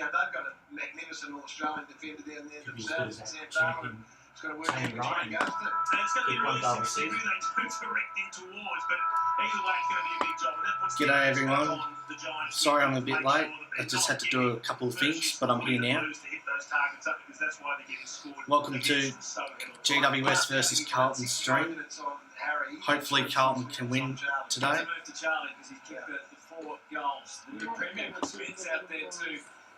they've got a magnificent Australian defender down there themselves. Sam Darwin. It's got to work out which way he goes to. And it's going to be really interesting who they do direct in towards, but either way it's going to be a big job. And that puts G'day everyone. Sorry I'm a bit late. I just had to do a couple of things, but I'm here now. Welcome to GWS Vs Carlton stream. Hopefully Carlton can win today.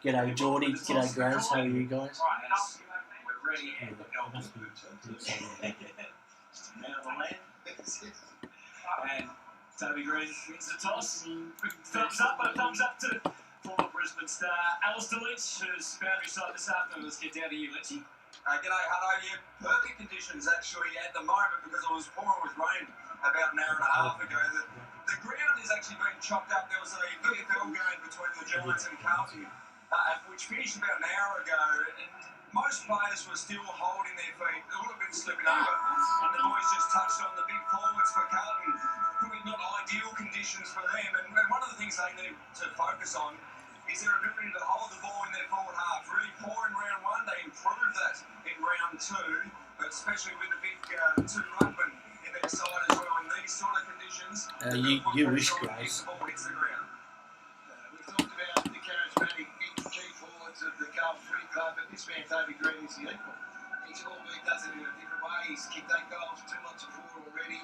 G'day Geordie, g'day Graz, how are you guys? We're ready. Just a man on the land. And Toby Green wins the toss. Thumbs up, but a thumbs up to former Brisbane star Alistair Lynch, who's boundary side this afternoon. Let's get down to you, Lynchy. G'day, hello. Yeah, perfect conditions actually at the moment because it was pouring with rain about an hour and a half ago. The ground is actually being chopped up. There was a VFL game between the Giants and Carlton, which finished about an hour ago, and most players were still holding their feet, a little bit slipping over, and the boys just touched on the big forwards for Carlton. Probably not ideal conditions for them, and one of the things they need to focus on is their ability to hold the ball in their forward half. Really poor in round one, they improved that in round two, but especially with the big two ruckmen in their side as well. In these sort of conditions, you wish, guys. the ball hits the ground. We've talked about the charismatic key forwards of the Carlton Footy Club, but this man, Toby Green, is the equal. Each albeit does it in a different way. He's kicked 8 goals, 2 lots of 4 already.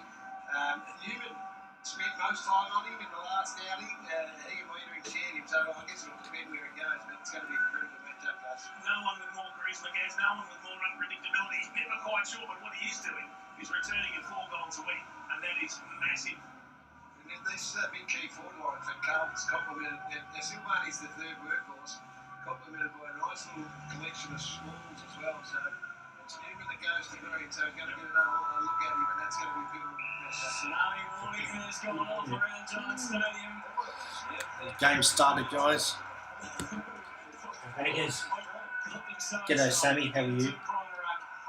Newman spent most time on him in the last outing. He and Wiedering shared him, so I guess it'll depend where it goes, but it's going to be a critical matchup for us. No one with more charisma, Gaz, no one with more unpredictability. He's never quite sure, but what he is doing is returning in 4 goals a week, and that is massive. And this big key forward line for Carlton's complemented. Silvani's the third workhorse, complemented by a nice little collection of smalls as well. So it's Newman that goes to Green, so we're going to get another look at him, and that's going to be a big matchup. Tsunami warning has gone off around Giants Stadium. Game started, guys. Vegas. G'day Sammy, how are you?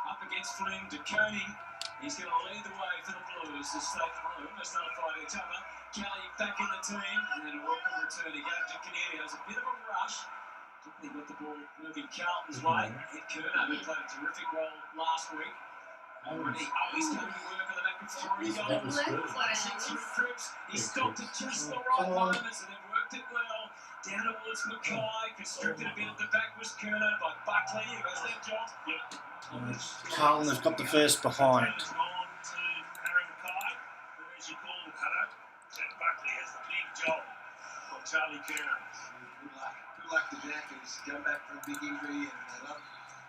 Up against Flynn de Koning. He's going to lead the way for the Blues as they almost nullified each other. Kelly back in the team, and then a welcome return again to Canelli. It was a bit of a rush. He got the ball moving Carlton's way. Hit Kerno, who played a terrific role last week. He's coming to work on the back of 3 goals. Flashing through trips. He stopped at just the right moments and then worked it well. Down towards Mackay, constricted a bit at the back was Kerno by Buckley. Who goes left, John? Carlton have got the first behind. It's gone to Harry Mackay, or as you call him, Hutto. Jack Buckley has the big job from Charlie Kerno. Good luck to Jack, who's come back from a big injury, and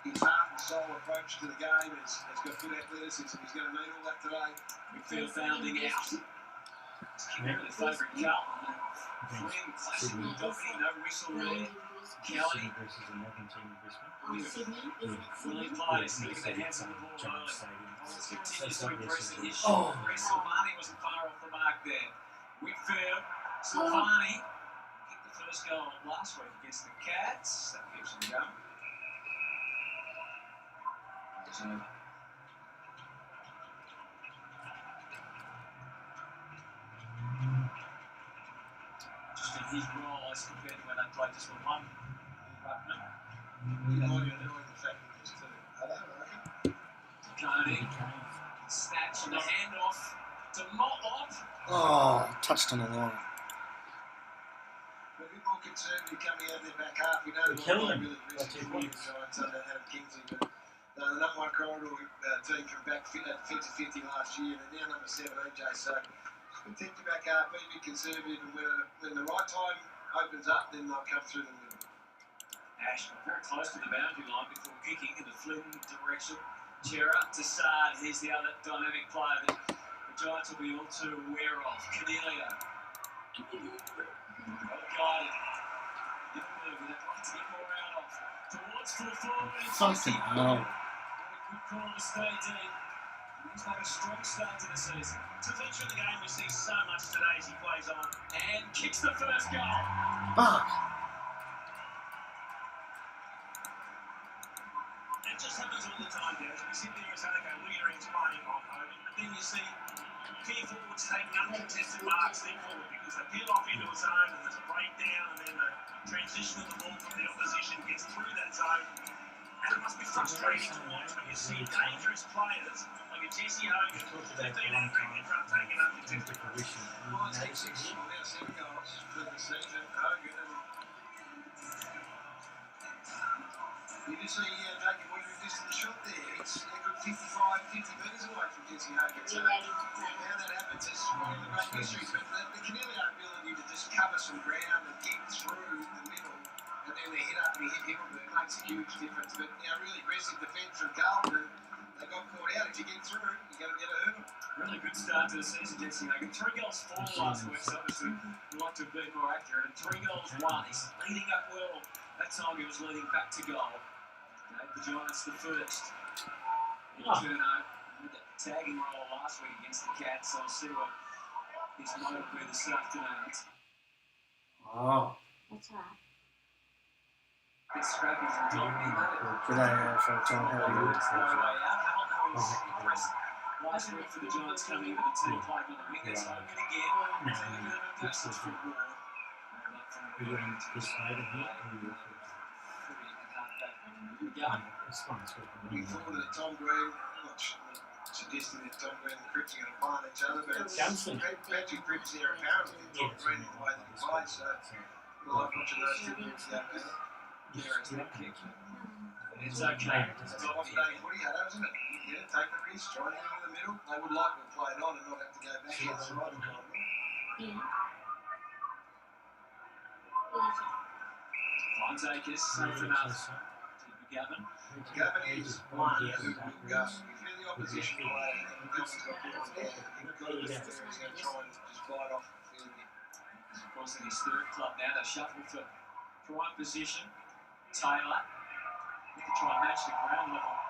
his heart and soul approach to the game has got good athleticism. He's going to need all that today. Midfield bounding out. Really favourite Carlton. Flynn, classic dominating, no whistle really. Kelly. Fully played, he's going to get the hands on the ball early. Continues to impress the issue. Silvani wasn't far off the mark there. Whitfield, Silvani kicked the first goal last week against the Cats. That keeps them going. So, just in his role as compared to when they played just with one ruckman. Koning, snatch and a handoff to Motlop. Oh, touched on the line. We're a bit more conservative coming out of their back half. We know the killed ball him. really risky for the Giants under Adam Kingsley, but the number 1 corridor team from back 50-50 last year, and they're now number 7, AJ. So protect your back half, be a bit conservative, and when the right time opens up, then they'll come through the middle. Ash very close to the boundary line before kicking in the Flynn direction. Chera to Sard, he's the other dynamic player that the Giants will be all too aware of. Canelio. Well guided. Good move, and they'd like to get more out of. Towards full forward. Fucking hell. Good call to stay deep. He's had a strong start to the season. To feature the game, we see so much today as he plays on and kicks the first goal. Fuck. It just happens all the time, guys. We sit there and say, okay, Wiedering's playing on Hogan, but then you see key forwards taking uncontested marks then forward because they peel off into a zone and there's a breakdown and then the transition of the ball from the opposition frustrating to watch when you see dangerous players like a Jesse Hogan, 15 angry in front taking up the 50. Well, it's 6 now 7 goals for the season. Hogan and you can see Jacob Woodward just in the shot there. It's a good 50 metres away from Jesse Hogan. So how that happens is one of the great mysteries. But the Canelio ability to just cover some ground and get through the middle, and then they hit up and hit Himmelberg makes a huge difference. But really aggressive defence from Carlton, and they got caught out. If you get through, you're going to get a hurdle. Really good start to the season, Jesse Hogan. 3 goals, 4 last week, so obviously we'd like to have been more accurate. And 3 goals, 1. He's leading up well. That time he was leading back to goal. Gave the Giants the first. Turno with that tagging role last week against the Cats, so I'll see what his motive will be this afternoon. Oh. That's right. Bit scrappy from Tom. Good day for Tom. How are you? Last week for the Giants coming into the team playing on the wing. It's Hogan again. It's a bit of a passage for Moore. We thought that Tom Green, I'm not suggesting that Tom Green and Cripps are going to find each other, but Patrick Cripps here apparently Tom Green in the way that he plays, so we'll like watching those two groups out there. It's okay. It's a off-day footy, isn't it? Take the risk, try and get in the middle. They would like to play it on and not have to go back outside. Yeah. Finds Akers, safe enough. Gavin. Gavin is one who will go. If you're the opposition player and Gilman's got good on there, you've got to lift there, he's going to try and just bite off the field. Of course, in his third club now, they shuffle for prime position. Taylor, to try and match the ground level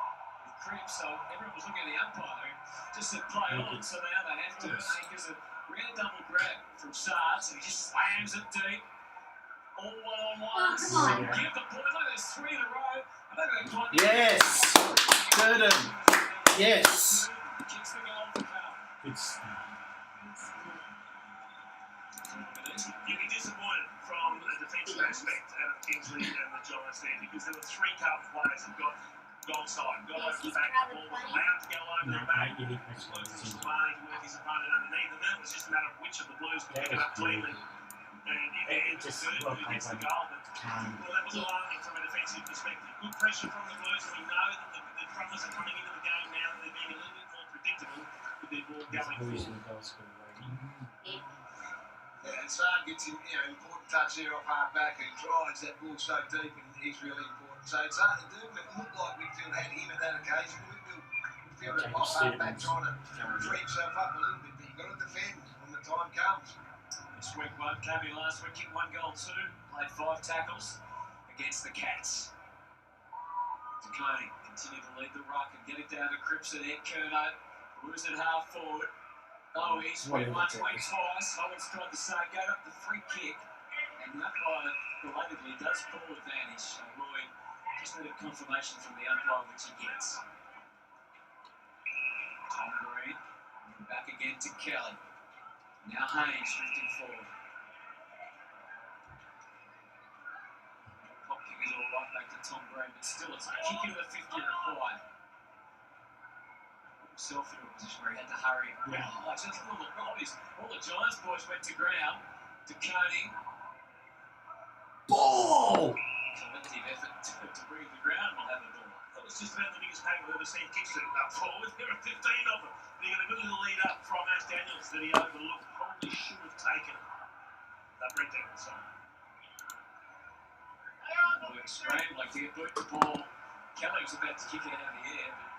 with Cripps, so everyone was looking at the umpire who just said play on, so now they have to. Akers a rare double grab from Sards, and he just slams it deep. All one-on-ones. Oh, come on. Give the point. Look, there's 3 in a row. I don't think they quite Yes! Durden! Yes! Kicks the goal for Cal. You'd be disappointed from a defensive aspect out of Kingsley and the Giants there because there were 3 Carlton players who got goal side, got over the back, the ball was allowed to go over the back. Barney to work his opponent underneath, and then it was just a matter of which of the Blues could pick it up cleanly. And in the end, who gets the goal. But well, that was alarming from a defensive perspective. Good pressure from the Blues, and we know that the Trumpers are coming into the game now, and they're being a little bit more predictable with their ball going forward. And Sard gets an important touch there off half back and drives that ball so deep, and he's really important. So it's it looked like Whitfield had him at that occasion. Whitfield had off half back trying to free himself up a little bit, but you've got to defend when the time comes. This week, one came in last week, kicked 1 goal, 2, played 5 tackles against the Cats. DeConey continue to lead the ruck and get it down to Cripps and Ed Curnow. Blues at half forward. Lowies went once, went twice. Howard's tried the same, gave up the free kick. And the umpire belatedly does call advantage. So Lloyd just needed confirmation from the umpire, which he gets. Tom Green back again to Kelly. Now Haynes drifting forward. Pop kick is all right back to Tom Green, but still it's a kick into the 50 required. Himself into a position where he had to hurry. All the Giants boys went to ground. To Coney. Ball! Collective effort to bring the ground and have the ball. That was just about the biggest pack we've ever seen kicks up forward. There were 15 of them. He got a good little lead up from Ash Daniels that he overlooked. Probably should have taken that red down. So. Work straight, like to get boot the ball. Kelly was about to kick it out of the air, but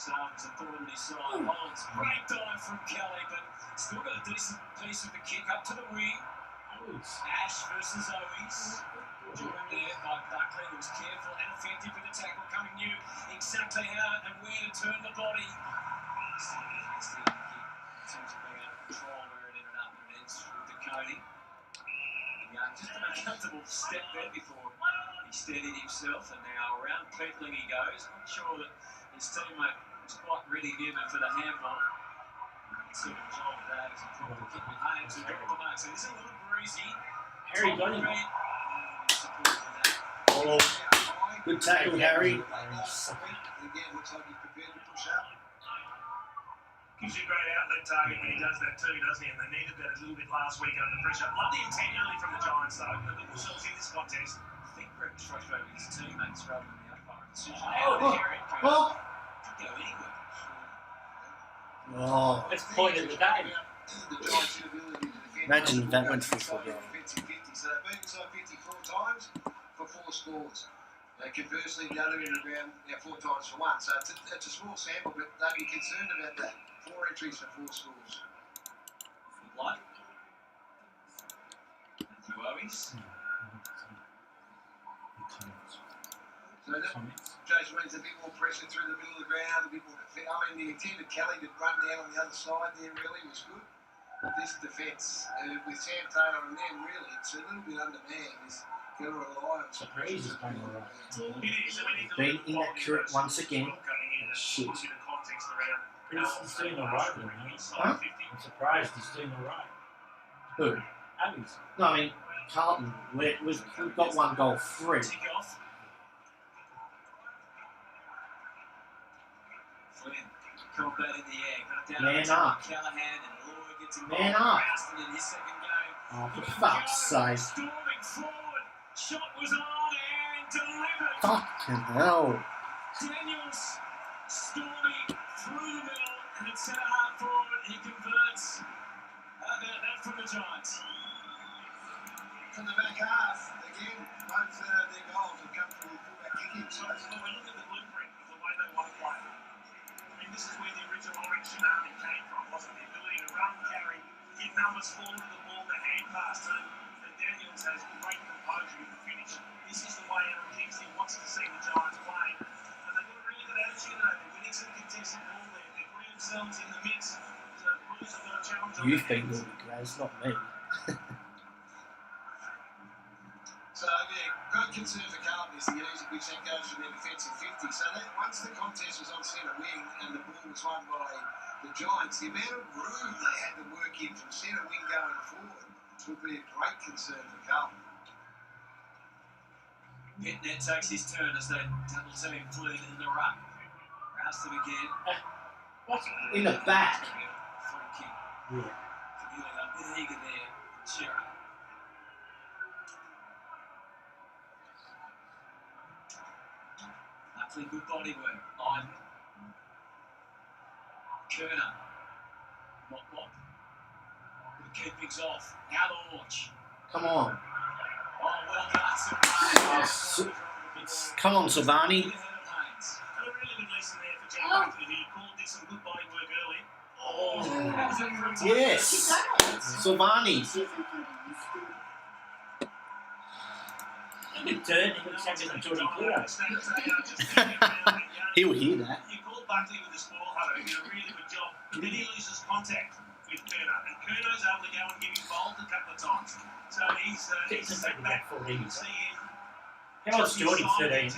Sam was a thorn in his side. Hollins, great dive from Kelly, but still got a decent piece of the kick up to the wing. Ash versus Owies. Jordan there by Buckley, who was careful and effective with the tackle coming new. Exactly how and where to turn the body. Still seems to be out of control where it ended up, and then through the Cody. Just an uncomfortable step there before he steadied himself, and now around Petling he goes. Not sure that his teammate was quite ready near him for the handball. See the result of that as he dropped the kick with Haynes, who dropped the mark. So this is a little breezy. Harry got him. Supporting that. Oh. Good tackle, Harry. Again, looks like he's prepared to push up. Gives you a great outlet target when he does that too, doesn't he? And they needed that a little bit last week under pressure. Love the intent early from the Giants, though. They put themselves in this contest. I think Greg was frustrated with his teammates rather than the umpire decision. Oh. Could go anywhere. Oh. It's the point of the game. The Giants' inability to defend. Imagine if that went for full goal. 50-50. So they've been inside 54 times for 4 scores. Conversely, the other end of the ground, 4 times for 1. So it's a small sample, but they'd be concerned about that. 4 entries for 4 scores. Blood. Luois. So that Jason means a bit more pressure through the middle of the ground, a bit more defence. I mean, the intent of Kelly to run down on the other side there really was good. But this defence, with Sam Taylor and them, really, it's a little bit undermanned. It's going to rely on some pressure. Breeze is playing all right. Being inaccurate once again. Shit. He's doing all right, though, mate. Huh? I'm surprised he's doing all right. Who? Abby's. No, I mean, Carlton. We've got 1 goal free. Tick off. Flynn. Combat in the air. Got down Man to up. Callahan and Lloyd gets him. Man up. Raston in his second game. Oh, for fuck's sake. Storming forward. Shot was on and delivered. Fucking hell. Daniels storming through the middle and it's centre half forward. He converts. How about that from the Giants? From the back half, again, both their goals have come from fullback kicking. So when we look at the blueprint of the way they want to play, I mean, this is where the original Orange tsunami came from, wasn't it? The ability to run, carry, get numbers forward to the ball, the hand pass to, and Daniels has great composure in the finish. This is the way Aaron Kingsley wants to see the Giants play. And they've got a really good attitude today. They're winning some contested ball there. They're putting themselves in the mix. So the Blues have got a challenge on You've their been hands. good, Graz, not me. So, great concern for Carlton is the ease at which that goes from their defensive 50. So that once the contest was on centre wing and the ball was won by the Giants, the amount of room they had to work in from centre wing going forward would be a great concern for Carlton. Net takes his turn as they double team Flynn in the ruck. Raston again. What? In the back. Free kick. Yeah. Feeling a bit eager there. Shearer. Hopefully good body work. Iden. Kerner. Mop. Good keepings off. Now the launch. Come on. Oh, well done, Silvani. Come on, Silvani. And a really good lesson there for Jack Buckley, who called this some good body work early. Oh, Yes. Silvani. He could turn, he could send it to Jordan Clear. He'll hear that. You call Buckley with the ball, Hutto, he did a really good job. But then he loses contact with Kerner, and Kerner's able to go and give him bolt a couple of times. So he's set back. You can see him. How old's Jordan? 13.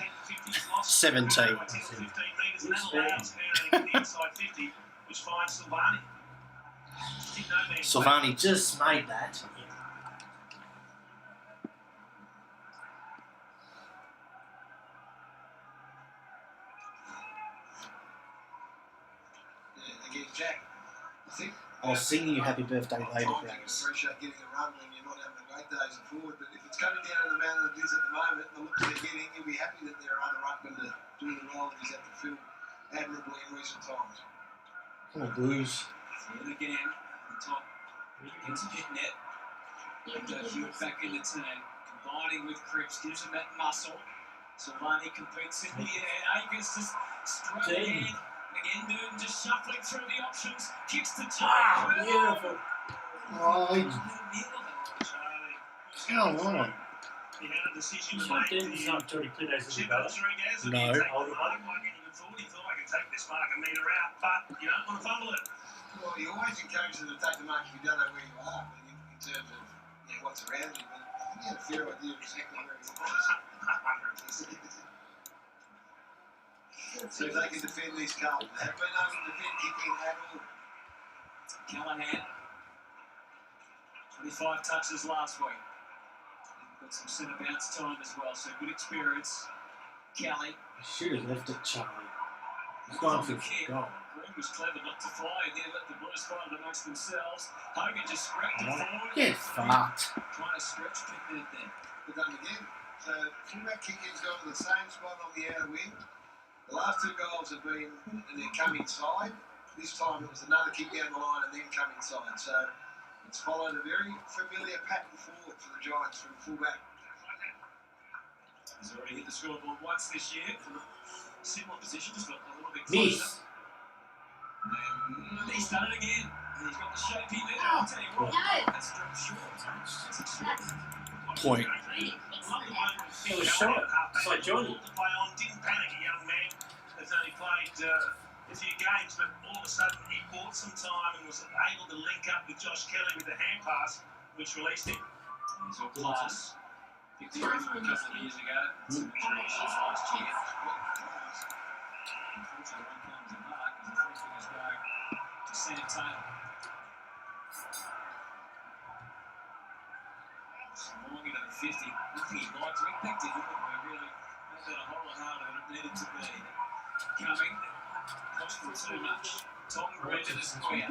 17. 15 metres, and that allows Kerner to get the inside 50, which finds Silvani. Silvani just made that. Again, Jack, I think I'll sing you happy birthday later, I Graz. appreciate getting a run when you're not having a great days of forward, but if it's coming down to the manner that it is at the moment, the looks they're getting, you'll be happy that there are other ruckmen to do the role that he's had to fill admirably in recent times. Come on, Blues. Flynn again. On top. Gets a bit net. Hewitt back in the team. Combining with Cripps gives him that muscle. Silvani competes in the air. Akers just straight ahead. Again, Newton just shuffling through the options. Kicks to Ah, Charlie. beautiful. Oh, come on. He had a decision He's to not make. doing, he's not Jordan Clear as a Chip developer. Rodriguez, and No. he take the bottom like anyone thought. He thought I could take this mark and meter out, but you don't want to fumble it. Well, you always encourage them to take the mark if you don't know where you are, but in terms of what's around you. But I think he had a fair idea of exactly where he was. So if they can defend this Carlton, they have been able to defend kicking at all. Callahan. 25 touches last week. Got some centre bounce time as well, so good experience. Kelly. Should have left it, Charlie. He's gone for the goal. Green was clever not to fly in there, let the Blues fight it amongst themselves. Hogan just scrapped it forward. Get fucked. Trying to stretch Pittman there. But done again. So fullback kick-in's gone to the same spot on the outer wing. The last two goals have been and they come inside. This time it was another kick down the line and then come inside. So it's followed a very familiar pattern forward for the Giants from fullback. He's already hit the scoreboard once this year from a similar position, just a little bit closer. Miss. And he's done it again. And he's got the shape in there. I'll tell you what, that's dropped short. Point. It was short. It's like Jordan. To play on, didn't panic, a young man that's only played a few games, but all of a sudden he bought some time and was able to link up with Josh Kelly with the hand pass, which released him. He's all class. Picked the area from a couple of years ago. Some injury issues last year. Unfortunately, one comes to mark as the free fingers go to Sam Taylor. Long into the 50. Nothing he liked. Rick picked it, really made that a whole lot harder than it needed to be. Coming. Cost them too much. Tom Green to the square.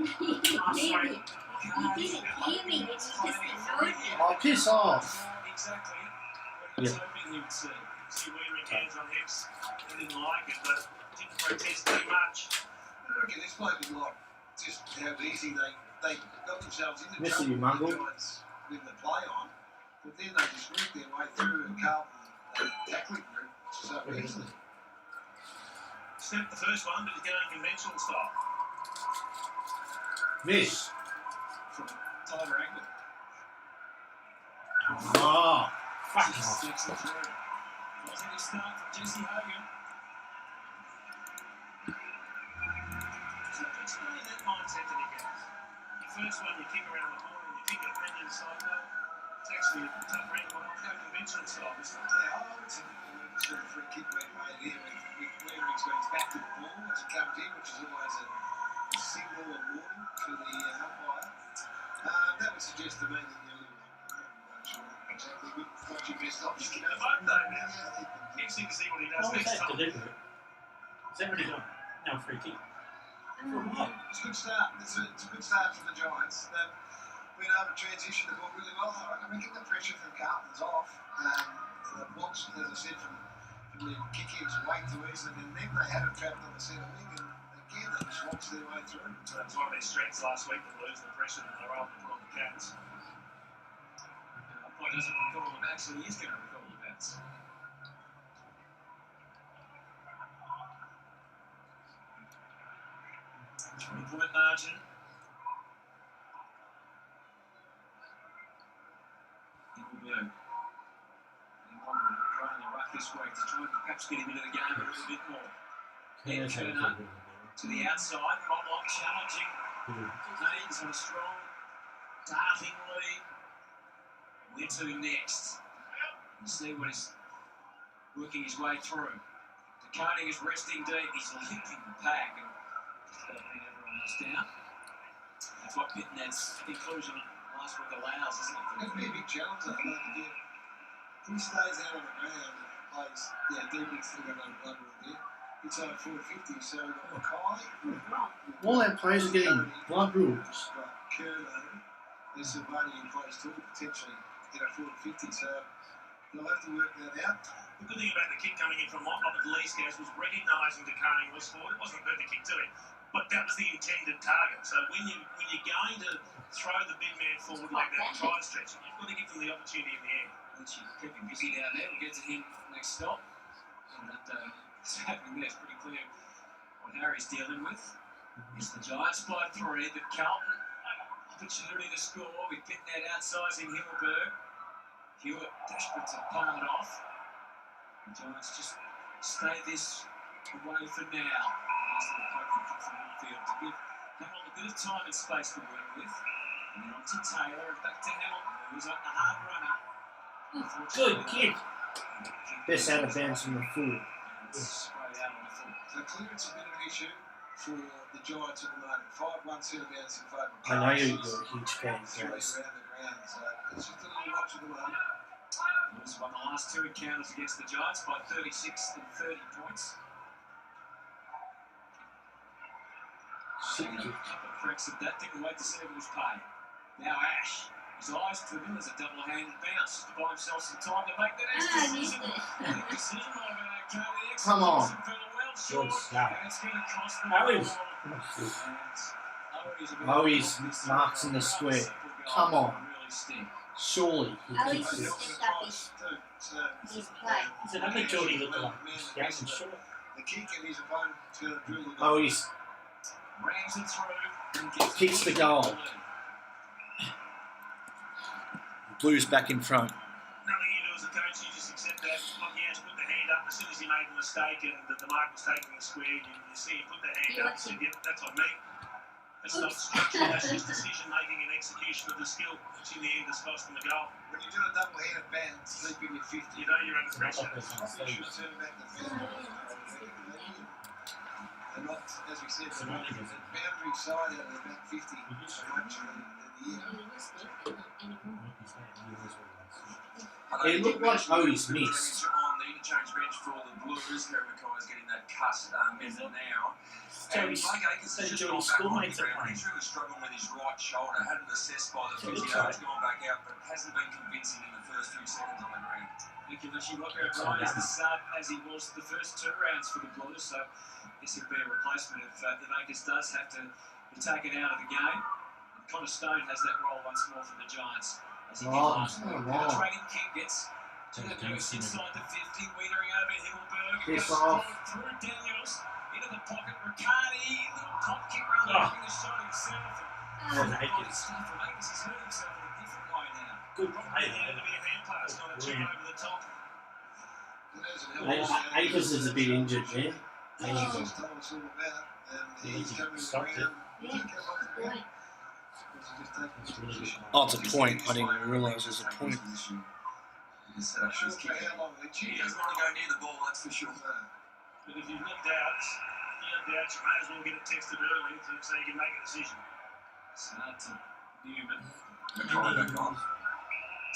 Oh, piss off. Exactly what he was hoping he would see. See Wearing hands on hips. He didn't like it, but didn't protest too much. I reckon this bloke is like just how easy they got themselves into Miss trouble you, Mungle. with the Giants with the play on. But then they just worked their way through and Carlton tackling route so easily. Snapped the first one, but he's going conventional style. Miss. From Tyler Angle. Oh, fuck Just off. sticks it through. Wasn't a start from Jesse Hogan. So explain that mindset that he gets. Your first one, you kick around the corner and you kick it, and you decide, no, it's actually a tough round, but I'll go conventional style this time. Yeah, I would say sort of free kick being made here with Wearing's going back to the ball as it comes in, which is always a signal or warning for the umpire. That would suggest to me that you're exactly good. What's your best option? The vote though, now. Interesting to see what he does What was next that time. deliberate? Is that what he got? No, free kick. For what? It's a good start. It's a good start for the Giants. They've been able to transition the ball really well. I reckon the pressure from Carlton's off. The blocks, as I said, from the kick-ins way too easily. And then they had it trapped on the centre wing, and again they just waltzed their way through. So that was one of their strengths last week, to lose the pressure that they were able to put on the Cats. Umpire doesn't recall the bats, so he is going to recall the bats. Three-point margin. It will be running the ruck this week to try and perhaps get him into the game a little bit more. Then Turner to the outside, Motlop challenging. Haynes on a strong, darting lead. Where to next? We'll see what he's working his way through. Dakota is resting deep. He's limping the pack and everyone else down. That's what Pittman's inclusion last week allows, isn't it? It'd be a big challenge, though. If he stays out on the ground and plays, Deeping's still got another blood rule there. It's over 450, so Mackay. All our players are getting blood rules. Right, Curlo, there's Savani in place too, potentially get a 450, so they'll have to work that out. The good thing about the kick coming in from Motlop at least, guys, was recognising Dakota was forward. It wasn't a perfect kick to him, but that was the intended target. So when you're going to throw the big man forward like that and try to stretch it, you've got to give them the opportunity in the air. Let's keep him busy down there. We'll get to him next stop. And what's happening there is pretty clear what Harry's dealing with. It's the Giants by 3, but Carlton opportunity to score with Pittman outsizing Himmelberg. Hewitt desperate to palm it off. The Giants just stay this away for now. Nice little poking kick from midfield to give Hamilton a bit of time and space to work with. And then on to Taylor and back to Hamilton, who's a hard runner. Good kick. Best out of bounds from the full. Sprayed out on the foot. So clearance is a bit of an issue for the Giants at the moment. 5-1 centre-bounds in favour of I know you're Carlton. a huge fan, Three guys. around the ground, so it's just a little watch at the moment. Blues won the last 2 encounters against the Giants by 36 and 30 points. A couple of cracks at that, didn't wait to see if it was paid. Now Ash, his eyes to him, there's a double-handed bounce to buy himself some time to make the next decision. The decision might have been okay. The Come on. execution fell well short, Good start. and it's going to cost them Owies. Owies marks in the square. Come on. Really stink. Surely he Owies kicks is it. stepped up his play. He's another Geordie lookalike. Jason Short. The kick and his opponent's going to drill the Owies Rams it through and gets kicks the goal. Blues back in front. Nothing you do as a coach, you just accept that. Like he has put the hand up as soon as he made the mistake and the mark was taken in the square. You see him put the hand up and said, "Yep, that's on me." That's not structure, that's just decision making and execution of the skill, which in the end has cost them the goal. When you do a double-handed band, sleep in your 50. You know you're under pressure. You should turn back the fence. And not, as we said, the boundary side out of the back 50 so much in the year. It looked like Owies missed. On the interchange bench for the Blues, Harry Mackay's getting that cut method now. And Joey's Blake Akers has just gone Joey's back on the schoolmates are ground. playing. He's really struggling with his right shoulder. Hadn't assessed by the So physio. looks like- He's gone back out, but hasn't been convincing in the first few seconds on the ground. Thank you, Richie. Rocco O'Brien is the sub as he was the first 2 rounds for the Blues, so this would be a replacement if Akers does have to be taken out of the game. And Connor Stone has that role once more for the Giants as he did Oh, last week. oh, Penetrating kick gets to the Blues inside the 50, weedering over Himmelberg. Piss Goes off. through Daniels into the pocket. Riccardi, little pop kick around Oh. making the shot himself. Oh, And Akers. Akers has hurt himself in a different way now. Good Probably play needed to though. be a hand pass, not a chip over the top. Akers is a bit injured there. He's just told us all about and he's coming Stopped it. around. He Yeah, can come off the ground. point. He's just taking It's really good. Oh, it's a point. I didn't even realise it was a point. He's set up Sure, his for kick. how long? He doesn't want to go near the ball, that's for sure. But if you've looked out, you may as well get it tested early so you can make a decision. It's hard to Newman. Mackay back on.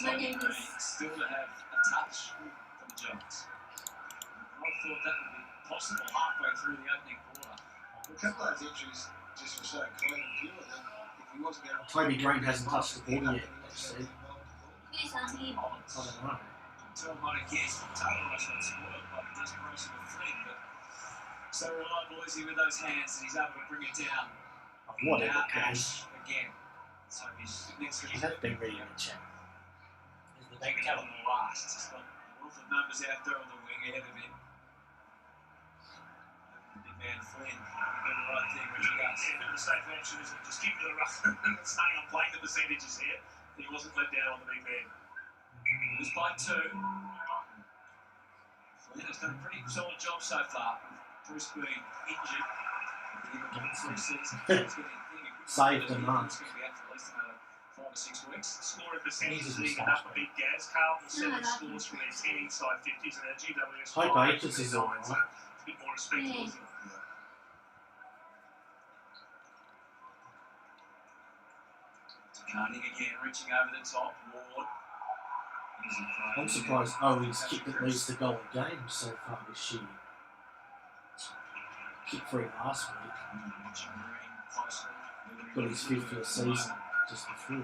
My name is. Still to have a touch for the Giants. I thought that would be possible halfway through the opening quarter. A couple of those entries just were so clean and pure that if he wasn't going to... Toby Green hasn't touched the ball yet, they said. Who's on him? Collins. I don't know. Tell might have guessed from Taylor I got spoiled by the desperation of Flynn, but so reliable is he with those hands that he's able to bring it down. Whatever, Now guys. Ash again. So he's next You have been reading the chat. Is the They bank can cover? the last. He's got a wealth of numbers out there on the wing ahead of him. The big man Flynn doing the right thing, which he does. Yeah, but the safe option is just keep to the rough and saying I'm playing the percentages here. He wasn't let down on the big man. It was by 2. Flynn has done a pretty solid job so far. Bruce being injured. Saved the mark. He's going to be out for at least another 5 or 6 weeks. Scoring percentages Jesus, even up a big gas. Carlton 7 scores from their 10 inside 50s and their GWS Hope 5 Akers from is their all 9, so right. it's a bit more respectable, isn't it? Carney again reaching over the top. Ward. Easy play. I'm surprised Owen's kicked at least a goal a game so far this year. Kicked 3 last week. Got his 5th of the season just before. Off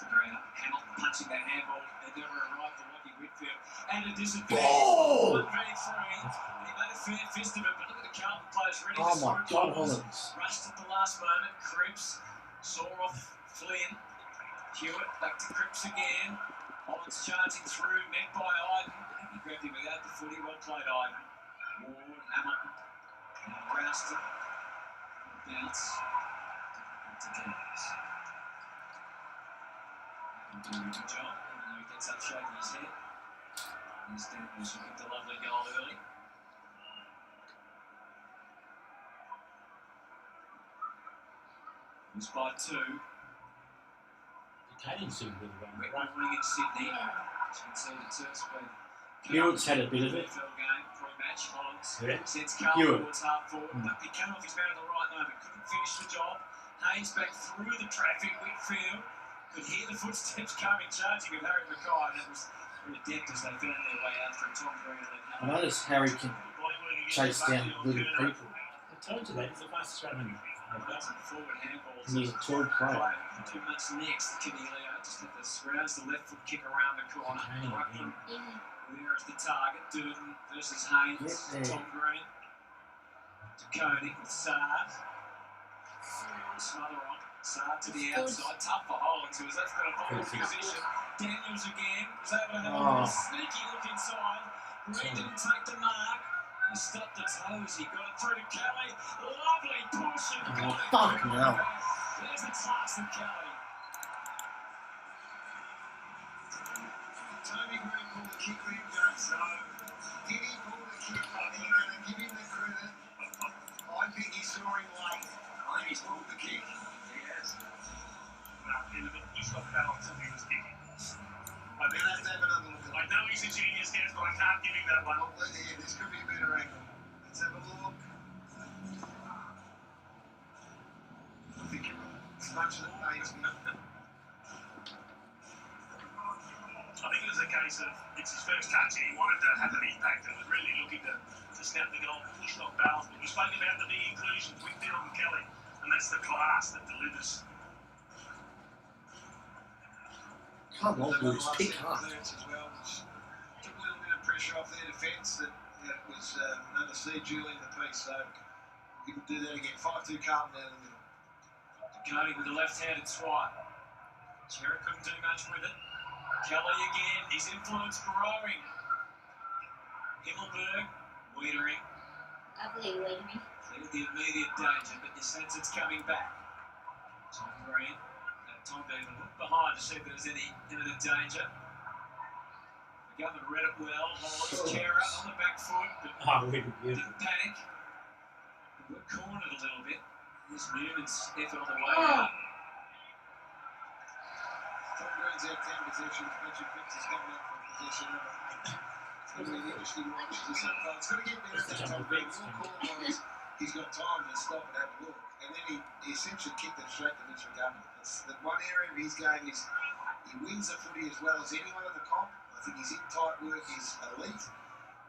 the ground. Hamilton punching that handball. They're never arrived for Lockie Whitfield. And a disadvantage. Oh! 1-3. He made a fair fist of it, but look at the Carlton players ready Oh to my throw God, balls. Hollins. Rushed at the last moment. Cripps saw off Flynn. Hewitt back to Cripps again. Hollins charging through, met by Iden. He grabbed him without the footy. Well played, Iden. Ward, Hamilton. Now Rouston. Bounce. Back to Daniels. Doing a good job, even though he gets up shaking his head. Here's Daniels who kicked a lovely goal early. It was by 2. The Canadians seem really well. Wet Right. morning in Sydney. Yeah. As you can see, the turf's been. Hewitt's had a bit of it. NFL game, pre-match, Hollins. Yeah. Sends Carlton Hewitt. towards half forward. But he came off his man at the right moment. Couldn't finish the job. Haynes back through the traffic. Whitfield could hear the footsteps coming, charging of Harry Mackay. That was Pretty adept as they found their way after Tom Green and I noticed Harry can chase down little people. I told you that. He's the fastest running. That's a forward handball. And he's a tall player. Too much next, Canelio. Just had to rounds the left foot kick around the corner. Ruckman there is the target. Durden versus Haynes. Tom Green. To Koenig with Saad. Smother on. Saad to the outside. Tough for Hollins, who was that's got a ball position. Daniels again was able to have a little sneaky look inside. Green didn't take the mark. He stopped the toes. He got it through to Kelly. Lovely push. Oh, fuck no. There's the toss of Kelly. Toby Green pulled the kick in, so did he pull the kick? Are you going to give him the credit? I think he saw him late. I think he's pulled the kick. Yes. In the push off balance, he was kicking. I think Let's have another look at I know he's a genius, guys, but I can't give him that one. it. Yeah, this could be a better angle. Let's have a look. I think you're right. As much as it pains me. I think it was a case of it's his first touch and he wanted to have an impact and was really looking to snap the goal, push off balance. But we spoke about the big inclusions with Bill and Kelly, and that's the class that delivers. Come on, boys, pick up. As well, which took a little bit of pressure off their defence that was under siege early in the piece. So we could do that again. 5-2 Carlton down the middle. Koenig with the left-handed swipe. Jarrett couldn't do much with it. Kelly again, his influence growing. Himmelberg, Wiedering. Lovely Wiedering. Cleared the immediate danger, but you sense it's coming back. Tom Green. Tom even looked behind to see if there was any imminent danger. The government read it well. Hollins, Kera on the back foot, but Oh, really beautiful. didn't panic. He got cornered a little bit. His movements effort on the way out. Tom Green's out 10 possessions. Patrick Pitts is coming up for possession number 8. It's going to be an interesting watch. It's going to get better at that Tom Green. Your call was he's got time to stop and have a look. And then he essentially kicked it straight to Mitchell Governor. It's the one area of his game is he wins the footy as well as anyone in the comp. I think his in-tight work is elite.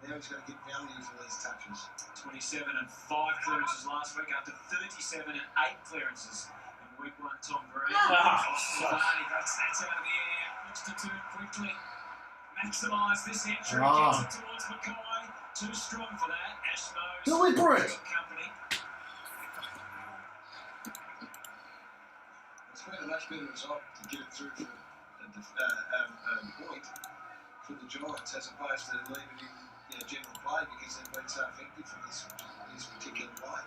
Now he's going to get value for these touches. 27 and 5 clearances last week after 37 and 8 clearances in week 1. Tom Green. Savani that's out of the air. Looks to turn quickly. Maximise this entry. Gets it towards Mackay. Too strong for that. Ash knows. Deliberate. Company. It's been a much better result to get it through for a point for the Giants as opposed to leaving it in general play because they've been so effective for this particular play.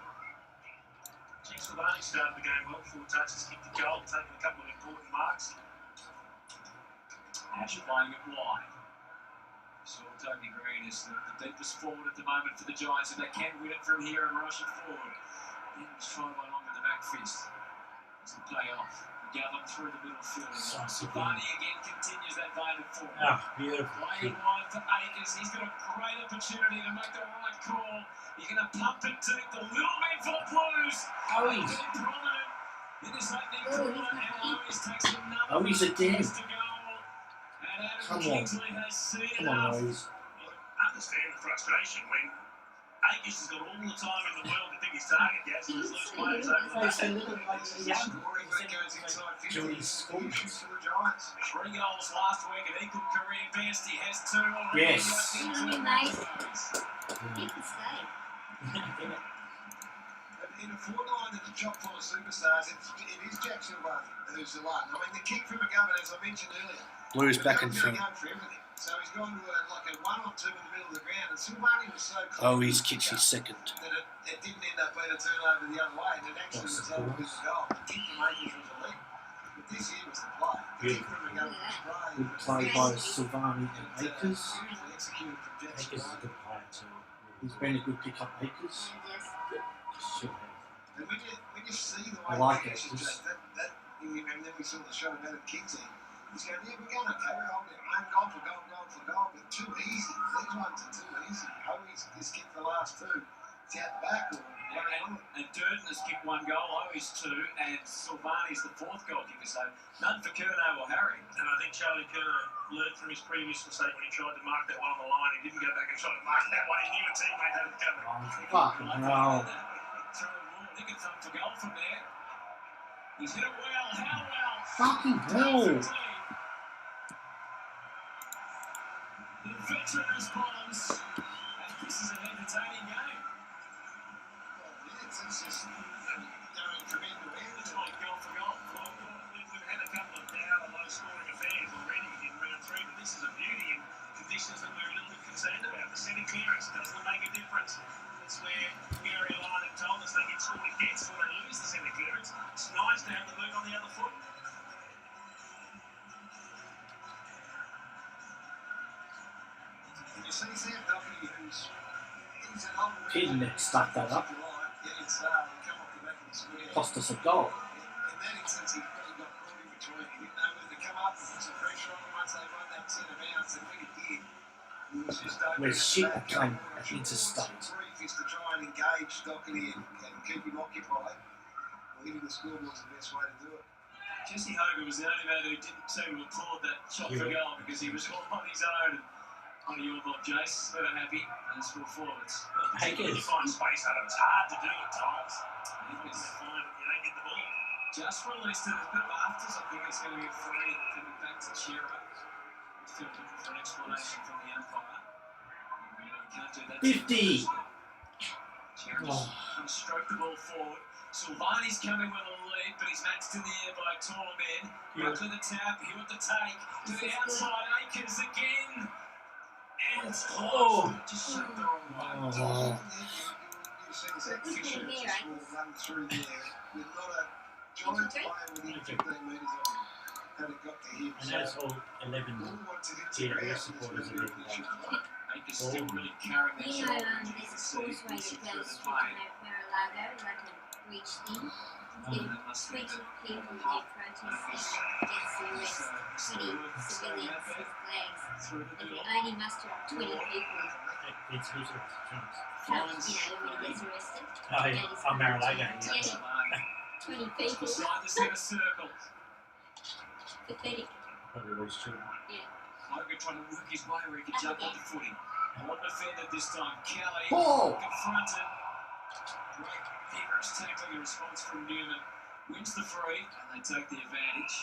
Savani started the game well, 4 touches, kicked the goal, taking a couple of important marks. Ash playing it wide. So Toby Green is the deepest forward at the moment for the Giants, and they can win it from here and rush it forward. He was trying one on with the back fist. Doesn't pay off. McGovern through the middle field. Savani again continues that vein of form. Ah, beautiful. Playing wide for Akers. He's got a great opportunity to make the right call. He's going to pump it deep. The little man for the Blues. Owies. Being prominent in this opening quarter. And Owies takes another Owies again. to go. And Adam Come on. Kingsley has seen Come on, enough. boys. Understand the frustration when Akers has got all the time in the world to think his target gets and there's loose players over the back. Scoring that goes inside 50. Joey's scored. Issues for the Giants. 3 goals last week, an equal career best. He has 2 already. Yes. He can stay. In a fortnight of the chock full of superstars, it is Jack Silvani who's the one. I mean, the kick from McGovern, as I mentioned earlier. Blues back in McGovern's front. gonna go for everything. So he's gone to like a 1 or 2 in the middle of the ground, and Silvani was so close. Oh, he's kicked his second. That it didn't end up being a turnover the other way, and it actually resulted in the goal. The kick from Akers was elite. But this here was the play. The kick from McGovern was great. Good play by Silvani and Akers. Beautifully executed from Jack Akers is a Silvani. good player too. He's been a good pickup, Akers. Should have. And when you see the I way like Akers it. is just and then we saw the shot of Adam Kingsley. He's going, yeah, we're going to carry on. I'm goal for goal, but too easy. These ones are too easy. Owies has kicked the last 2. It's out the back or And Durden has kicked 1 goal. Chloe's 2 and Silvani's the 4th goalkeeper, so none for Curnow or Harry. And I think Charlie Curnow learned from his previous mistake when he tried to mark that one on the line. He didn't go back and try to mark that one. He knew a teammate had it covered. Fucking hell. Throw the ball, they can thump for goal from there. He's hit it well, how well? Fucking hell. The veteran responds, and this is an entertaining game. It's just going from end to end. It's like goal for goal. We've had a couple of down and low scoring affairs already in round 3, but this is a beauty in conditions that we're a little bit concerned about. The centre clearance doesn't make a difference. That's where Gary Lyon had told us they get scored against when they lose the centre clearance. It's nice to have the boot on the other foot. You see Sam Duffy, who's an older Keaton stuck that up. come off the back of the square. Cost us a goal. In that instance, he really got caught in between. He didn't know whether to come up and put some pressure on him once they won that centre bounce, and when he did, he was just open. Where's shit playing at interstate? Brief is to try and engage Doherty and keep him occupied. Hitting the scoreboard's the best way to do it. Jesse Hogan was the only man who didn't seem to applaud that shot for goal because he was all on his own. One of your lot, Jace, they were happy, and it's for forwards. You find space out of it. It's hard to do at times. You don't get the ball. Just released it. There's a bit of afters. I think it's going to be a free coming back to Chiro. Still looking for an explanation from the umpire. You can't do that. 50. Chiro just stroked the ball forward. Silvani's coming with a lead, but he's matched in the air by taller men. Up to the tap, he with the take. To the outside, Akers again. And it's close. Just shut the wrong way. You've seen Zach Fisher run through there with not a giant player within 15 metres of him. Had it got to him. And that's all 11 GWS supporters are living on. Akers still really carrying that You shot. know, there's a causeway that goes through Mar-a-Lago, like a reach thing. There's 20 people there protesting against the arrest, 20 civilians with flags. And you only muster up 20 people. It's who's it? When he gets arrested. Oh, yeah. Oh, Mar-a-Lago. Yeah. 20 people. Beside the centre circle. Pathetic. Probably those children. Hogan trying to work his way where he can jump on the footy. Not defended this time. Kelly Ball. confronted. Great vigorous tackling response from Newman. Wins the free and they take the advantage.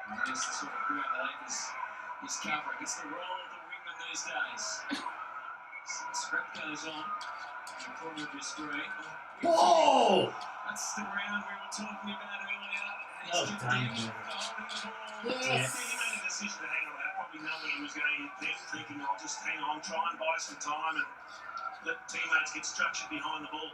And there's the sort of ground that Akers is covering. It's the role of the wingman these days. Scrap goes on. In the corner of your screen. Whoa! That's the round we were talking about earlier. And Oh, he's damn. holding the ball. Yes. He made a decision to hang on that, probably knowing he was going to get picked, thinking I'll just hang on, try and buy some time and let teammates get structured behind the ball.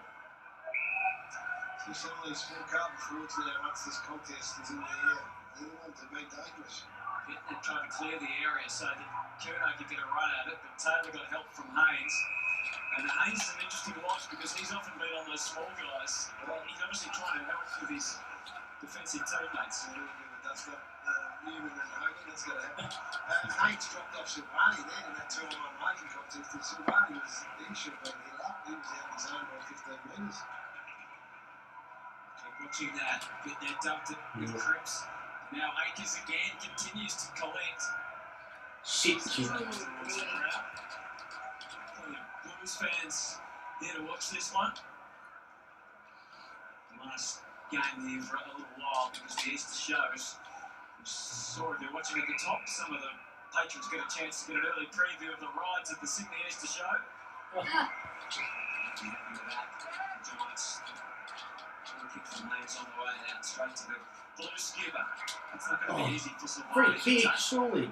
See some of these small Carlton forwards now, once this contest is in the air, they're the ones that make dangerous. They tried to clear the area so that Curnow could get a run at it, but Taylor got help from Haynes. And Haynes is an interesting watch because he's often been on those small guys. He's obviously trying to help with his defensive teammates. That's got Newman and Hogan, that's got to happen. Haynes dropped off Silvani then in that 2-on-1 marking contest, and Silvani he should have been hit up. He was out of his own by 15 metres. Watching that, get there, dumped it with Cripps. Now Akers again continues to collect. Shit, kid. Plenty of Blues fans here to watch this one. Last game here for a little while because the Easter shows. We saw if you're watching at the top, some of the patrons get a chance to get an early preview of the rides at the Sydney Easter show. Happy with that. The Giants kick some names on the way out, straight to the blue skipper. It's not going to be easy for Free Silvani. kick, surely.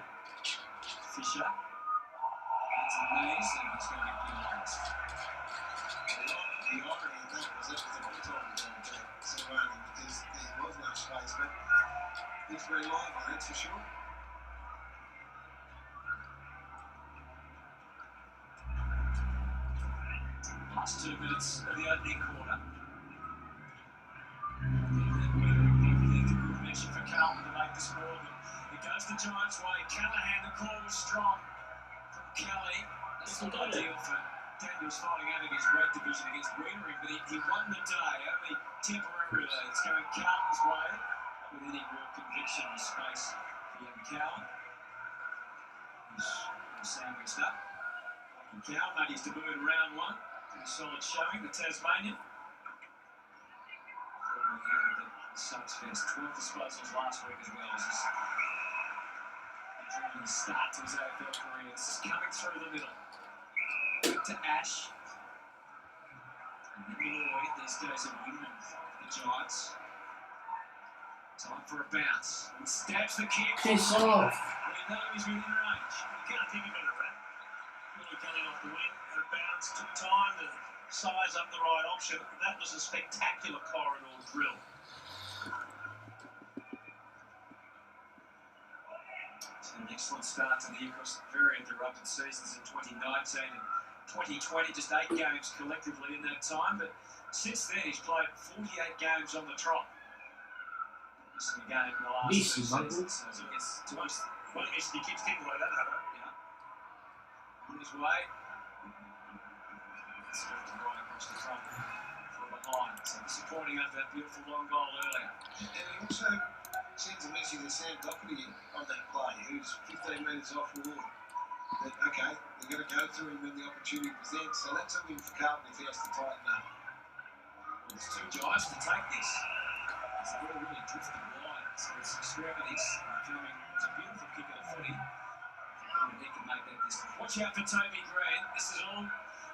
Fisher. That's a knees, and he's going to get penalised. The irony of that was that was a good time to Silvani because there was no space, but it's very lively, that's for sure. Last 2 minutes of the opening quarter. Mission for Carlton to make the score, but it goes the Giants' way. Callahan, the call was strong from Kelly. That's not ideal for Daniel's fighting out of his weight division against Wienering, but he won the day, only temporarily. It's going Carlton's way, with any real conviction in space for young Cowan. He's sandwiched up. Cowan made his debut in round one. Pretty solid showing, the Tasmanian. We had the Suns Fest, 12 disposals last week as well as his drawing his start to his AFL career. This is coming through the middle. Back to Ash. And then Malloy, these days are winning the Giants. Time for a bounce. And stabs the kick. Piss off. We know he's within range. You can't think about that. Really coming off the wing, had a bounce, took time to size up the right option. That was a spectacular corridor drill. It's an excellent start to the year across the very interrupted seasons in 2019 and 2020, just 8 games collectively in that time, but since then he's played 48 games on the trot. Missing a game in the last 2 seasons, so he gets to us. Well, he keeps thinking like that, Hunter. Yeah. On his way. It's drifted right across the front from behind. So disappointing after that beautiful long goal earlier. And he also seems to mention the Sam Doherty on that play, who's 15 metres off the water. That, okay, they're going to go through him when the opportunity presents, so that's something for Carlton if he has to tighten up. Well, there's 2 Giants to take this. It's really drifted wide, so it's extremities. It's a beautiful kick of the footy. He can make that distance. Watch out for Toby Green. This is all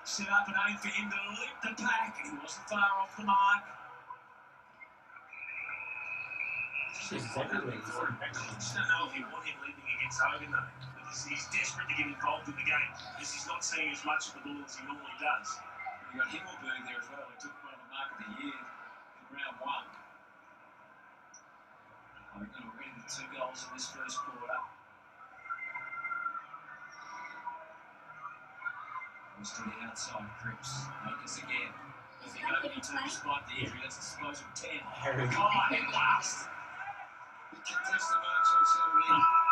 set up and aimed for him to leap the pack. He wasn't far off the mark. I just don't know if you want him leaping against Hogan though. He's desperate to get involved in the game because he's not seeing as much of the ball as he normally does. You got Himmelberg there as well. He took one of the mark of the year in round 1. I'm going to win 2 goals in this first quarter. Goes to the outside, Cripps. Makers again. Does he go to despite the injury? That's a disposal 10. Oh, at last. He contests the marks on 17.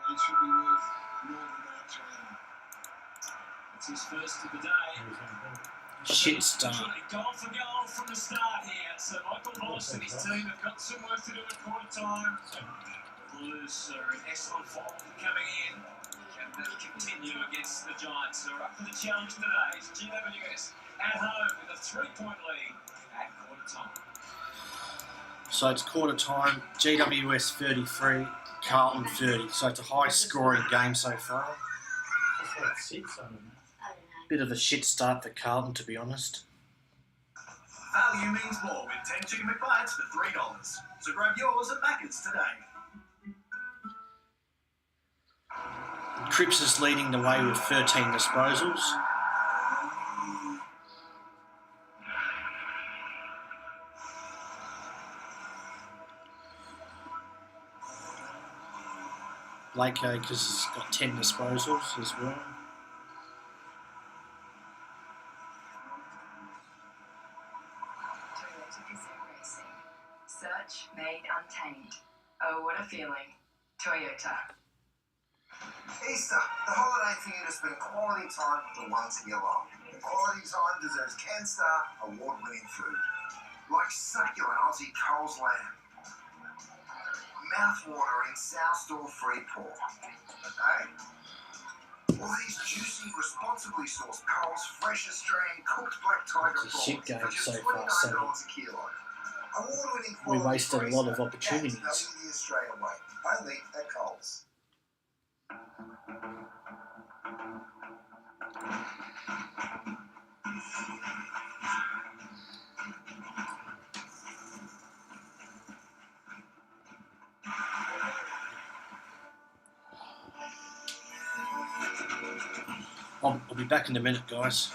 It should be worth more than marks around. It's his first of the day. Shit start. Goal for goal from the start here. So Michael Hollis and his team have got some work to do at quarter time. The Blues are in excellent form coming in. Can they continue against the Giants who are up for the challenge today? It's GWS at home with a 3-point lead at quarter time. So it's quarter time. GWS 33, Carlton 30. So it's a high scoring game so far. Bit of a shit start for Carlton, to be honest. Value means more with 10 chicken McBites for $3. So grab yours at Macca's today. Cripps is leading the way with 13 disposals. Blake Acres has got 10 disposals as well. Search made untamed. Oh, what a feeling. Toyota. Easter, the holiday for you to spend quality time with the ones in your life. The quality time deserves CanStar award-winning food. Like succulent Aussie Coles lamb. Mouth-watering South-store free pork. Hey? Or these juicy, responsibly sourced Coles fresh Australian cooked black tiger It's a shit prawns game for just so far, $29 so a kilo. Award-winning we quality wasted a lot of opportunities. That's the Australian way. Only at Coles. I'll be back in a minute, guys.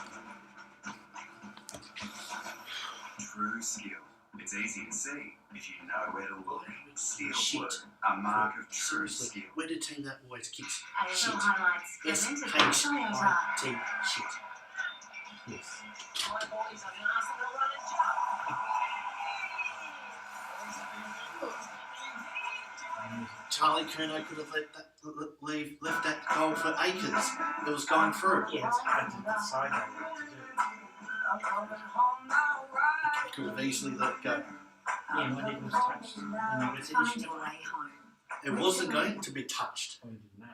True skill. It's easy to see if you know where to look. Steel Shit. blue, a mark of true Seriously, skill. where did Team That Boys Kids? AFL highlights presented by Toyota. S-H-I-T. Shit. Yes. Charlie Curnow could have left that goal for Akers. It was going through. Yeah, it's hard to decide what to do. Could have easily let it go. Yeah, when it was touched in the reception. It wasn't going to be touched. Oh, you didn't know.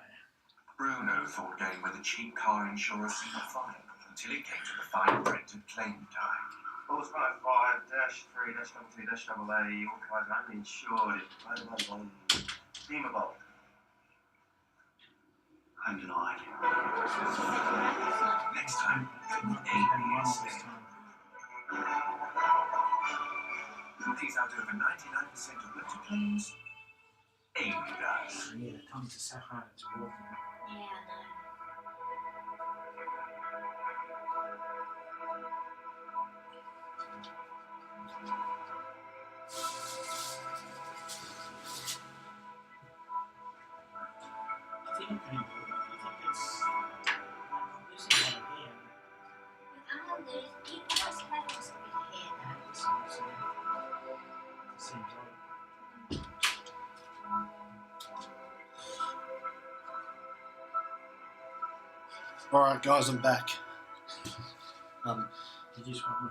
Bruno thought going with a cheap car insurer seemed fine until it came to the fine print of claim time. Clause 105-3-22-AA, all cars are only insured if redeemable. I'm denied. Next time, could the A be instead? Pays out over 99% of motor claims. A does. Yeah, the tongues are so hard to walk. Yeah, I know. I think it's losing a lot of hair. You must have lost a bit of hair though. It seems like. Alright guys, I'm back. You just want my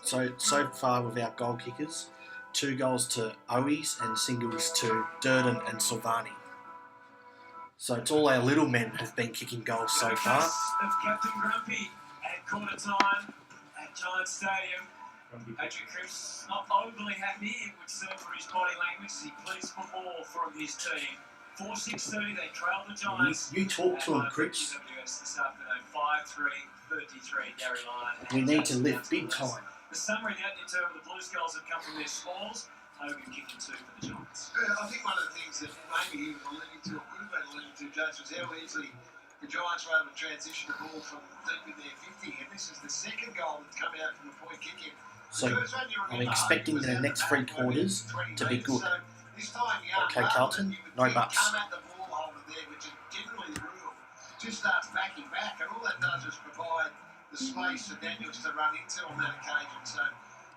phone. So far with our goal kickers, 2 goals to Owies and singles to Durden and Silvani. So it's all our little men who've been kicking goals so far. Of Captain Grumpy at quarter time at Giant Stadium. Patrick Cripps not overly happy, it would serve for his body language as he pleads for more from his team. 4-6-30, they trail the Giants. You talk to him, Cripps. GWS this afternoon, 5-3, 33, Gary Lyon. We need to lift big time. The summary out in terms of the Blues goals have come from their smalls. Hogan kicking 2 for the Giants. I think one of the things that maybe he was alluding to, or could have been alluding to, James, was how easily the Giants were able to transition the ball from deep in their 50, and this is the second goal that's come out from the point kicking. So I'm expecting the next 3 quarters to be good. Okay, Carlton, no buts. Come at the ball holder there, which is generally the rule, just starts backing back, and all that does is provide the space for Daniels to run into on that occasion. So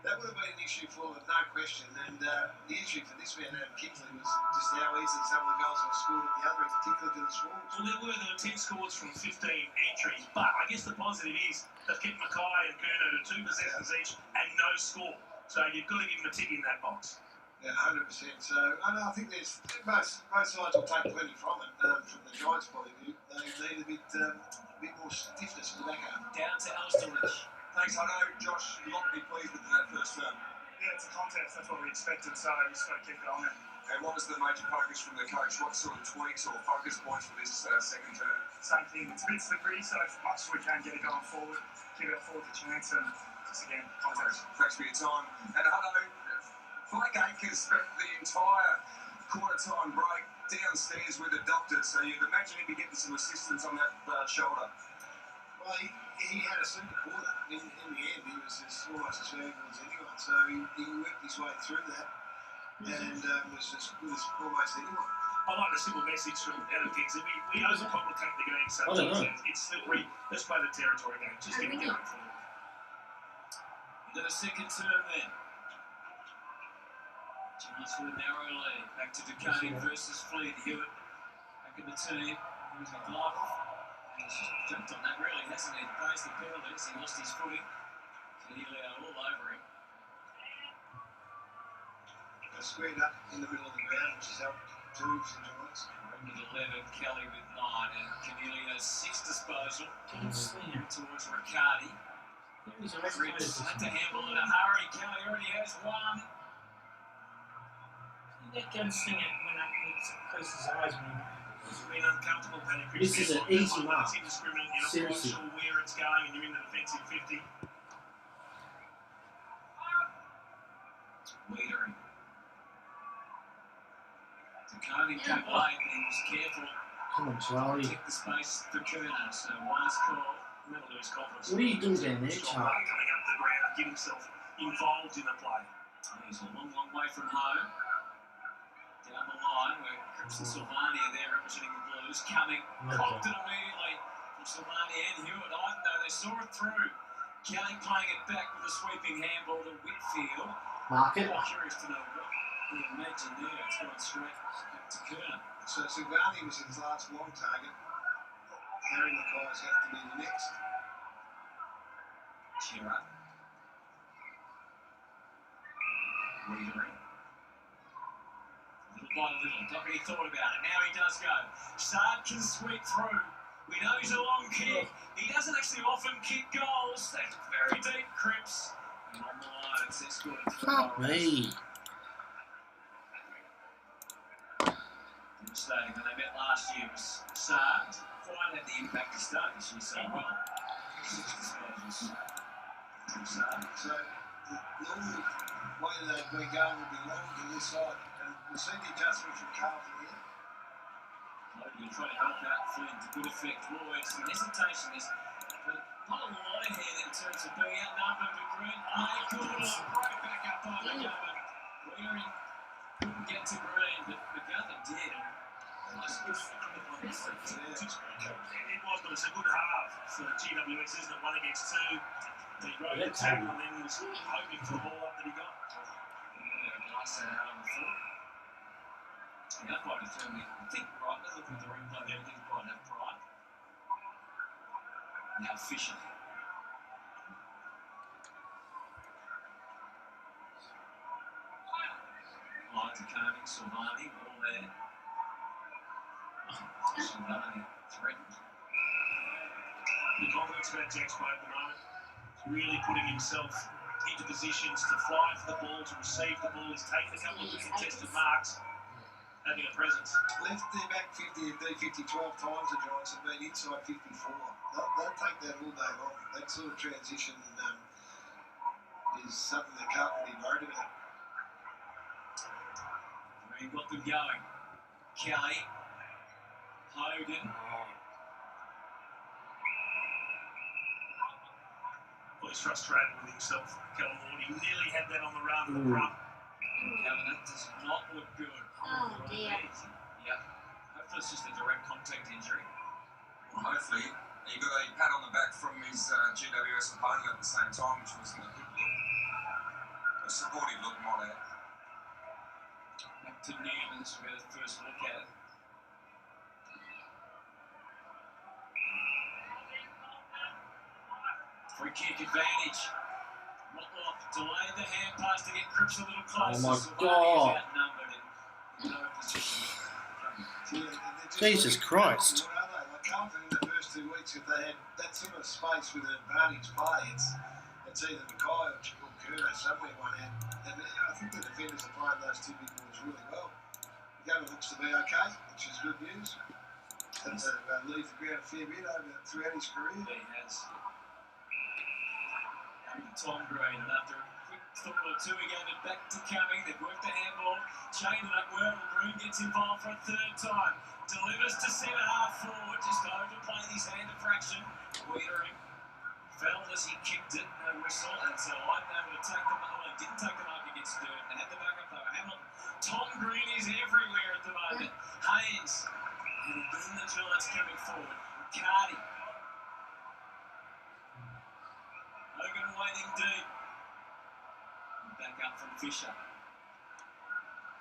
that would have been an issue for them, no question. And the issue for this man, Adam Kingsley, was just how easy some of the goals were scored at the other end, particularly to the Swans. Well, there were 10 scores from 15 entries, but I guess the positive is they've kept Mackay and Curnow to 2 possessions each and no score. So you've got to give them a tick in that box. Yeah, 100%. So I think there's both sides will take plenty from it. From the Giants' point of view, they need a bit more stiffness in the back half. Down to Alistair Rich. Thanks, I know, Josh, you'll not be pleased with that first term. Yeah, it's a contest. That's what we expected, so we just got to keep going. And what was the major focus from the coach? What sort of tweaks or focus points for this second term? Same thing. It's a bit slippery, so as much as we can get it going forward, give it forward a chance, and just again, contest. Thanks for your time. And Hutto, Blake Akers spent the entire quarter-time break downstairs with the doctor, so you'd imagine he'd be getting some assistance on that shoulder. Well, he had a super quarter. In the end, he was almost as valuable as anyone. So he worked his way through that and was as good as almost anyone. I like the simple message from Adam Kingsley. We overcomplicate the game so much. It's slippery. Let's play the territory game. Just get it going forward. Into the second term then. Giants with a narrow lead. Back to Ducane versus Fleet. Hewitt back in the team. Here's McLaughlin. He's just jumped on that really, hasn't he? He pays the penalties. He lost his footing. So he lay all over him. Squared up in the middle of the ground, which has helped too for Giants. With 11, Kelly with 9, and Canelio's 6 disposal. Towards Riccardi. Cripps had to handle in a hurry. Kelly already has 1. That gun sing it when it closes his eyes when It's been uncomfortable, Paddy. This is an easy mark. It's indiscriminate. You're not Seriously. quite sure where it's going, and you're in the defensive 50. Wiedering. Ducane came late, but he was careful. Come on, Charlie. Take the space for Curnow, so wise call. Never lose confidence. What are you doing down there, Strong Charlie? coming up the ground, get himself involved in the play. He's a long, long way from home. Down the line where Cripps and Silvani are there representing the Blues. Coming, cocked it immediately from Silvani and Hewitt. I don't know, they saw it through. Kelly playing it back with a sweeping handball to Whitfield. Mark it. I'm curious to know what Imagine there, it's gone straight back to Kerner. So Silvani was his last long target. Harry Mackay's have to be the next. Chira. Wiedering. Little by little, not really thought about it. Now he does go. Saad can sweep through. We know he's a long kick. He doesn't actually often kick goals. That's very deep, Cripps. And on the line, it's escorted to the Fuck me. Devastating. When they met last year, was Saad. Quite had the impact to start this year so well. 6 disposals. Saad. So the normal way they've been going would be long to this side. And we've seen the adjustment from Carlton here. Logan trying to help out Flynn to good effect. Lloyd, some hesitation. There's not a lot of here in terms of being outnumbered, but Green play good. Right back up by McGovern. Wiedering couldn't get to Green, but McGovern did. It was, but it's a good half for GWS, isn't it? 1 against 2. He broke the tackle and then he was hoping for the ball up that he got. Nice out on the foot. The umpire determined, I think right, let's look at the replay there, I think right have pride. Now Fisher. Line to Carney, Silvani, all there. Silvani threatened. The confidence about Jack's play at the moment. He's really putting himself into positions to fly for the ball, to receive the ball. He's taken a couple of good contested marks, having a presence. Left their back 50 and D50 12 times the Giants have been inside 54. They'll take that all day long. That sort of transition is something that Carlton will be worried about. Green got them going. Kelly. Hogan. Well, he's frustrated with himself, Callum Ward. He nearly had that on the run, the front. Kevin, that does not look good. Oh dear. Yep. Hopefully it's just a direct contact injury. Well, hopefully he got a pat on the back from his GWS opponent at the same time, which wasn't a good look. A supportive look, might add. Back to Newman, this will be the first look at it. Free kick advantage. Motlock delayed the hand pass to get Cripps a little closer. Oh my Silvani God. is outnumbered in no position. Jesus Christ. What are they? Like Carlton in the first 2 weeks, if they had that sort of space with an advantage play, it's either Mackay or Curtis somewhere one out. And I think the defenders are playing those 2 big boys really well. McGovern looks to be okay, which is good news. Had to leave the ground a fair bit throughout his career. He has. Tom Green, and after a quick thought or two, again, they're back to coming. They've worked the handball, chained it up well. Green gets involved for a 3rd time. Delivers to centre half forward, just overplayed his hand a fraction. Wiedering fell as he kicked it, no whistle, and so I'm able to take the mark. Didn't take the mark against Sturt, and had the back up though. Hamilton. Tom Green is everywhere at the moment. Haynes, and again the Giants coming forward. Cardi. Hogan waiting deep. And back up from Fisher.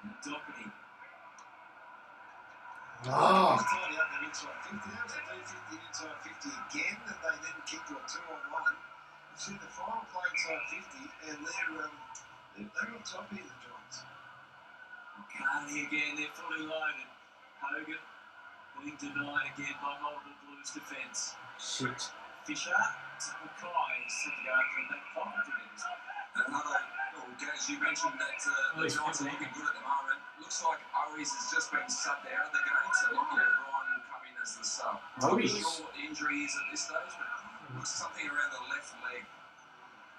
And Doherty. Oh. Tidy up their inside 50. That was a D50 inside 50 again that they then kicked to a 2-on-1. You see the final play inside 50, and they're on top here, the Giants. Cardi again, they're fully loaded. Hogan being denied again by multiple Blues defence. Shit. Fisher to Mackay. He's set to go after him. That pocket it is. Another, as you mentioned, that the Giants are looking good at the moment. Looks like Owies has just been subbed out of the game, so Lockie O'Brien will come in as the sub. I'm not sure what the injury is at this stage, but looks something around the left leg.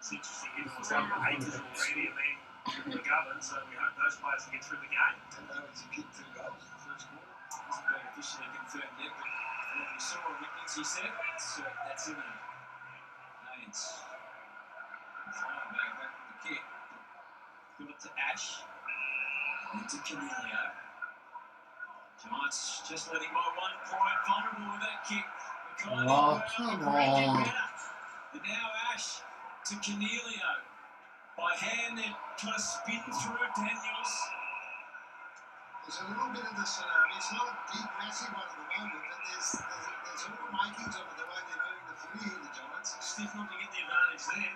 It's interesting, it was up to 8 already, and then McGovern, so we hope those players can get through the game. And Owies kicked 2 goals in the first quarter. Hasn't been officially confirmed yet, but from what we saw on Wickens, he said that's imminent. Haynes. Flying back with the kick. Give it to Ash. And to Canelio. Giants just leading by 1 point. Vulnerable with that kick. Oh, come on. And now Ash to Canelio. By hand, they're trying to spin through Daniels. There's a little bit of the tsunami. It's not a big, massive one at the moment, but there's all the makings of it, the way they're moving the footy here, the Giants. Stiff not to get the advantage there.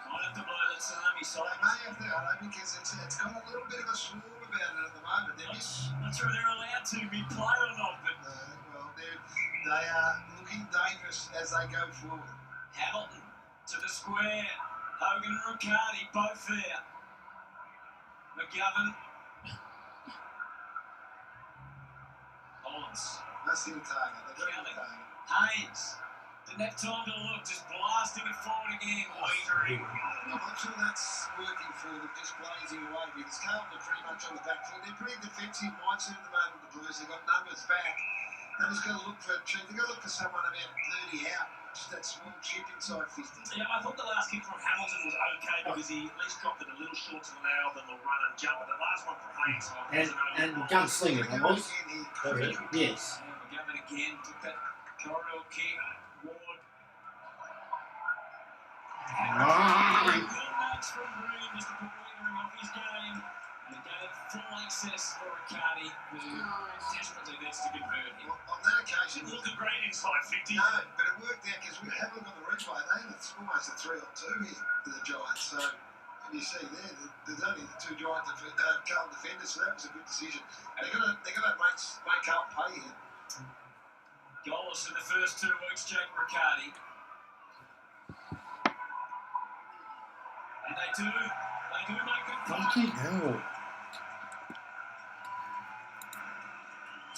Might have to blow that tsunami They side. may have to, because it's got a little bit of a swarm about it at the moment. Not sure they're allowed to mid-play or not, but Well, they are looking dangerous as they go forward. Hamilton to the square. Hogan and Riccardi both there. McGovern. Hollins. That's the target. They've got the target. Haynes. Didn't have time to look, just blasting it forward again. Waitering. I'm not sure that's working for them, just blazing away, because Carlton are pretty much on the back foot. They're pretty defensive mindset at the moment, the Blues. They've got numbers back. They've just got to look for someone about 30 out. Just that small chip inside 50. yeah, I thought the last kick from Hamilton was okay because he at least dropped it a little short to the nail than the run and jump. But the last one from Haynes And gunslinger, it was. Yes. McGovern again took that corridor kick. Ward. Good notes from Green just to put Waitering off his game. And he gave full access for Riccardi, who desperately needs to convert him. Well, on that occasion, Didn't look at Green inside 50. no, but it worked out because we have a look on the replay. It's almost a 3-on-2 here for the Giants. So, and you see there's only the two Giants Carlton defenders, so that was a good decision. They're gonna make Carlton pay here. Goalless in the first 2 weeks, Jake Riccardi. And they do make good play. Fucking hell.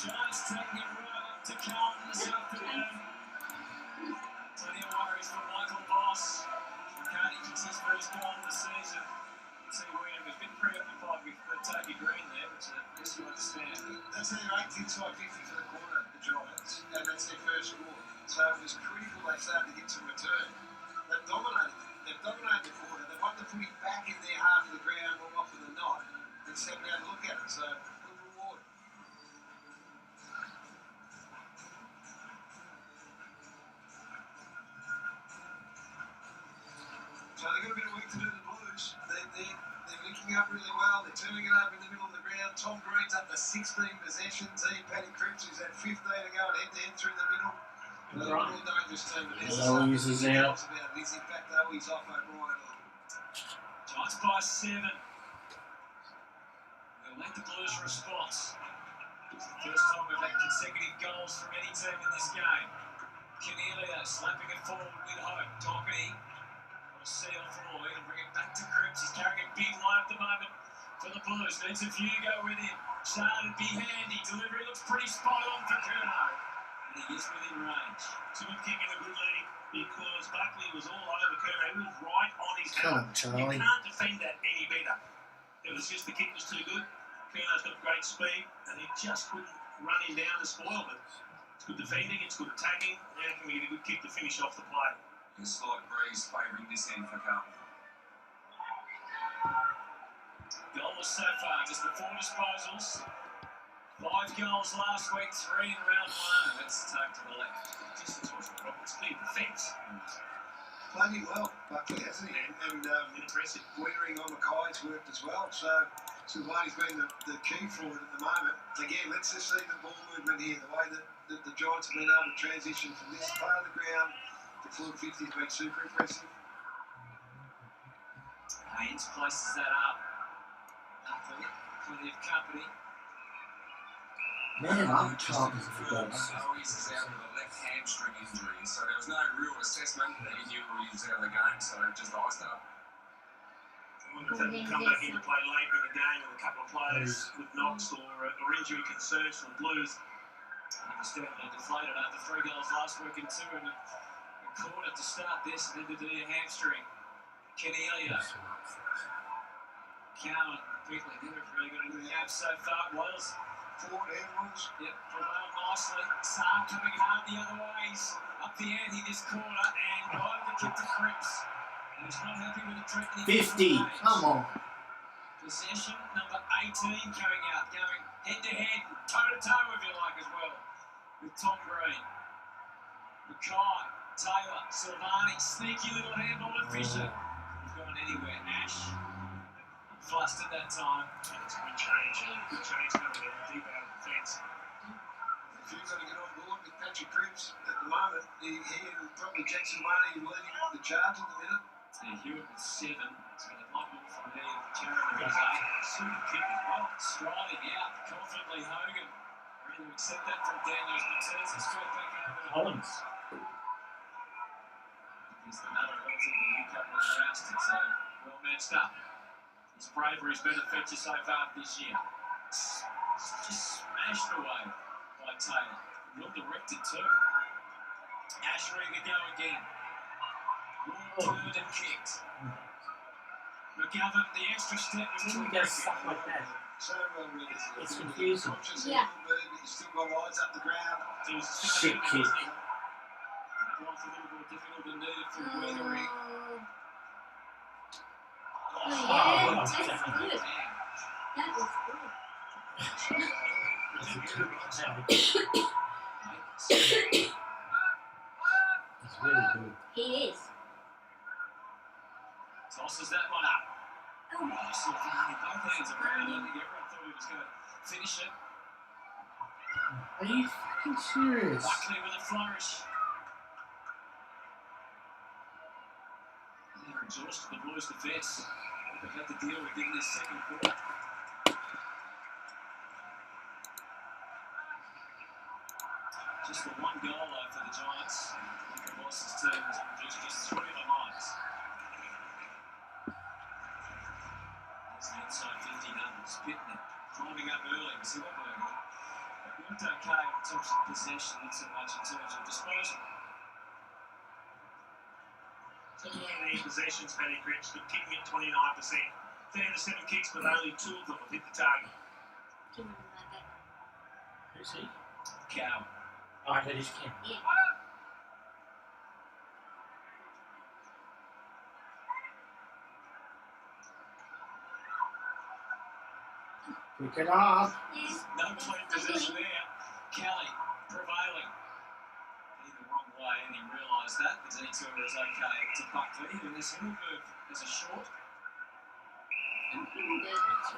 Giants taking it right up to Carlton this afternoon. Plenty of worries for Michael Voss. Riccardi kicks his first goal of the season. See, William has been preoccupied with Toby Green there, which is to understand. That's their 8th inside 50 for the quarter, the Giants, and that's their first score. So it was critical they started to get some return. They've dominated the quarter. They've got the footy back in their half of the ground more often than not and sat down and look at it. So good reward. So they've got a bit of work to do, the Blues. They're linking up really well. They're turning it over in the middle of the ground. Tom Green's up to 16 possessions. Paddy Cripps is at 15 to go and head-to-head through the middle. They're a real dangerous team. Eloise is out. In fact, Eloise off O'Brien. Giants by 7. They'll make the Blues a response. It's the first time we've had consecutive goals from any team in this game. Cornelia slapping it forward with hope. Doherty will seal Floyd and bring it back to Cripps. He's carrying a big line at the moment for the Blues. Needs a Hugo with him. Started to be handy. Delivery looks pretty spot on for Curnow. And he is within range. It's a good kick and a good leading because Buckley was all over Curnow. He was right on his Come on, hand. Charlie. You can't defend that any better. It was just the kick was too good. Curnow's got great speed and he just couldn't run him down to spoil it. It's good defending, it's good attacking. Now can we get a good kick to finish off the play? A slight breeze favouring this end for Carlton. Goals so far, just the 4 disposals. 5 goals last week, 3 in round 1. Let's take to the left. Distance wasn't the problem, it's clear defence. Played him well, Buckley, hasn't he? And Impressive. Waitering on Mackay's worked as well. So Silvani's been the key for it at the moment. Again, let's just see the ball movement here. The way that the Giants have been able to transition from this part of the ground to forward 50 has been super impressive. Haynes places that up. Plenty of company. Man, I'm Carlton for goals. Owens is out with a left hamstring injury, so there was no real assessment that he knew he was out of the game, so just iced up. I wonder if that will come back into play later in the game with a couple of players with knocks or injury concerns for the Blues. Understandably deflated after 3 goals last week and 2 in a quarter to start this, and then to do your hamstring. Cornelia. Cowan, quickly, never really got into the game so far. Was Forward handballs. yep, prevailed nicely. Saab coming hard the other way. He's up the ante this quarter and got the kick to Cripps. And he's not happy with the threatening. 50. Come on. Possession number 18 coming out, going head to head, toe to toe if you like as well, with Tom Green. Mackay, Taylor, Silvani, sneaky little handball to Fisher. He's gone anywhere. Ash. flustered that time. And it's a good change. Good change coming in deep out of the fence. If you've got to get on board with Patrick Cripps at the moment, he and probably Jackson Marnie leading the charge at the minute. Yeah, Hewitt with 7. So they might look from there. Tarrant goes 8. Super kick as well. Striding out confidently, Hogan. Ready to accept that from Daniels, but turns it straight back over to Collins. He's the nutter relatively new couple of rounds, so well matched up. His bravery's been a feature so far this year. Just smashed away by Taylor. Well directed too. Ashering to go again. Turned and kicked. McGovern, the extra step was too He does stuff like that. So well read. It's confusing. Yeah. He's still got eyes up the ground. Shit kick. Life a little more difficult than needed for weathering. Oh, yeah, that's good. That was good. It's really good. He is. Tosses that one up. Oh, Silvani, both hands around. I think everyone thought he was going to finish it. Are you fucking serious? Buckley with a flourish. They're exhausted, the Blues defence. They've had to deal with in this second quarter. Just the one goal though for the Giants. Lincoln Boss's team has produced just 3 of the highs. There's the inside 50 numbers. Pittman climbing up early. Silverberg. It worked okay in terms of possession, not so much in terms of disposal. 28 possessions, Paddy Cripps, but kicking at 29%. 3 out of 7 kicks, but only 2 of them have hit the target. give him like that. Who's he? Cow. Oh, that is Ken. Yeah. Pick it up. Yeah. No clean possession there. Kelly prevailing. He the wrong way and he realised that. The detour was okay to Buckley. And this Himmelberg is a short. So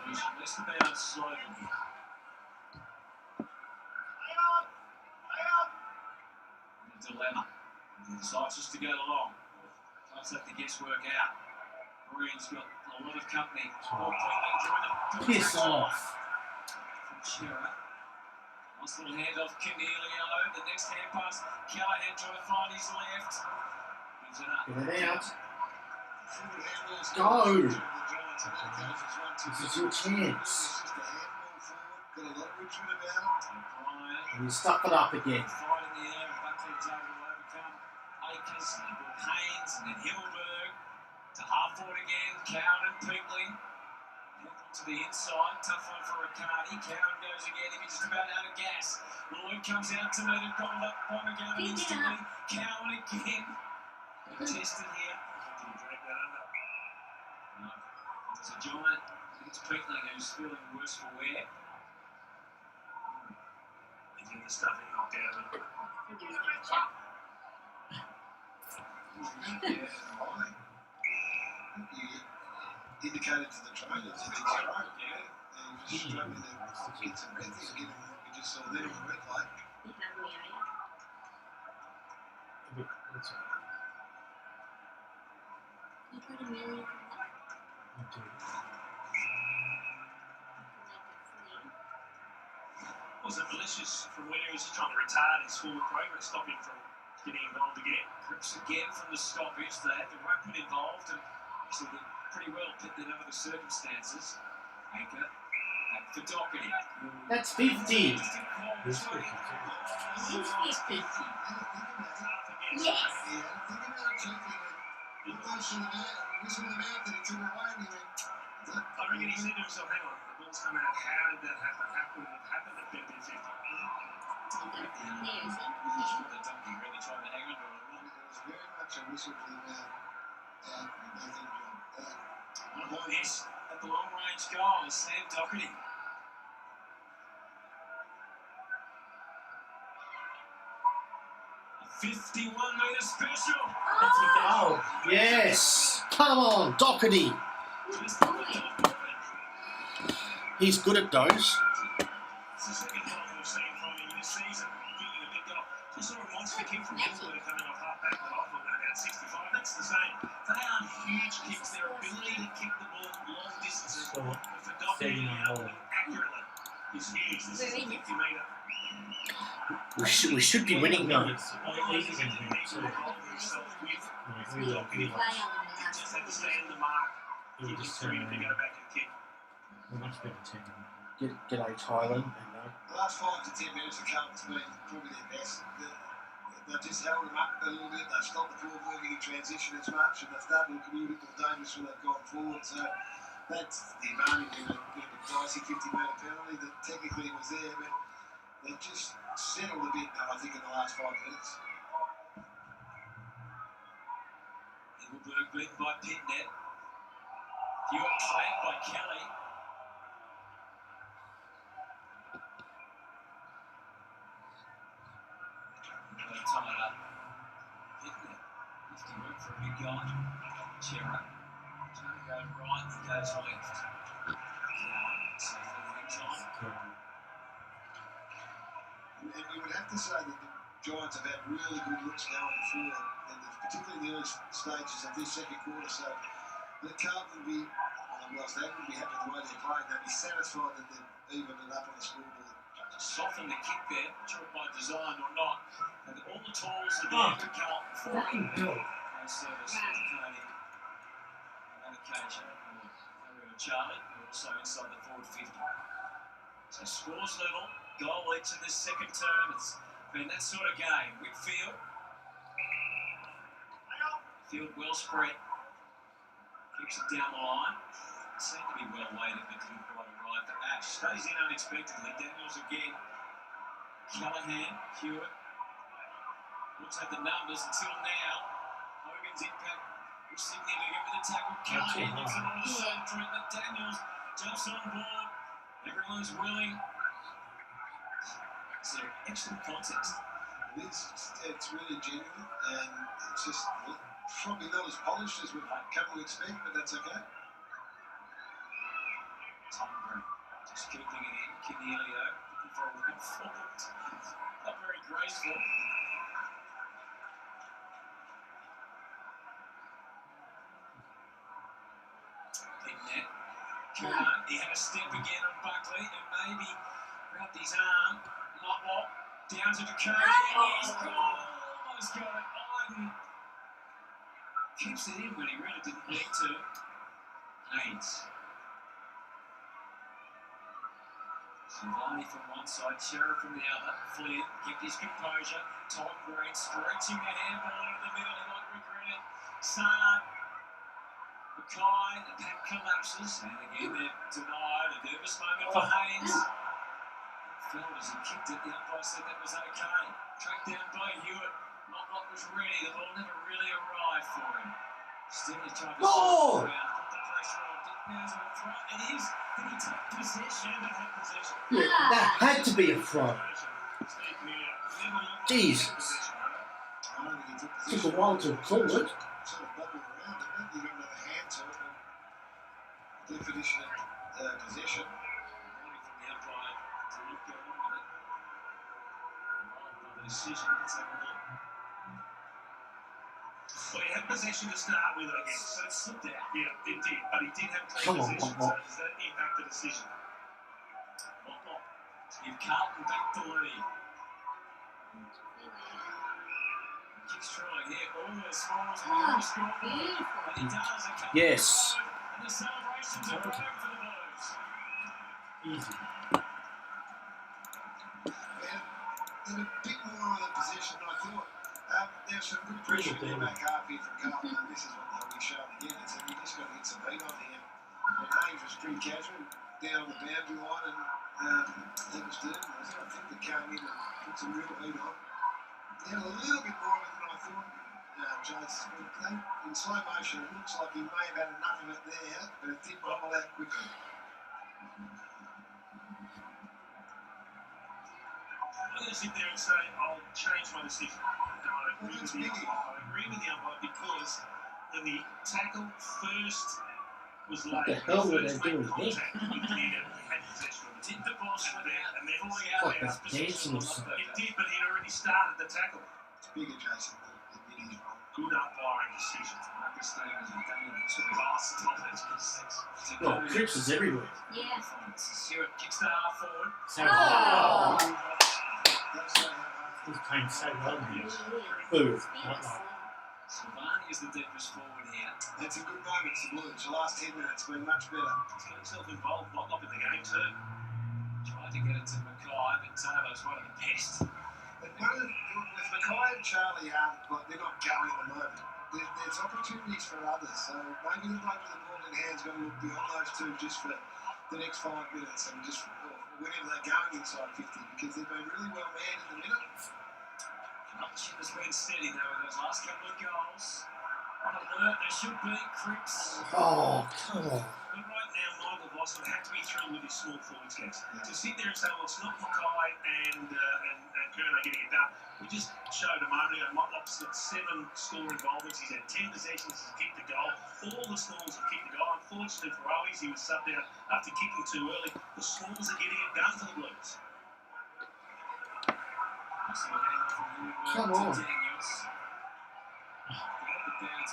he should missed about slowly. The dilemma. He decides just to go along. Tries to let the guesswork out. Green's got a lot of company. All Queensland join them. Piss off. From Shearer. Nice little handoff, Cornelio. The next hand pass, Callahan trying to find his left. Gives it up. Get it out. Forward handballs. Go. The Giants in that case is 1, 2, This is your chance. It's just a handball forward. Got a lot of Richmond about it. Bryant. And you stuff it up again. Fight in the air, and Buckley was able to overcome Akers and then brought Haynes and then Himmelberg to half forward again. Cowan and Pinkley. To the inside, tough one for Riccardi. Cowan goes again, he's just about out of gas. Lloyd comes out to meet it, called up by McGovern instantly. Cowan again. Contested here. Didn't drag that under. No, it's a giant. It's Pinkley who's feeling worse for wear. He's in the stuff he knocked out of it. Yeah, fine. You indicated to the trainers that he's right, yeah. And he was struggling to get some breath. He's getting, we just saw that on the replay. You hungry, are you? A bit. That's all. You got a million from that? I do. Was it malicious from when he was just trying to retard his forward progress, stop him from getting involved again? Cripps again from the stoppage. They had the ruckman involved and actually did pretty well, picked it under the circumstances. Anchor back for Doherty. That's 50. He's 50. He's 50. Yes. Yeah, think about it, Chief. He went, motion the man, whistle the mouth, and he took it away, and he went, I reckon he said to himself, hang on, the ball's come out, how did that happen? How could it have happened at 50-50? There, is he? The donkey really trying to hang on to it. it was very much a whistle for the mouth. And they did a job. What this at the long range goal is Sam Doherty. A 51-metre special. That's a goal. Yes. Come on, Doherty. Just the top of it. He's good at those. It's the second time we've seen from him this season, kicking a big goal. Just saw a monster kick from Gilbert coming off half back, but off at about 65. That's the same. They aren't huge kicks. Their ability to kick the ball long distances, but for dominating out accurately is huge. This is a 50-metre. We should be winning though. Just had to stay in the mark. He just Three to go back and kick. a much better team. G'day Thailand. The last 5 to 10 minutes of Carlton's been probably their best. They've just held them up a little bit. They've stopped the ball moving in transition as much, and they've started to look a little bit more dangerous when they've gone forward. So that's the advantage in a dicey 50-metre penalty that technically was there, but they've just settled a bit now, I think, in the last 5 minutes. Engelberg beaten by Pitnet. Hewitt clamped by Kelly. Tied up. Pitnet. 50 work for a big guy. Chera. Trying to go right, he goes left. So hangs on. And you would have to say that the Giants have had really good looks going forward, and particularly in the early stages of this second quarter. So that Carlton would be, whilst they would be happy with the way they're playing, they'd be satisfied that they've evened it up on the scoreboard. Soften the kick there, not sure by design or not. And all the tools are there for Carlton for it. No service to Cody on that occasion. Charlie, who also inside the forward 50. So scores level, goal each in this second term. It's been that sort of game. Whitfield. Field well spread. Kicks it down the line. Seemed to be well weighted, but couldn't quite arrive for Ash. Stays in unexpectedly. Daniels again. Callahan, Hewitt. Looks at the numbers until now. Hogan's impact was significant with a tackle. Callahan looks at all the same treatment. Daniels jumps on board. Everyone's willing. It's an excellent contest. It's really genuine, and it's just probably not as polished as we've come to expect, but that's okay. Tom just keeping it in. Cornelio looking for a win forward. Not very graceful. Big net. Kerr, he had a step again on Buckley and maybe wrapped his arm. Lotlock down to Dakota. He's gone. Almost got it. Iden keeps it in when he really didn't need to. Haynes. Silvani from one side, Chera from the other. Flynn kept his composure. Tom Green stretching the handball into the middle. He might regret it. Sard. Mackay, the pack collapses. And again, they're denied. A nervous moment for Haynes. Felt as he kicked it. The umpire said that was okay. Tracked down by Hewitt. Not was ready. The ball never really arrived for him. Still, he tried to sort it around. Put the pressure on. Now's a throw. It is. Did he take possession? They had possession. Yeah, that had to be a throw. Jesus. Took a while to call it. Sort of bobbled around, didn't it? You got another hand to it, but definition of possession. Warning from the umpire to look going on with it. Another decision. Let's have a look. Well, he had possession to start with, I guess. So it slipped out. Yeah, it did, but he did have clean Come on, possession. Bob. So does that impact the decision? Lotlock to give Carlton back the lead. Keeps trying here. Almost scores on the scoreboard. And he does. A couple Yes. of and the celebrations are over for the Blues. Easy. And a bit more on the possession than I thought. There's some good pressure in the back half here from Carlton, and this is what they'll be showing again. It's you just got to get some beat on him. And Haynes was pretty casual down the boundary line, and that was Durden, wasn't it? I think that came in and put some real heat on. He had a little bit more of it than I thought. Chase, in slow motion, it looks like he may have had enough of it there, but it did bobble out quickly. I'm going to sit there and say I'll change my decision. And I agree with the umpire because when the tackle first was laid, What the hell were they first made doing there? contact, he cleared it. He had hit the boss without and then pulling out Fuck of his that position. dancing or something. it did, but he'd already started the tackle. It's bigger, Jason. It is wrong. Good umpiring decision. Marcus Stevens and Damien Stop it. Well, Cripps is everywhere. Yeah. Stewart kicks the half forward. So Oh. That's so hard. he's playing so well here. Who? Silvani is the deepest forward here. That's a good moment for Blues. The last 10 minutes been much better. He's got himself involved, locked up in the game too. Tried to get it to Mackay, but Taylor's one of the best. But with Mackay and Charlie, they're not going at the moment. There's opportunities for others. So maybe the bloke with the ball in hand's going to look beyond those two just for the next 5 minutes and just whenever they're going inside 50 because they've been really well manned in the middle. Chip has been steady though with those last couple of goals. On alert, they should be. Cripps. Oh, come on. But right now, Michael Voss would have to be thrilled with his small forwards case. To sit there and say, well, it's not Mackay and Kerno getting it done. We just showed a moment ago, Motlop's got 7 score involvements. He's had 10 possessions, he's kicked the goal. All the smalls have kicked the goal. Unfortunately for Owies, he was subbed out after kicking too early. The smalls are getting it done for the Blues. Come on.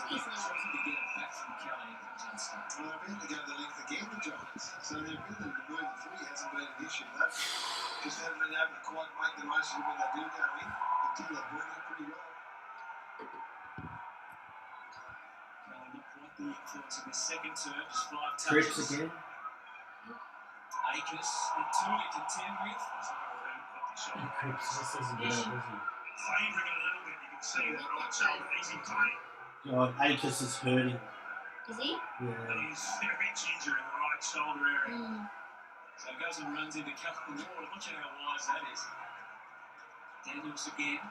He's trying to get it back from Kelly. Well, they've been to go the length again, the Giants. So their ability to move the footy hasn't been an issue. They just haven't been able to quite make the most of it when they do go in. But do they bring it pretty well? Kelly not quite the influence in his second term, just 5 touches. Cripps again. Akers with 2 to contend with. Cripps just doesn't get it, does he? Favouring it a little bit, you can see that right shoulder, easy pain. God, Akers is hurting. Is he? Yeah. He's a bit ginger in the right shoulder area. So he goes and runs into Captain Ward. I'm not sure how wise that is. Daniels again.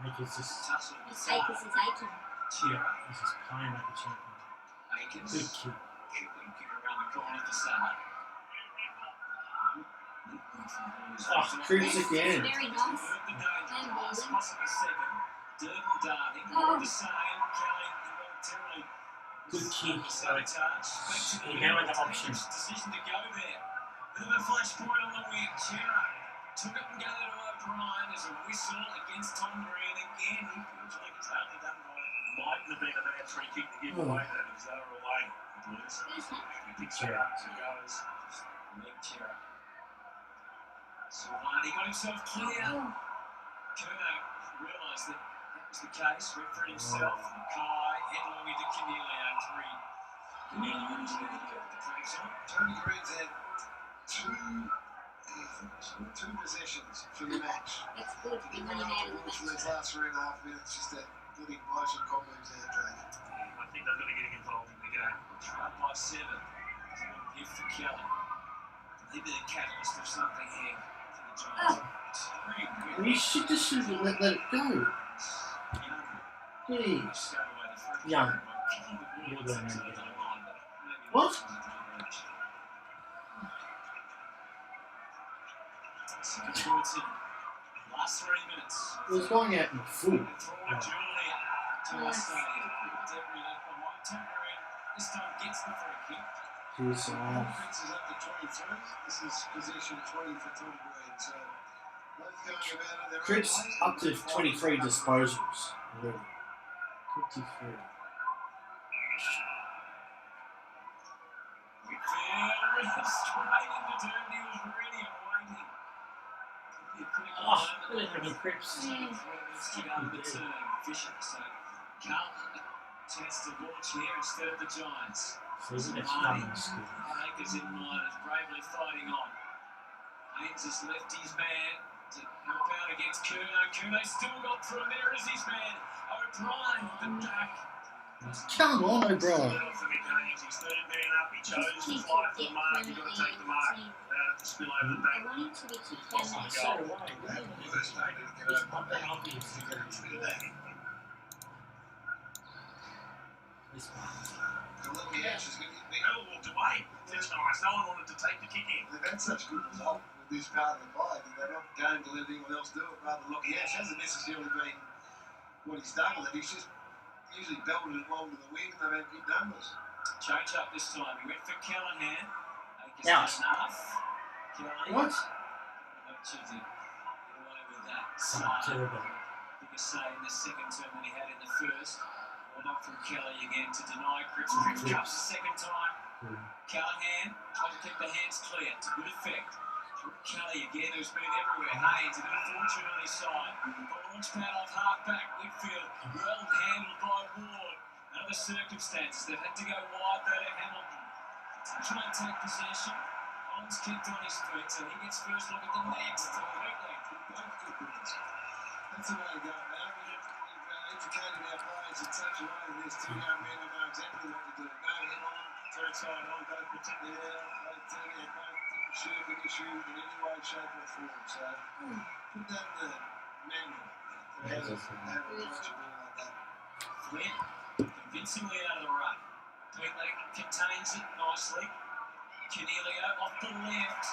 Akers just, Tussle. Akers is aching. Chira. he's just playing like a champion. Akers. Good kick. Kick around the corner for Saha. Oh, Cripps again. Very nice. Possibly second. Durden darting. Oh. The same. Kelly voluntarily. Good kick. Sabotage. Back to the You know what the option. decision to go there. Bit of a flashpoint on the wing. Chera took it and gave it to O'Brien. There's a whistle against Tom Green again. He feels like it's hardly done right. Mightn't have been a bad free kick to give away that if they were away. Blues. He picks it up, so goes. Meg Chera. Silvani got himself clear. Kerno realised that was the case. Referee himself. Mackay headlong into Cornelio. 3. Cornelio is going to get the craves on. Tony Green's had two possessions for the match. That's good. They want him out of the For match. these last 3.5 minutes, just that letting blow some cobwebs out, Dave. I think they're going to get involved in the game. Up by 7. It's a little gift for Kelly. Maybe the catalyst of something here for the Giants. You should just should have let it go. Jeez. Young. You're going to get it. What? So towards him. Last 3 minutes. It was going out in full. Forward Julia to the stadium. Tom Green this time gets the free kick. Jeez, Offense is up to 23. This is possession 20 for Tom Green. So both going about it their own Cripps way. up to 23 disposals already. 23. Midfield straight into turn. He was ready and waiting. Could be a critical Oh, moment. look at him, Cripps. To go to the turn. Fisher. So Carlton chance to launch here instead of the Giants. So isn't it fun in school? Akers in mind is bravely fighting on. Haynes has left his man to help out against Kerno. Kerno's still got through there as his man. O'Brien with the duck. Come on, O'Brien. For Mick Haynes, he's third man up. He chose to fly for the mark. You've got to take the mark. Allowed it to spill over the I back. want him to be kicked Lost down. the So goal. why? First day to get It's over not that. that obvious to get it Look at that. this one. Columbia Ash is going to be Bell walked away. That's nice. No one wanted to take the kick in. They've had such good result with this part of the bye that they're not going to let anyone else do it rather than Lockie Ash hasn't necessarily been what he's done with it. He's just usually belted it along to the wing and they've had good numbers. Change up this time. He went for Callahan. Akers Out. did enough. Kelly. What? Not choosing away with that. Terrible. Bigger say in the second term than he had in the first. Well, not from Kelly again to deny Cripps. Cripps comes the second time. Callahan trying to keep the hands clear to good effect. Kelly again, who's been everywhere. Haynes, a bit of fortune on his side. The launch pad off half-back Whitfield. Well handled by Ward. Under the circumstances, they've had to go wide there to Hamilton. To try and take possession. Holmes kicked on his feet, so he gets first look at the next. That's the way to go, man. We've educated our players in such a way that there's two young men who know exactly what to do. Go head on, third side on, go protect the air. Both didn't shirk an issue in any way, shape or form. So put that in the manual. How to approach a ball like that. Flynn convincingly out of the run. Twiggley contains it nicely. Cornelio off the left.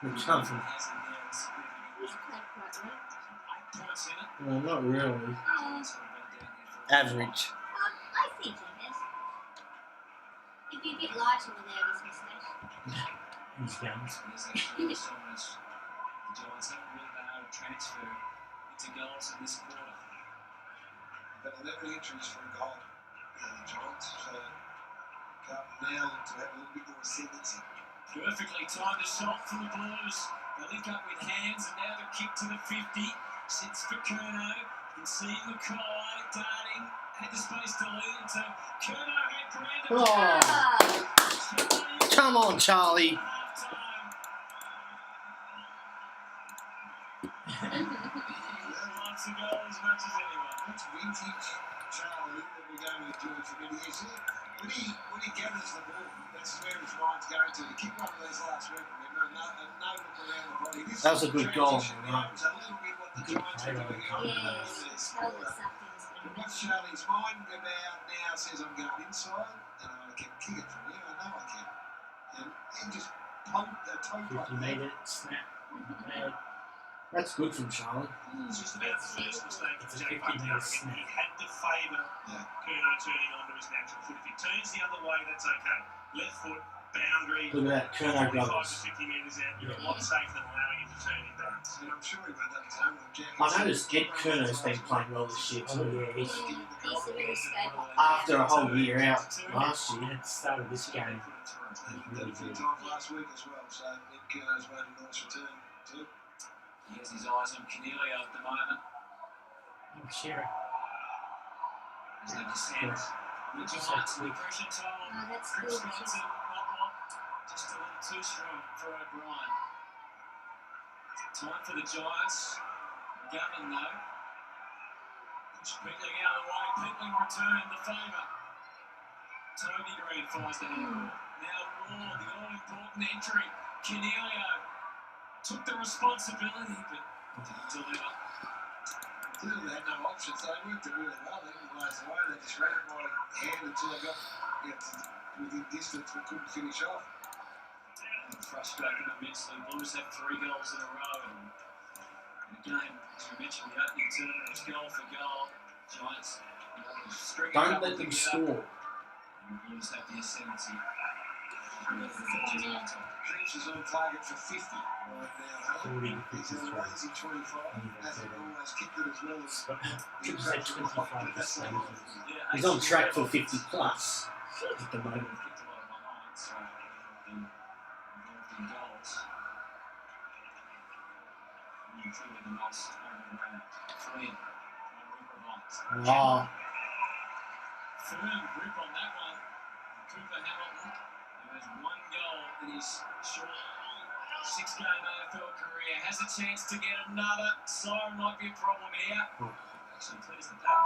McCuffin. Has it there. It's He's played quite well. 8 points in it. Well, not really. Giants haven't been down there for Average. I think he has. If you're a bit lighter without his moustache. His guns. There's actually so much. The Giants haven't really been able to transfer into goals in this quarter. But 11 entries for a goal. The Giants. So Carlton now look to have a little bit more ascendancy. Perfectly timed a shot for the Blues. They link up with hands and now the kick to the 50. Sits for Curnow. You can see Mackay darting. Had the space to lead into Curnow had Grandin. Oh, come on, Charlie. Lots of goals as much as anyone. That's vintage Charlie that we're going to enjoy for many years. When he gathers the ball, that's where his mind's going to. He kicked one of these last week, remember, no look around the body. This That was a good goal. Now is a little bit what the Giants are doing on this quarter. What's Charlie's mind about now says I'm going inside and I can kick it from here. I know I can. And he just pumped the toe 50 metre snap. That's good from Charlie. It's just about the first mistake It's of a Jake 50 metre Hunt. snap. He had to favour Curnow turning onto his natural foot. If he turns the other way, that's okay. Left foot, boundary. Look at that, Curnow 45 brothers. to 50 metres out. You're a lot safer than allowing him to turn in bounds. And I'm sure he went up his own with Jack. I noticed Ed Curnow's been playing well this year Oh, too. yeah, he's He's a really stable. After a whole year out last year. at the start of this game. Really good time last week as well, so Ed Curnow's made a nice return too. He has his eyes on Cornelio at the moment. Oh, Sherry. There's no descent. The Giants in the pressure toll. Oh, that's Cripps good. wants it, just a little too strong for O'Brien. Time for the Giants. Gavin though. Push Pickling out of the way. Pickling returned the favour. Toby Green finds the handball. Now Ward, the all-important entry. Cornelio took the responsibility, but didn't deliver. Clearly they had no options. They worked it really well. They didn't blaze away. They just ran it by hand until they got within distance but couldn't finish off. Frustrated immensely. Blues have 3 goals in a row. And again, as we mentioned, the opening tournament was goal for goal. Giants Don't let them score. And the Blues have the ascendancy. Cripps is on target for 50 right now. 40, He's an amazing 25. Hasn't always kicked it as well as Cripps had 25 this season. He's on track for 50 plus at the moment. Kicked a lot of behind, so been involved in goals. And truly the most overrated. Flynn, improvised. Oh, Firm grip on that one. Cooper Hamilton, who has 1 goal in his short 6-game AFL career, has a chance to get another. Siren might be a problem here. Actually clears the path.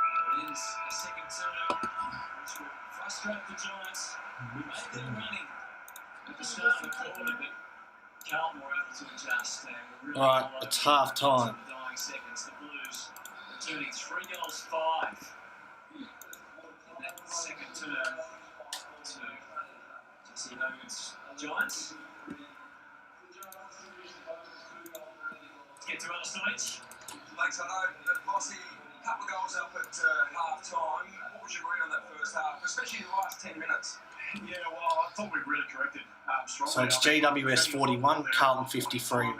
There it is, a second turn, which will frustrate the Giants. Made them running at the start of the quarter, but Carlton were able to adjust. Really Right, it's half time. In the dying seconds, the Blues returning 3 goals, 5. In that second turn to Jesse Hogan's Giants. Let's get to Alistair. Thanks, I know that Mossy, a couple of goals up at half time. What would you read on that first half, especially the last 10 minutes? Yeah, well, I thought we really corrected strongly. So it's GWS 41, Carlton 53.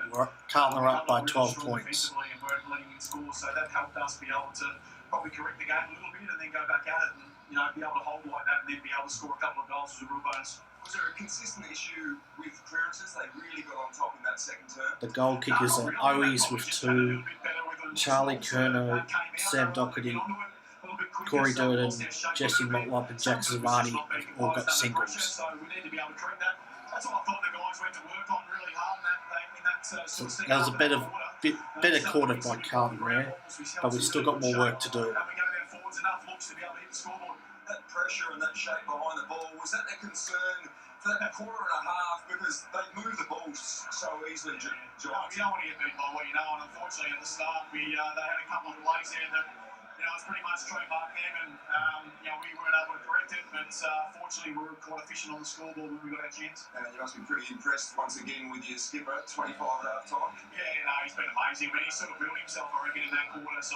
Carlton are up by 12 points. And weren't letting in scores, so that helped us be able to probably correct the game a little bit and then go back at it and be able to hold like that and then be able to score a couple of goals was a real bonus. Was there a consistent issue with clearances? They really got on top in that second term. The goal kickers are Owies with 2, Charlie Kerno, Sam Doherty, Corey Durden, Jesse Motlop and Jack Zavani have all got singles. So we need to be able to correct that. That's what I thought the guys went to work on really hard in that sort of second That was a half. better quarter by Carlton there, but we've still got more work to do. And we gave our forwards enough looks to be able to hit the scoreboard. That pressure and that shape behind the ball, was that a concern for that quarter and a half? Because they move the ball so easily, Giants. You don't want to get beat by what you know, and unfortunately at the start they had a couple of plays there that it's pretty much trademarked them, and we weren't able to correct it, but fortunately we were quite efficient on the scoreboard when we got our chance. And you must be pretty impressed once again with your skipper at 25 at half time. Yeah, no, he's been amazing. He sort of built himself, I reckon, in that quarter, so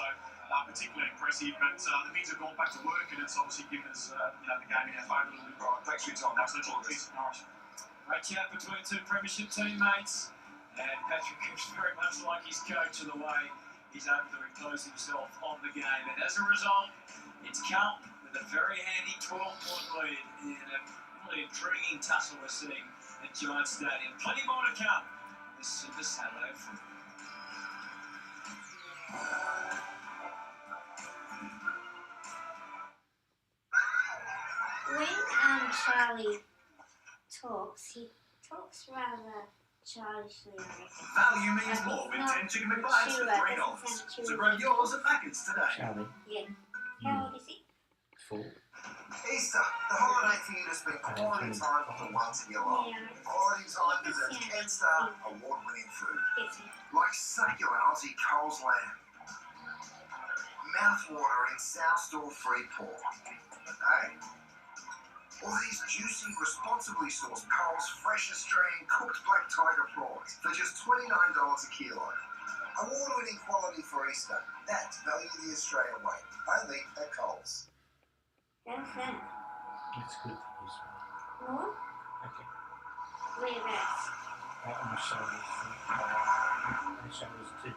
particularly impressive. But the things have gone back to work, and it's obviously given us the game in our favour a little bit. Right, thanks for your time. Absolutely. Norris. Great chat between two premiership teammates, and Patrick is very much like his coach in the way he's able to impose himself on the game. And as a result, it's Carlton with a very handy 12-point lead in a really intriguing tussle we're seeing at Giant Stadium. Plenty more to come this Super Saturday football. When Charlie talks, he talks rather childishly. Value means more with 10 chicken McBites for $3. So grab yours at Macca's today. Charlie, Yeah. How old is he? 4. Easter, the holiday for you to spend quality time with the ones in your life. Quality time deserves Canstar award-winning food. Like succulent Aussie Coles lamb. Mouthwatering Southstall free pork. Hey? Or these juicy, responsibly sourced Coles fresh Australian cooked black tiger prawns for just $29 a kilo. Award-winning quality for Easter. That's value the Australia way. Only at Coles. How's that? It's good for this one. More? Okay. Whereabouts? Right on my shoulders. My shoulders too.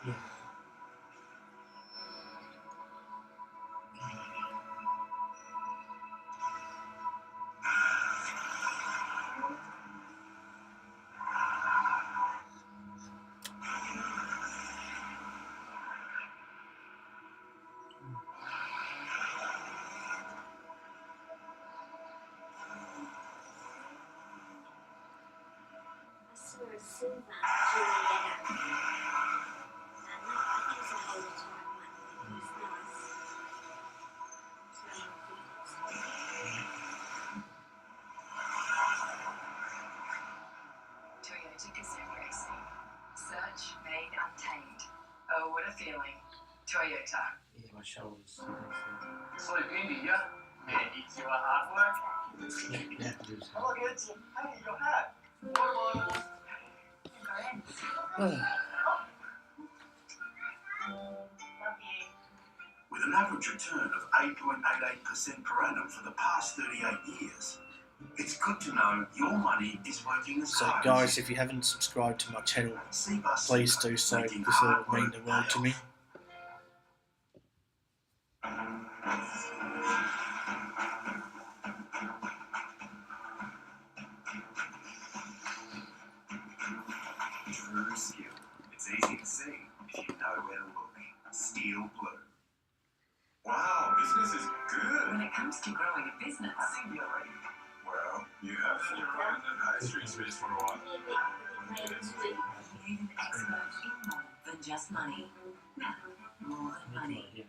Yeah. I saw a silver Julietta. I think it's a whole type one. It's nice. Toyota Gazoo Racing. Search made untamed. Oh, what a feeling. Toyota. Yeah, my shoulders. Sleep Indy, yeah? Man, it's your hard work. Yeah, it is. Oh, look, it's hey, your hat. With an average return of 8.88% per annum for the past 38 years, it's good to know your money is working as So hard guys, if you haven't subscribed to my channel, please do so. This will mean the world to me. True skill. It's easy to see if you know where to look. Steel blue. Wow, business is good. When it comes to growing a business, I think you're ready. Well, you have full brand and pastry space for a while. you need an expert in more than just money. Now, more than money.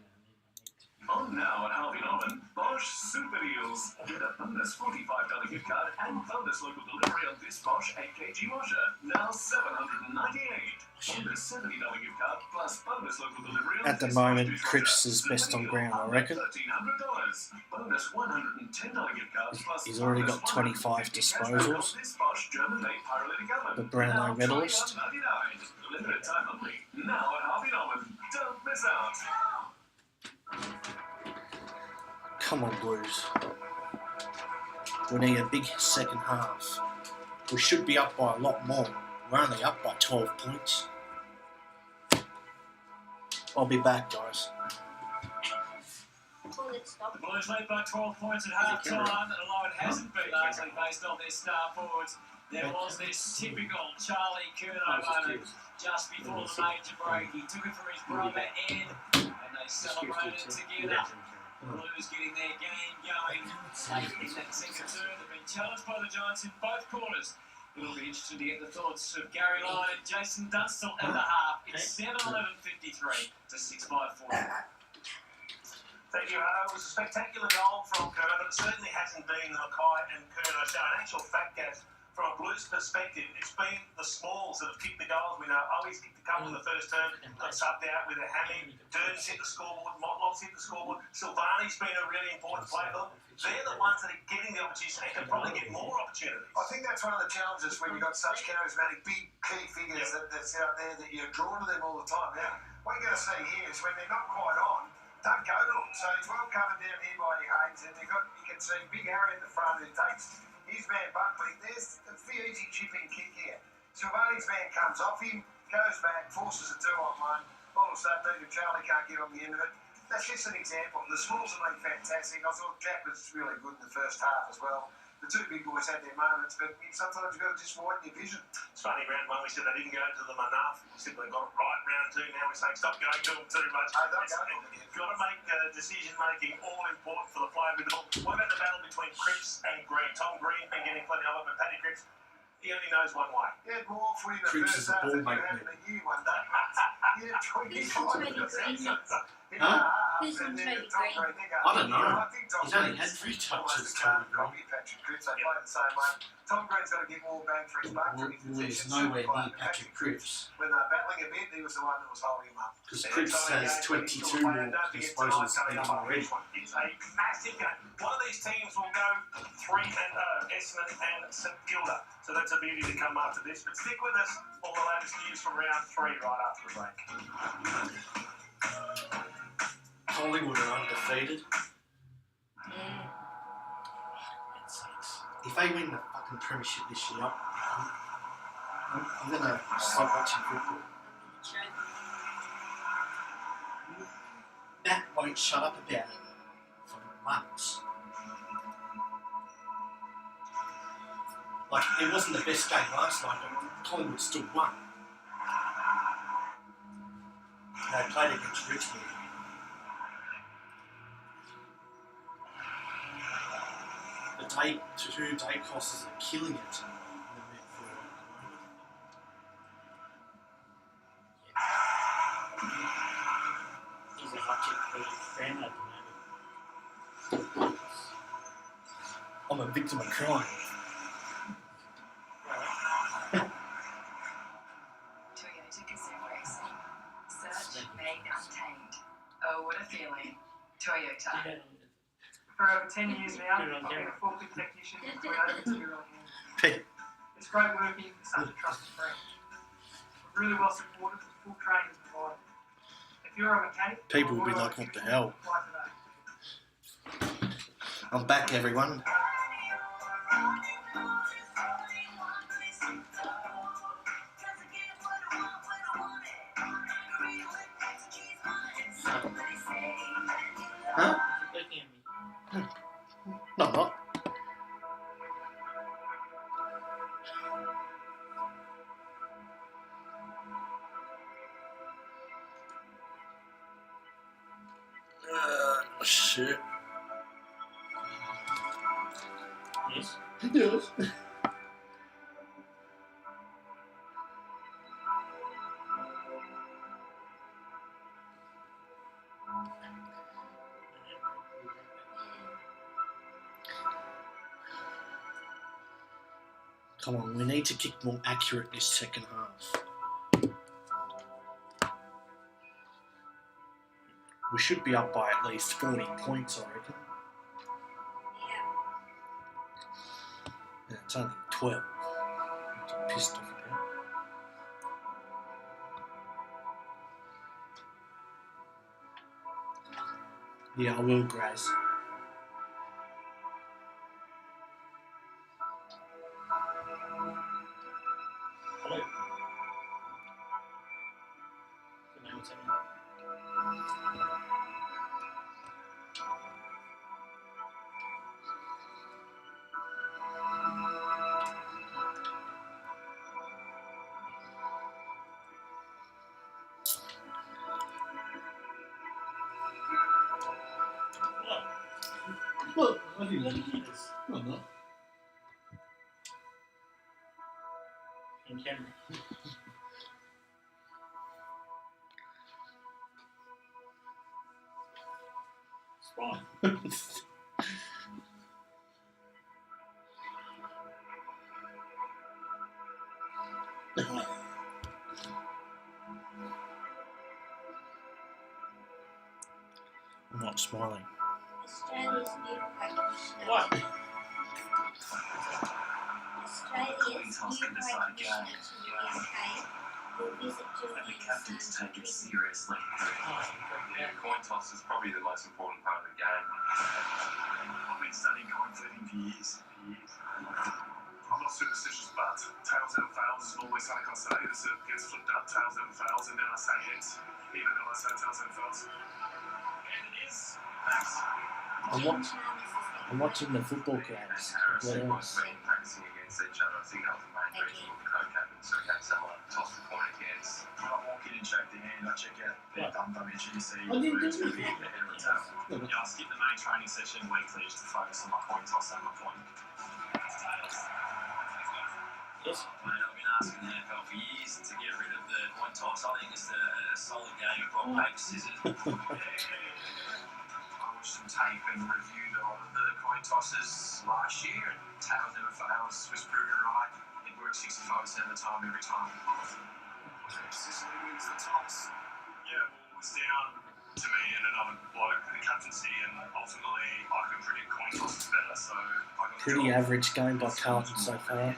On now at Harvey Norman, Bosch Super Deals. Get a bonus $45 gift card and bonus local delivery on this Bosch 8kg washer. Now $798. Bonus $70 gift card plus bonus local delivery on At the this moment, Bosch Cripps is best on ground, I reckon. $1,300. Bonus $110 gift card plus He's already got bonus 25 disposals. This Bosch German-made pyrolytic oven. The Brownlow Now medalist. $21.99. Limited time only. Now at Harvey Norman. Don't miss out. Come on, Blues. We need a big second half. We should be up by a lot more. We're only up by 12 points. I'll be back, guys. Well, let's stop. The Blues lead by 12 points at half-time, and although it hasn't been largely based on their star forwards, there was this typical Charlie Curnow moment just before the major break. He took it from his brother Ed, and they celebrated together. The Blues getting their game going late in that second term. They've been challenged by the Giants in both quarters. It'll be interesting to get the thoughts of Gary Lyon and Jason Dunstall at the half. It's 7:11:53 to 6:54. Thank you, Hutto. It was a spectacular goal from Curnow, but it certainly hasn't been the Mackay and Curnow show. In actual fact, guys, from a Blues perspective, it's been the smalls that have kicked the goals. We know Owies kicked a couple in the first term, got subbed out with a hammy. Durden's hit the scoreboard, Motlop's hit the scoreboard. Silvani's been a really important player for them. They're the ones that are getting the opportunity and can probably get more opportunities. I think that's one of the challenges when you've got such charismatic, big key figures that's out there that you're drawn to them all the time. Now, what you're going to see here is when they're not quite on, don't go to them. So he's well covered down here by Hayes, and you can see Big Harry in the front who takes his man Buckley. There's a few easy chipping kick here. Silvani's man comes off him, goes back, forces a 2-on-1. All of a sudden, even Charlie can't get on the end of it. That's just an example. The smalls have been fantastic. I thought Jack was really good in the first half as well. The two big boys had their moments, but sometimes you've got to just widen your vision. It's funny, round one we said they didn't go to them enough. We simply got it right. Round two, now we're saying stop going to them too much. You've got to make decision-making all important for the player with the ball. What about the battle between Cripps and Green? Tom Green been getting plenty of it, but Paddy Cripps, he only knows one way. He had more footy in the Cripps first is a half ball than you had magnet. in a year one day. He had 25 Huh? Who's on Toby Green? I don't know. He's only had 3 touches, Toby Green. Copy Patrick Cripps. They play the same way. Tom Green's got to get more bang for his buck. Well, he's nowhere near Patrick Cripps. When they're battling a bit, he was the one that was holding him up. Because Cripps has 22 more disposals than him already. It's a massive game. One of these teams will go 3-0, Essendon and St Kilda. So that's a beauty to come after this. But stick with us. All the latest news from round 3 right after the break. Collingwood are undefeated. Yeah. If they win the fucking premiership this year, I'm gonna stop watching football. Matt won't shut up about it for months. Like, it wasn't the best game last night, but Collingwood still won. They played against Richmond. The two day crosses are killing it. He's a hot fan at the moment. I'm a victim of crime. Toyota Gazoo Racing. Search made untamed. Oh, what a feeling. Toyota. For over 10 years now, I've been a forklift technician in Toyota material handling. It's great working for such a trusted brand. We're really well supported with full training provided. If you're a mechanic, People will be like, what the hell? apply today. I'm back, everyone. Huh? Looking at me. No, I'm not. Shit. Yes. Yes. Come on, we need to kick more accurate this second half. We should be up by at least 40 points, I reckon. Yeah, it's only 12. I'm pissed off about. Yeah, I will, Graz. Well, I didn't. I'm not. In camera. It's fine. I'm not smiling. Australia's new High Commissioner. What? Australia's new High Commissioner to the UK will visit And the Julian's captains son's take it prison. seriously. The coin toss is probably the most important part of the game. I've been studying coin flipping for years. I'm not superstitious, but tails never fails is normally something I say. The surf gets flipped up, tails never fails, and then I say heads, even though I say tails never fails. And it is. Thanks. I'm watching the football games. What else? Been practicing against each other. I think that was the main reason with the co-captain. So against someone, toss the coin against. When I walk in and shake their hand, I check out their thumb dimension to see Oh, you who's did? going to be hitting the head or the tail. Yeah, I skip the main training session weekly just to focus on my coin toss and my point. Yes. Mate, I've been asking the NFL for years to get rid of the coin toss. I think it's a solid game of rock, paper, scissors. I watched some tape and reviewed a lot of the coin tosses last year, and tails never fails was proven right. It works 65% of the time, every time. Sicily wins the toss. Yeah, well, it was down to me and another bloke in the captaincy, and ultimately I can predict coin tosses better, so I got the Pretty job. average game by Carlton so far.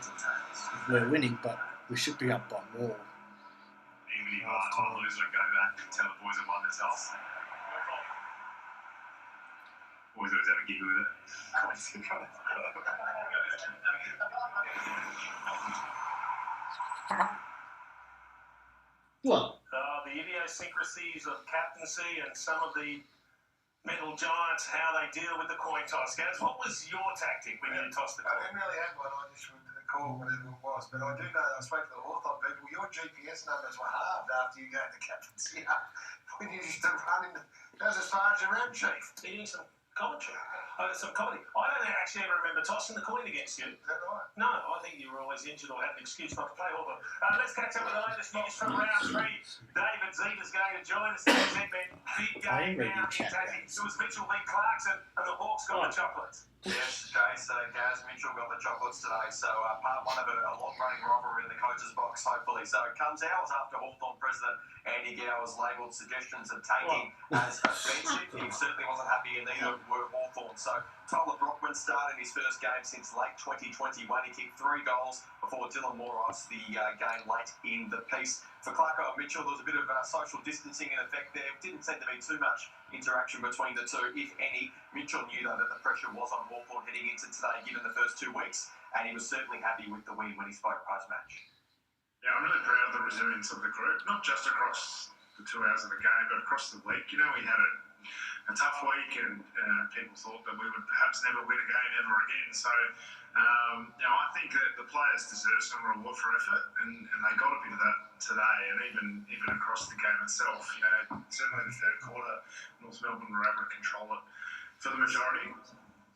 We're winning, but we should be up by more. Even if I lose, I go back and tell the boys I won the toss. Boys always have a giggle with it. What? The idiosyncrasies of captaincy and some of the mental giants, how they deal with the coin toss. Gaz, what was your tactic when you tossed the I coin? didn't really have one, I just would call whatever it was. But I do know, I spoke to the Hawthorn people, your GPS numbers were halved after you gave the captaincy up. When you used to run in, that was as far as your round chief. Eating some commentary. Some comedy. I don't actually ever remember tossing the coin against you. Is that right? No, I think you were always injured or had an excuse not to play Hawthorn. Let's catch up with the latest news from round 3. David Zeta's going to join us in the segment. Big game now in Tassie. It was Mitchell v Clarkson, and the Hawks got the chocolates. Yes, Jace, Gaz Mitchell got the chocolates today, so part one of a long-running rivalry in the coach's box, hopefully. So it comes hours after Hawthorn president Andy Gower's labelled suggestions of tanking as offensive. He certainly wasn't happy, and neither were Hawthorn. So Tyler Brockman started his first game since late 2021. He kicked 3 goals before Dylan Moore iced the game late in the piece. For Clarko and Mitchell, there was a bit of social distancing in effect there. It didn't seem to be too much interaction between the two, if any. Mitchell knew, though, that the pressure was on Hawthorn heading into today, given the first 2 weeks, and he was certainly happy with the win when he spoke post-match. Yeah, I'm really proud of the resilience of the group, not just across the 2 hours of the game, but across the week. You know, we had a tough week, and people thought that we would perhaps never win a game ever again. So, you know, I think that the players deserve some reward for effort, and they got a bit of that today, and even across the game itself. You know, certainly in the third quarter, North Melbourne were able to control it for the majority.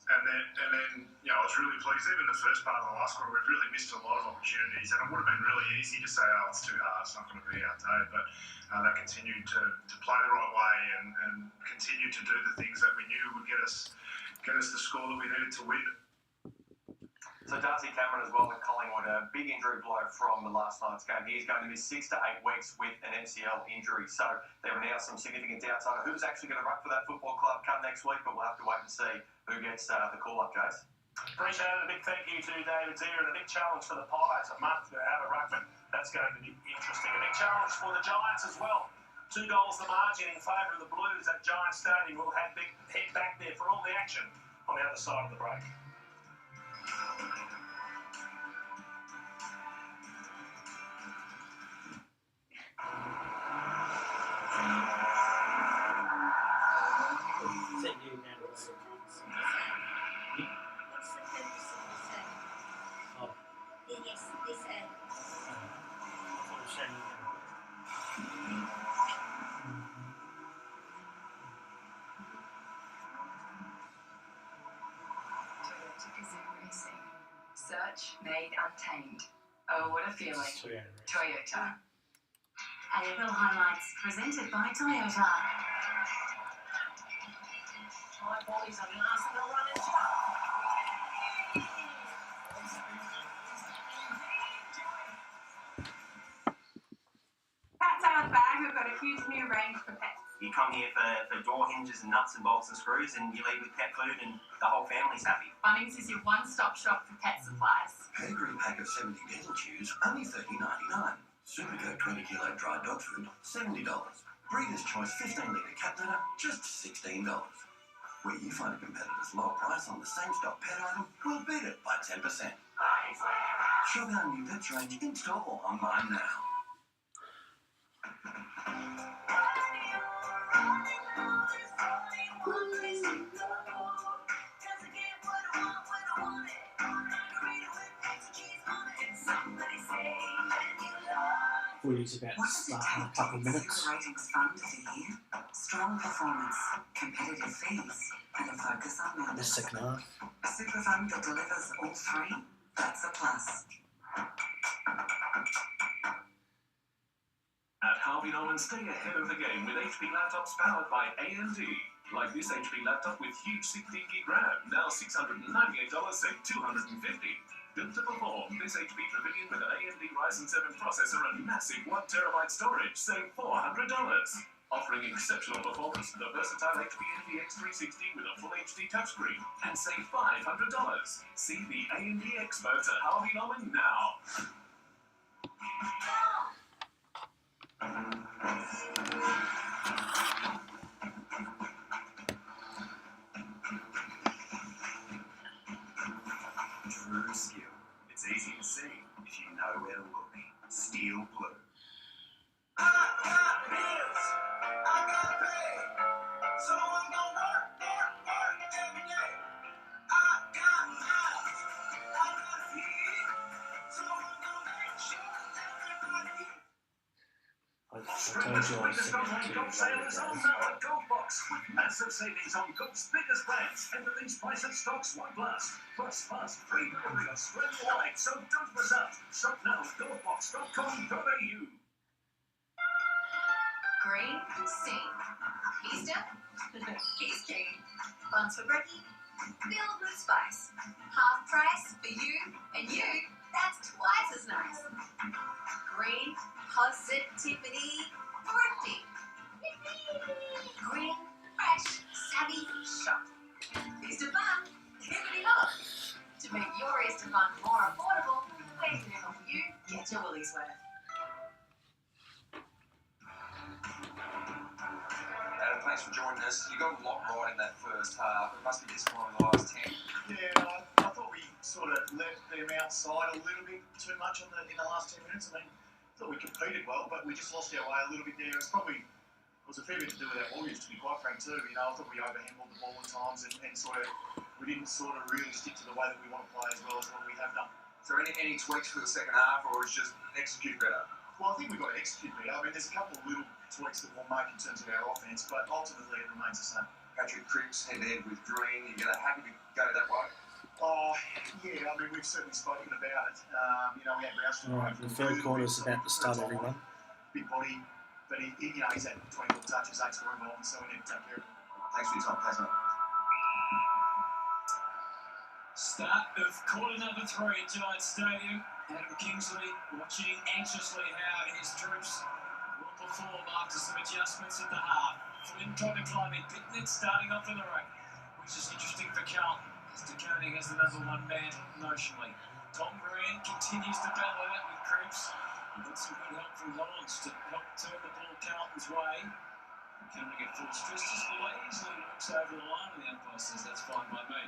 And then, you know, I was really pleased. Even the first part of the last quarter, we've really missed a lot of opportunities, and it would have been really easy to say, "Oh, it's too hard. It's not going to be our day." But they continued to play the right way and continued to do the things that we knew would get us the score that we needed to win. So Darcy Cameron as well with Collingwood, a big injury blow from the last night's game. He's going to miss 6 to 8 weeks with an MCL injury. So there are now some significant doubts on who's actually going to run for that football club come next week, but we'll have to wait and see who gets the call-up, Jace. Appreciate it. A big thank you to David Zeta, and a big challenge for the Pies. A month out of ruckman. That's going to be interesting. A big challenge for the Giants as well. 2 goals the margin in favour of the Blues at Giants Stadium. We'll head back there for all the action on the other side of the break. What's the purpose of this ad? Oh. Yes, this ad. Search made untamed. Oh, what a feeling. It's 200. Toyota. AFL highlights presented by Toyota. High volleys are last in the run and Pat Sales Bag, we've got a huge new range for pets. You come here for door hinges and nuts and bolts and screws, and you leave with pet food, and the whole family's happy. Bunnings is your one-stop shop for pet supplies. Pedigree pack of 70 dental chews, only $30.99. Supercoat 20 kilo dry dog food, $70. Breeder's Choice 15 litre cat litter, just $16. Where you find a competitor's lower price on the same stock pet item, we'll beat it by 10%. Shop our new pets range in store or online now. Footy's about to start in a couple of minutes. Ratings fund of the year, strong performance, competitive fees, and a focus on The members. second half. A super fund that delivers all three, that's a plus. At Harvey Norman, stay ahead of the game with HP laptops powered by AMD. Like this HP laptop with huge 16 gig RAM, now $698, save $250. Built to perform, this HP Pavilion with an AMD Ryzen 7 processor and massive 1 terabyte storage, save $400. Offering exceptional performance, the versatile HP NVX 360 with a full HD touchscreen, and save $500. See the AMD experts at Harvey Norman now. True skill. It's easy to see if you know where to look. Steel blue. I got bills, I got paid, so I'm gonna work every day. I got mouths, I got feet, so I'm gonna make sure everybody eats. I told you I was singing Golf sale is on now at Golf Box with massive savings on Golf's biggest brands and the least price of stocks won't last. Plus fast free delivery Australia-wide, so don't miss out. Shop now at golfbox.com.au. Green, sing. He's done. He's keen. Buns for brekkie, filled with spice. Half price for you, and you, that's twice as nice. Green, positivity, thrifty. Green, fresh, savvy, shop. Easter fun, hippity hop. To make your Easter fun more affordable, we're here to help you get your willies worth. Adam, thanks for joining us. You got a lot right in that first half. It must be disappointing the last 10. Yeah, I thought we sort of left them outside a little bit too much in the last 10 minutes. I mean, I thought we competed well, but we just lost our way a little bit there. It was a fair bit to do with our Warriors, to be quite frank, too. You know, I thought we overhandled the ball at times and we didn't sort of really stick to the way that we want to play as well as what we have done. Is there any tweaks for the second half, or is just execute better? Well, I think we've got to execute better. I mean, there's a couple of little tweaks that we'll make in terms of our offense, but ultimately it remains the same. Patrick Cripps head-to-head with Green. You're happy to go that way? Oh, yeah, I mean, we've certainly spoken about it. You know, we had Rouston. Alright, the third quarter's about to start, everyone. Big body, but you know, he's had 24 touches, 8 scoring balls, so we need to take care of him. Thanks for your time. Thanks, mate. Start of quarter number 3 at Giants Stadium. Adam Kingsley watching anxiously how his troops will perform after some adjustments at the half. Flynn trying to climb in, Pittman starting off in the rack, which is interesting for Carlton, as De Koning has the number 1 man notionally. Tom Green continues to battle out with Cripps. We've got some good help from Hollins to help turn the ball Carlton's way. Coming at full stress, just easily looks over the line, and the umpire says that's fine by me.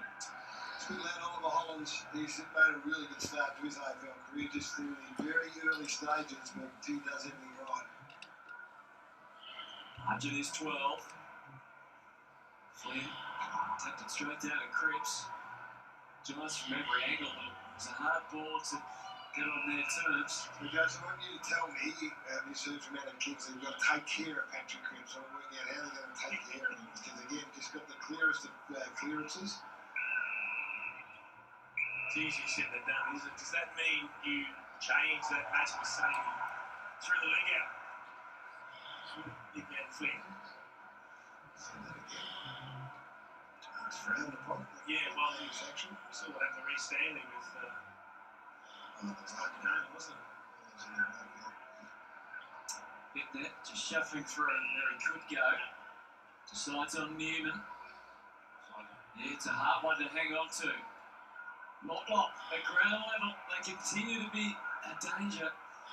Good lad, Oliver Hollins. He's made a really good start to his AFL career, just through the very early stages, but he does everything right. Margin is 12. Flynn tapped it straight down to Cripps. Giants from every angle, but it was a hard ball to get on their terms. He goes, I want you to tell me, this is from Adam Kingsley, you've got to take care of Patrick Cripps. I'm working out how they're going to take care of him, because again, just got the clearest of clearances. It's easier said than done, isn't it? Does that mean you change that match with saying through the leg out? Big man flick. Say that again. It's frowned upon. Yeah, well, It was action. we saw what happened to Reece Stanley with Martin, wasn't it? Bit just shuffling through where he could go. Decides on Newman. Yeah, it's a hard one to hang on to. Motlop at ground level. They continue to be a danger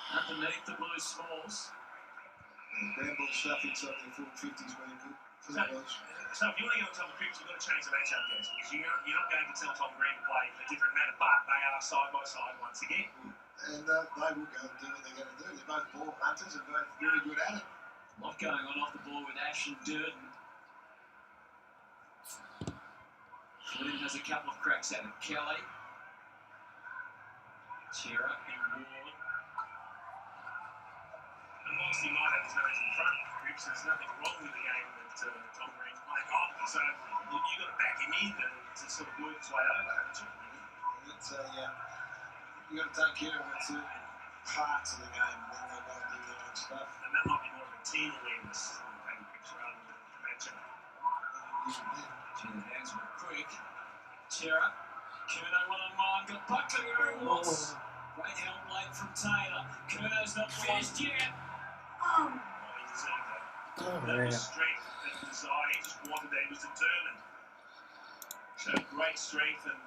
underneath the blue smalls. Ground ball stuff inside their 450's been good. For the Blues. So if you want to get on top of cricket, you've got to change the matchup, guys, because you're not going to tell Tom Green to play a different manner, but they are side by side once again. And they will go and do what they're going to do. They're both ball hunters and both very good at it. A lot going on off the ball with Ash and Durden. Flynn has a couple of cracks at it. Kelly. Chera and Ward. And whilst he might have his nose in front, Grips, there's nothing wrong with the game that Tom Green's playing on. So you've got to back him in to sort of work his way over, haven't you? It's you've got to take care of certain parts of the game and then they'll go and do their own stuff. And that might be more of a team awareness than Grips rather than a matchup. The hands were quick. Chera. Curnow one-on-one. Got Buckley where he wants. Great help late from Taylor. Curnow's not finished yet. Oh, he deserved that. That was strength and desire. He just wanted that. He was determined. Showed great strength and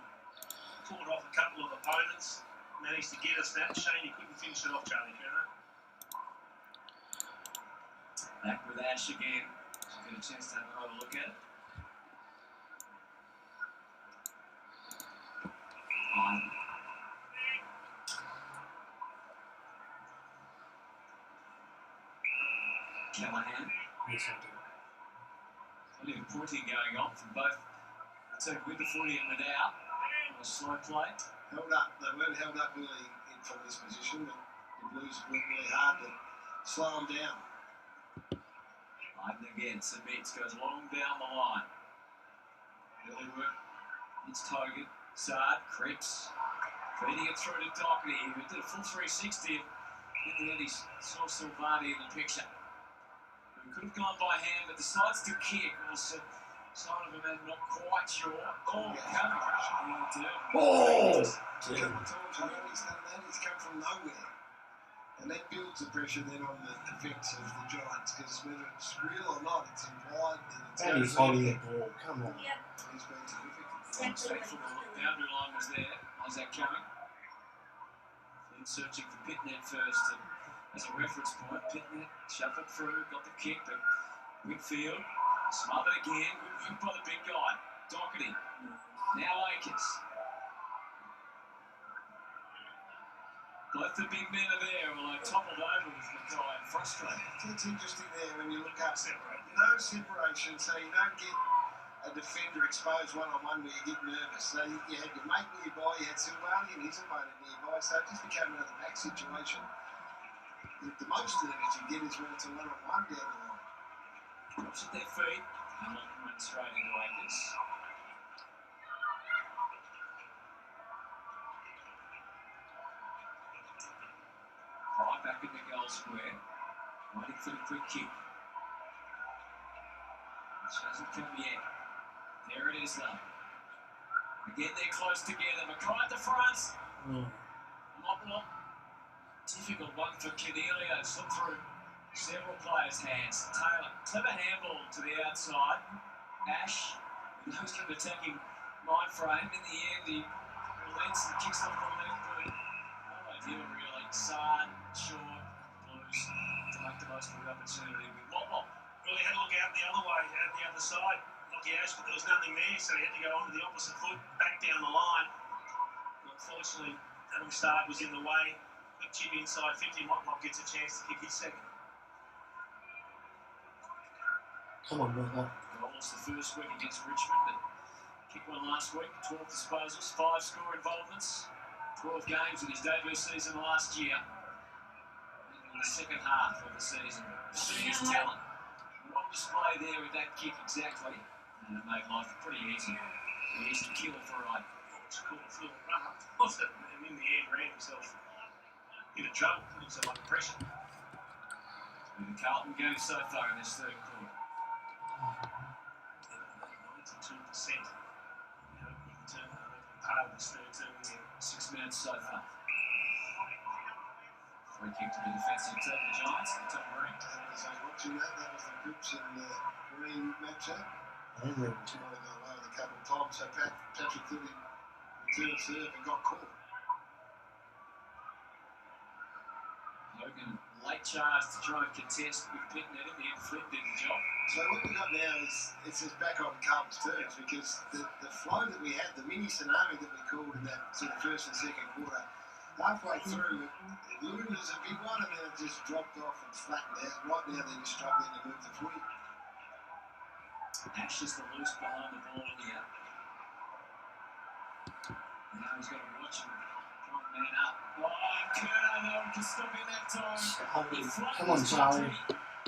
fought off a couple of opponents. Managed to get us that. Shame he couldn't finish it off, Charlie Curnow. Back with Ash again. Get a chance to have another look at it. Callahan. Yes, I do. Plenty of pointing going on from both the team with the footy and without. A slow play. Held up. They weren't held up really from this position, but the Blues worked really hard to slow them down. Biden again submits, goes long down the line. Early work. It's Togan. Sard creeps. Feeding it through to Doherty, who did a full 360. In the end, he saw Silvani in the picture. Who could have gone by hand, but decides to kick. It was a sign of a man not quite sure. Oh, coming. Oh! A couple of times around he's done that. He's come from nowhere. And that builds the pressure then on the effects of the Giants, because whether it's real or not, it's implied that it's That is holding the ball. Come on. Yep. He's been terrific. Exactly. The boundary line was there. Isaac coming. Then searching for Pitnet first. And as a reference point, Pitnet shuffled through, got the kick, but Whitfield smothered again. Good by the big guy. Doherty. Now Akers. Both the big men are there, although toppled over with Mackay and frustrated. It's interesting there when you look up separate. No separation, so you don't get a defender exposed one-on-one where you get nervous. So you had your mate nearby, you had Silvani and his opponent nearby, so it just became another back situation. The most nervous you get is when it's a one-on-one down the line. Drops at their feet. Hamilton went straight into Akers. Right back in the goal square. Waiting for the quick kick. Which hasn't come yet. There it is though. Again, they're close together. Mackay at the front. Motlop. Difficult one for Cornelio. Slipped through several players' hands. Taylor. Clever handball to the outside. Ash. Who's going to attacking mind frame. In the end, he relents and kicks off the left boot. No idea really. Sard. Short. Blues. To make the most of the opportunity with Motlop. Well, he had to look out the other way, out the other side. Lucky Ash, but there was nothing there, so he had to go onto the opposite foot, back down the line. Unfortunately, Adam Stard was in the way. Big chip inside 50, Motlop gets a chance to kick his second. Come on, Motlop. Goals the first week against Richmond, but kicked one last week. 12 disposals, 5 score involvements, 12 games in his debut season last year. And in the second half of the season, serious talent. On display there with that kick exactly, and it made life pretty easy. Easy kill for right. which called a fluent runner, was it? And in the end, ran himself into trouble, put himself under pressure. And the Carlton game so far in this third quarter. 92%. Part of this third term in 6 minutes so far. Free kick to the defensive team, the Giants, Tom Green. So watching that was the Crips and Green matchup. And we Might have gone low a couple of times, so Patrick Philly returned serve and got caught. Logan, late charge to try and contest with Pittman in the end. Flynn did the job. So what we've got now is it's just back on Carlton's terms because the flow that we had, the mini tsunami that we called in that sort of first and second quarter, halfway through, Loon was a big one and then it just dropped off and flattened out. Right now they're just struggling to move the footy. Ash is the loose behind the ball here. Now he's got to watch him. Man up. Oh, and Curnow, no one can stop him that time. Come on, Charlie.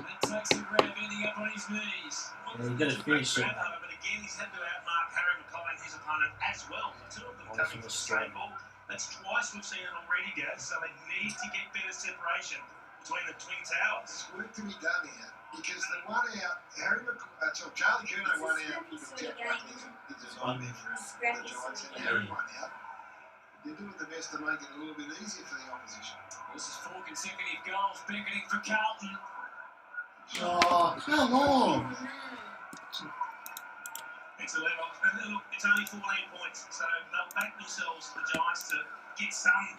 That takes the grab, ending up on his knees. Yeah, you got to finish it. But again, he's had to outmark Harry McCoy and his opponent as well. The two of them coming from the straight ball. That's twice we've seen it already, guys. So they need to get better separation between the twin towers. There's work to be done here because the one out, Charlie Curnow one out with Jack Buckley is a nightmare for the Giants, and Harry one out. They're doing the best to make it a little bit easier for the opposition. This is 4 consecutive goals beckoning for Carlton. Oh, come on! It's a let off. And look, it's only 14 points, so they'll back themselves, the Giants, to get some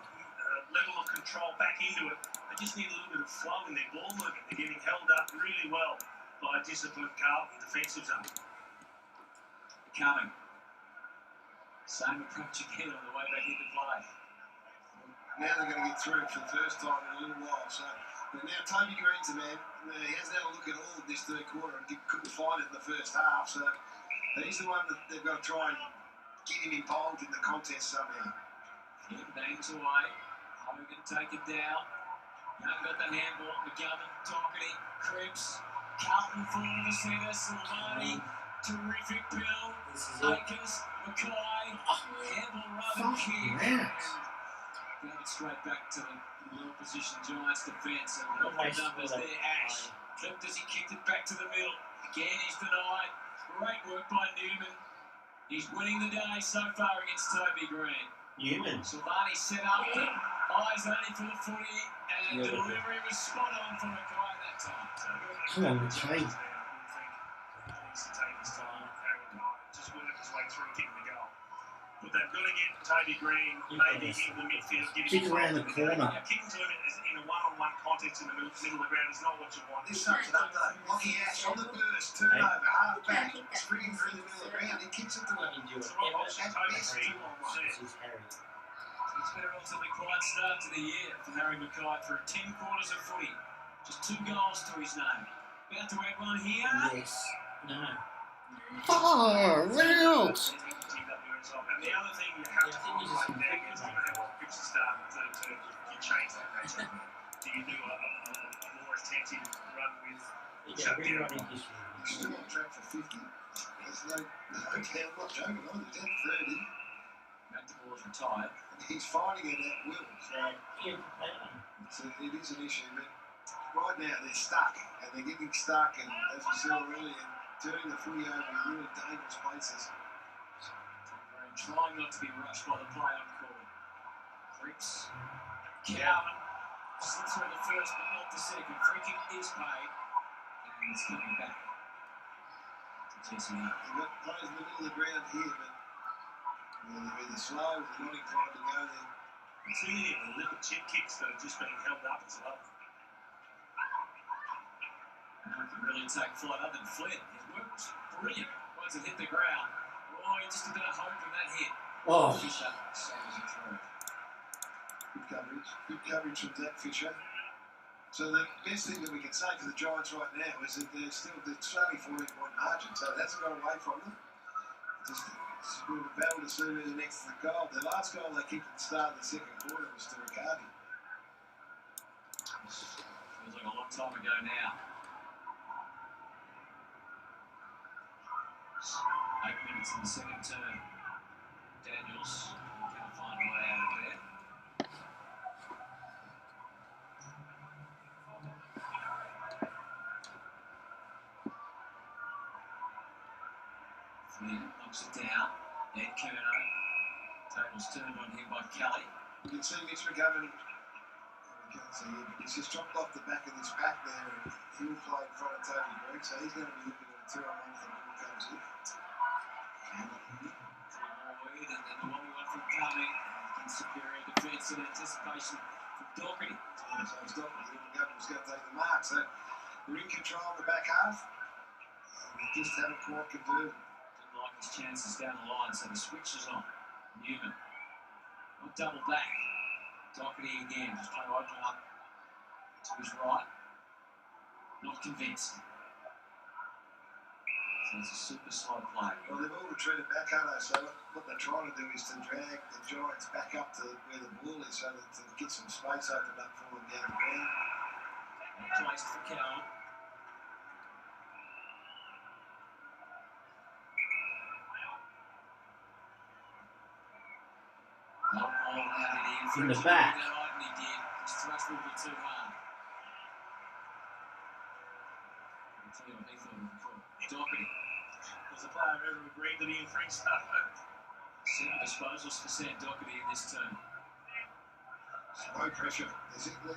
level of control back into it. They just need a little bit of flow in their ball movement. They're getting held up really well by a disciplined Carlton defensive zone. Coming. Same approach again on the way back into play. Now they're going to get through it for the first time in a little while. So, but now Toby Green's the man. He hasn't had a look at all of this third quarter and couldn't find it in the first half. So he's the one that they've got to try and get him involved in the contest somehow. Flynn bangs away. Hogan taken down. Young got the handball. McGovern, Doherty, Cripps, Carlton full to the centre. Silvani, terrific bill. Akers, Mackay, handball rather kick. Got it straight back to the low position Giants defence. And the numbers there, Ash. Clipped as he kicked it back to the middle. Again, he's denied. Great work by Newman. He's winning the day so far against Toby Green. Newman. Silvani set up, eyes only for the footy, and delivery was spot on for Mackay that time. Come on, Mackay. He needs to take his time. Just work his way through getting the goal. But they've got to get Toby Green maybe in the midfield. Kick around the corner. Kicking to him in a one-on-one context in the middle of the ground is not what you want. This sums it up though. Lockie Ash on the burst, turnover, half back, springing through the middle of the ground. He kicks it to him. So what option Toby Green? It's been a relatively quiet start to the year for Harry Mackay for 10 quarters of footy. Just 2 goals to his name. About to add one here. Yes. No. Oh, out! And the other thing you have to think is how Cripps is starting to change that matchup. Do you do a more attentive run with He's still on track for 50. There's no doubt, I'm not joking on it. He's at 30. Back to ball is retired. And he's fighting it at will. So it is an issue. But right now they're stuck. And they're getting stuck. And as we saw earlier, turning the footy over in really dangerous places. Trying not to be rushed by the play on call. Cripps. Calvin slips through the first but not the second. Free kick is paid. And it's coming back. They've got players in the middle of the ground here, but they're either slow or they're not inclined to go there. Too many of the little chip kicks that are just being held up as well. Now can really take flight other than Flynn. His work was brilliant once it hit the ground. Oh, he just a bit of hope in that hit. Oh. Fisher sails it through. Good coverage from Zach Fisher. So the best thing that we can say for the Giants right now is that it's only 14-point margin, so it hasn't got away from them. Just a bit of a battle to see where the next goal. The last goal they kicked at the start of the second quarter was to Riccardi. Feels like a long time ago now. 8 minutes in the second term. Daniels can't find a way out of there. Flynn knocks it down. Ed Curnow. Tables turned on him by Kelly. You can see Mitch McGovern. We can't see him, but he's just dropped off the back of this pack there, and he'll play in front of Toby Green, so he's going to be looking at a 2-on-1 if the ball comes in. Lloyd, and then the one we want from Cumming. Superior defence and anticipation from Doherty. So it's Doherty. McGovern's going to take the mark. So we're in control of the back half. We just haven't quite converted. Didn't like his chances down the line, so the switch is on. Newman. Not double back. Doherty again, just trying to open up to his right. Not convinced. So it's a super slow play. Well, they've all retreated back, aren't they? So what they're trying to do is to drag the Giants back up to where the ball is so that to get some space opened up for them down the ground. Placed for Cal. In the back. He did. His thrust a little bit too hard. I'll tell you what he thought of the call. Doherty. Was the player ever agreed that he infringed that? 7 disposals for Sam Doherty in this turn. No pressure. This is no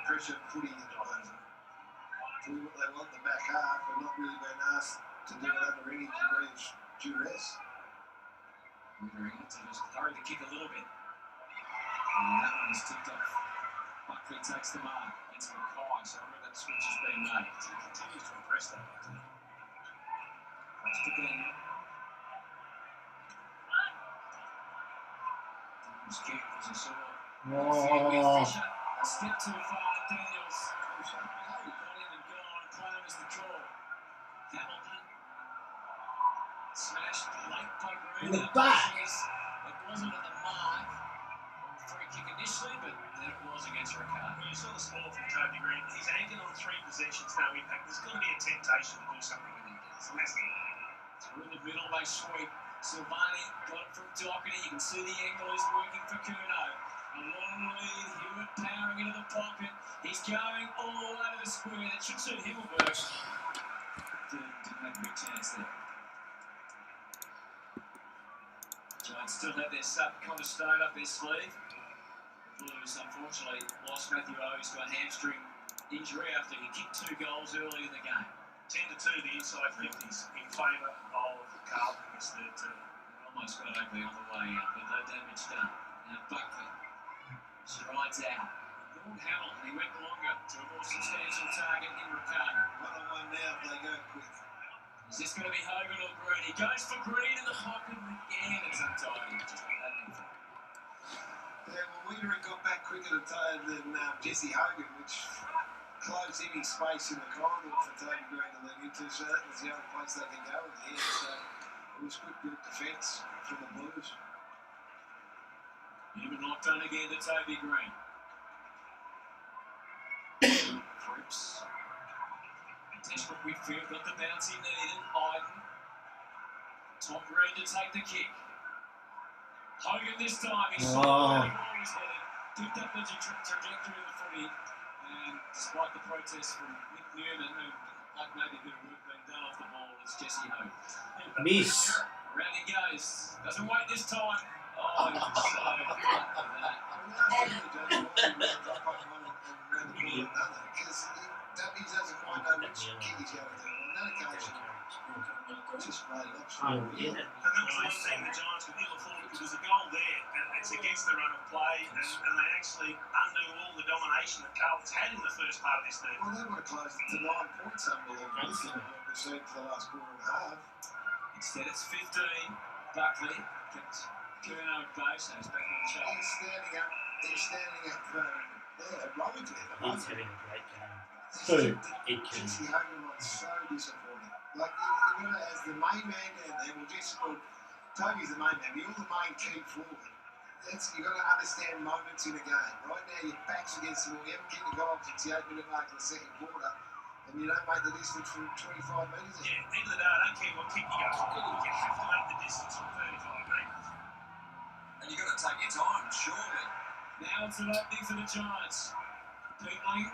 pressure footy at the moment. Do what they want in the back half. We're not really being asked to do it under any degree of duress. Just hurry the kick a little bit. And that one is tipped off. Buckley takes the mark. It's Mackay, so I remember that switch has been made. He continues to impress that Buckley. Pass to Daniel. Daniel's kick was a saw. Oh. Fisher. A step too far. Daniels. Got him and gone. Clone is the call. Hamilton. Smashed late by Green. In the back. It wasn't at the mark. Free kick initially, but then it was against Ricardo. You saw the score from Toby Green. He's anchored on 3 possessions, no impact. There's going to be a temptation to do something with him. Through the middle, they sweep. Silvani got it from Doherty. You can see the angle is working for Curnow. A long lead. Hewitt powering into the pocket. He's going all over the square. That should suit Himmelberg. Didn't have a big chance there. Giants still have their sub cornerstone up their sleeve. Blues, unfortunately, lost Matthew Owes to a hamstring injury after he kicked 2 goals early in the game. 10-2, the inside 50s in favour of Carlton in this third term. Almost got ugly on the way out, but no damage done. Now Buckley strides out. Lord Hamilton, he went longer to a more substantial target in Ricardo. 1-on-1 now if they go quick. Is this going to be Hogan or Green? He goes for Green in the pocket again. It's untidy. Just not happening for him. Yeah, well, Wiedering got back quicker than Jesse Hogan, which closed any space in the corridor for Toby Green to lead into, so that was the only place they could go in the end. So it was good defence from the Blues. Newman knocked on again to Toby Green. Cripps. Desperate Whitfield got the bounce he needed. Iden. Tom Green to take the kick. Hogan this time. He saw where the ball was headed. Picked up the trajectory of the footy. And despite the protest from Nick Newman, who like maybe a bit of work being done off the ball, it's Jesse Hogan. Miss. Around he goes. Doesn't wait this time. Oh, he was so good for that. Because he doesn't quite know which kick he's going to do. On that occasion, just made it up. Oh, yeah. And that was one thing the Giants could ill afford because there's a goal there and it's against the run of play and they actually undo all the domination that Carlton's had in the first part of this third. Well, they would have closed it to 9 points unbelievable from what we've seen for the last quarter and a half. Instead it's 15. Buckley kept Curnow at base, so he's back on the show. He's standing up heroically at the moment. He's having a great game. Jesse Hogan was so disappointing. Like, you're going to, as the main man down there, Toby's the main man, but you're the main key forward. You've got to understand moments in a game. Right now, your back's against the wall. You haven't kicked a goal since the 8-minute mark of the second quarter, and you don't make the distance from 25 metres. Yeah, at the end of the day, I don't care what kick you go for. You have to make the distance from 35 metres. surely. Now it's an opening for the Giants. Peatling,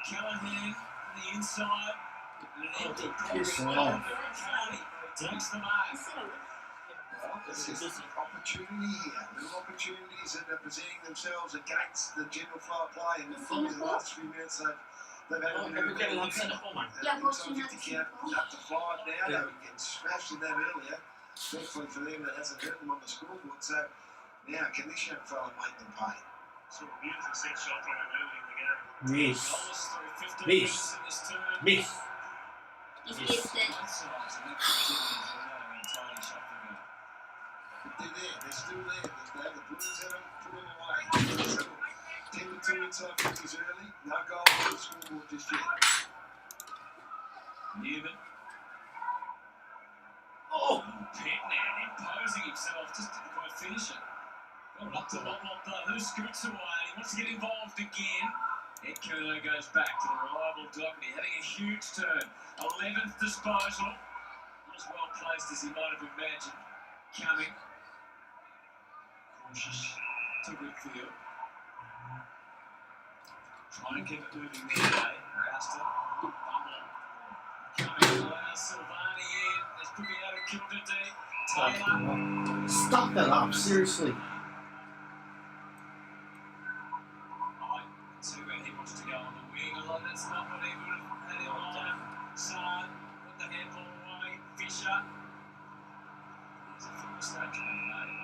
Callahan on the inside. And an empty piss ball. off. Carney takes the mark. Well, this is an opportunity here. Little opportunities that are presenting themselves against the general flow of play. And probably the last few minutes they've had a bit of a inside 50 count up to 5 now. They were getting smashed in that earlier. Thankfully for them, that hasn't hurt them on the scoreboard. So now, can this young fella make them pay? Sort of beautiful set shot from him early in the game. Miss. Miss. Miss. He's missed it. They're there. They're still there. They have the Blues at them. Put them away. 10 to 2 inside 50s early. No goal on the scoreboard just yet. Newman. Oh, Petnan imposing himself. Just didn't quite finish it. Got it up to Lotlop though. Who scoots away? He wants to get involved again. Ed Kerno goes back to the reliable Doherty, having a huge turn. 11th disposal. Not as well placed as he might have imagined. Coming. Cautious to Whitfield. Trying to keep it moving their way. Rasta. Bumble. Coming allows Silvani in. This could be out of Kildare. Taylor. Stop that up, seriously. See where he wants to go on the wing. Although that's not what he would have had in mind. Sard, put the handball away. Fisher. There's a full mistake made.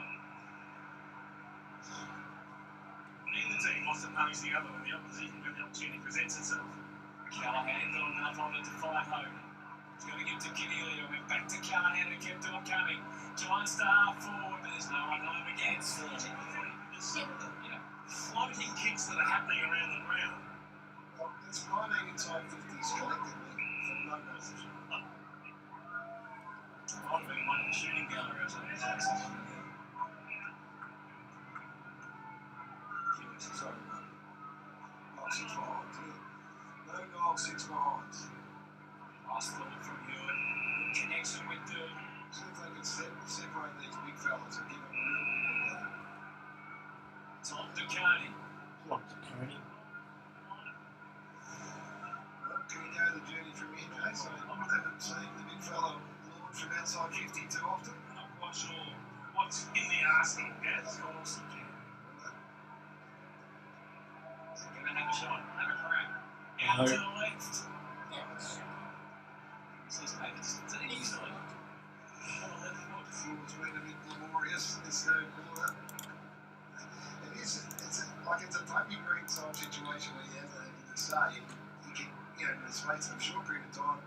Neither team wants to punish the other when the opportunity presents itself. Callahan got enough on it to fight home. He's going to give to Kinnelia. Went back to Callahan and kept on coming. Giants to half forward, but there's no one home against. Floating kicks that are happening around the ground. Well, there's 19 inside 50s collectively from no goals. Might have been one in the shooting gallery or something. Sorry, no. Oh, 6 behind, yeah. No goal, 6 behind. Last thought from Hewitt. Good connection with Durden. See if they can separate these big fellas and give them a real ball. Tom Ducati. Come on, Tony. Well, can we go the journey from here, Jason? I haven't seen the big fella launch from outside 50 too often. I'm not quite sure what's in the arsenal. Yeah, it's got awesome. Going to have a shot. Have a crack. No. Out to the left. Says make the distance easily. It's been a bit glorious this third quarter. It's a Toby Green type situation where you have anything to say. You can, in the space of a short period of time.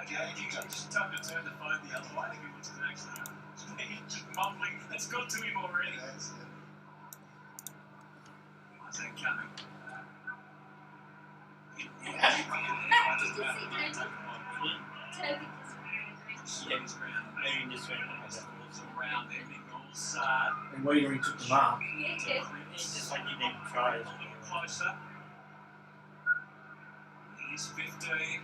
Okay, you can just tell him to turn the phone the other way. I think he wants to actually. He's just mumbling. It's got to him already. That's it. Why's that coming? He's ground. Maybe just went Around there, Nichols, Sard. And Weeder, he took the mark. It's just like you didn't try it. A little closer. He's 15.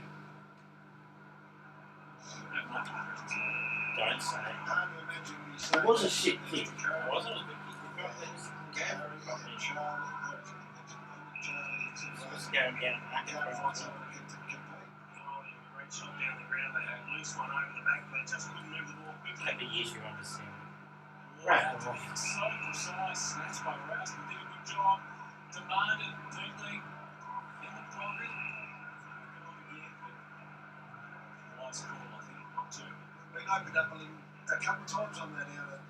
Don't say. Hard to imagine when you say It was a shit kick. Wasn't it? Gavin, Charlie, Just going down back and Gavin forth. finds someone who can compete. Great shot down the ground. They had a loose one over the back. They just couldn't move the ball quickly. Take the issue on the scene. Right. So precise. Snatched by Rouston. Did a good job. Demanded deeply. In the pocket. Wise call, I think. Not two. Been opened up a couple of times on that out of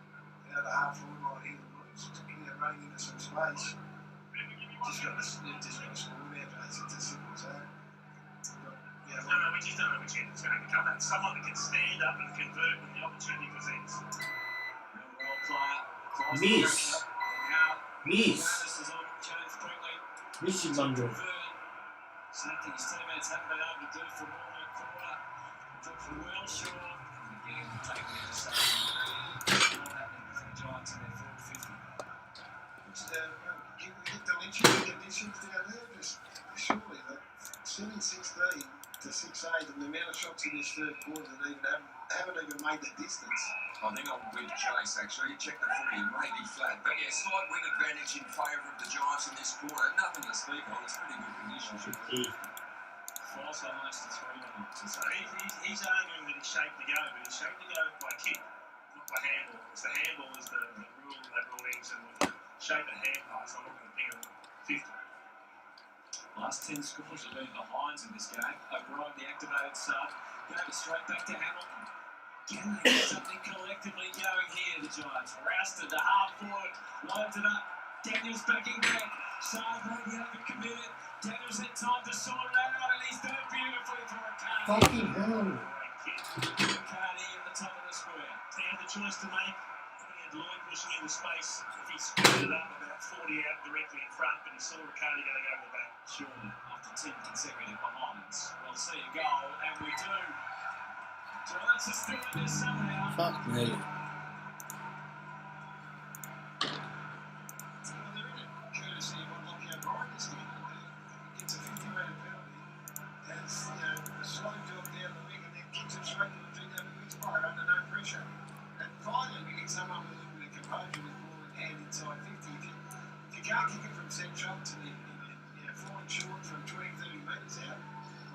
half forward line here. The Blues running into some space. Just got to score there, Jason. It's as simple as that. No, we just don't know which end it's going to come at. Someone that can stand up and convert when the opportunity presents. Miss. Miss. Miss is under. Something his teammates haven't been able to do for more than a quarter. Dropped well short. And again, taking the interception. Not happening for the Giants in their forward 50. Get the lynching conditions down there. Just surely, 7-16 to 6-8, and the amount of shots in this third quarter that haven't even made the distance. I think I'm with Chase, actually. Check the footy, it may be flat. But yeah, slight win advantage in favour of the Giants in this quarter. Nothing to speak of. It's pretty good conditions. False almost to 3 minutes. So he's arguing that he's shaped to go, but he's shaped to go by kick, not by handball. It's the handball is the rule that rule ends, and with the shape of hand pass, I'm not going to ping him 50. Last 10 scores have been behinds in this game. O'Brien, the activated sub, gave it straight back to Hamilton. Can they get something collectively going here, the Giants? Rousted the half forward, loads it up. Daniels backing back. Saab maybe overcommitted. Daniels had time to sort it out, and he's done it beautifully for Riccardi. Fucking hell. Riccardi at the top of the square. He had the choice to make. He had Lloyd pushing into space. If he squared it up about 40 out directly in front, but he saw Riccardi going over the back. Surely, after 10 consecutive behinds, we'll see a goal, and we do. Giants are still in this somehow. Fuck me. Courtesy of unlucky O'Brien this game. He gets a 50-metre penalty. Has a slow job down the wing and then kicks it straight to the GWS player under no pressure. And finally, we get someone with a little bit of composure with ball in hand inside 50. If you can't kick it from set shots and you're falling short from 20-30 metres out,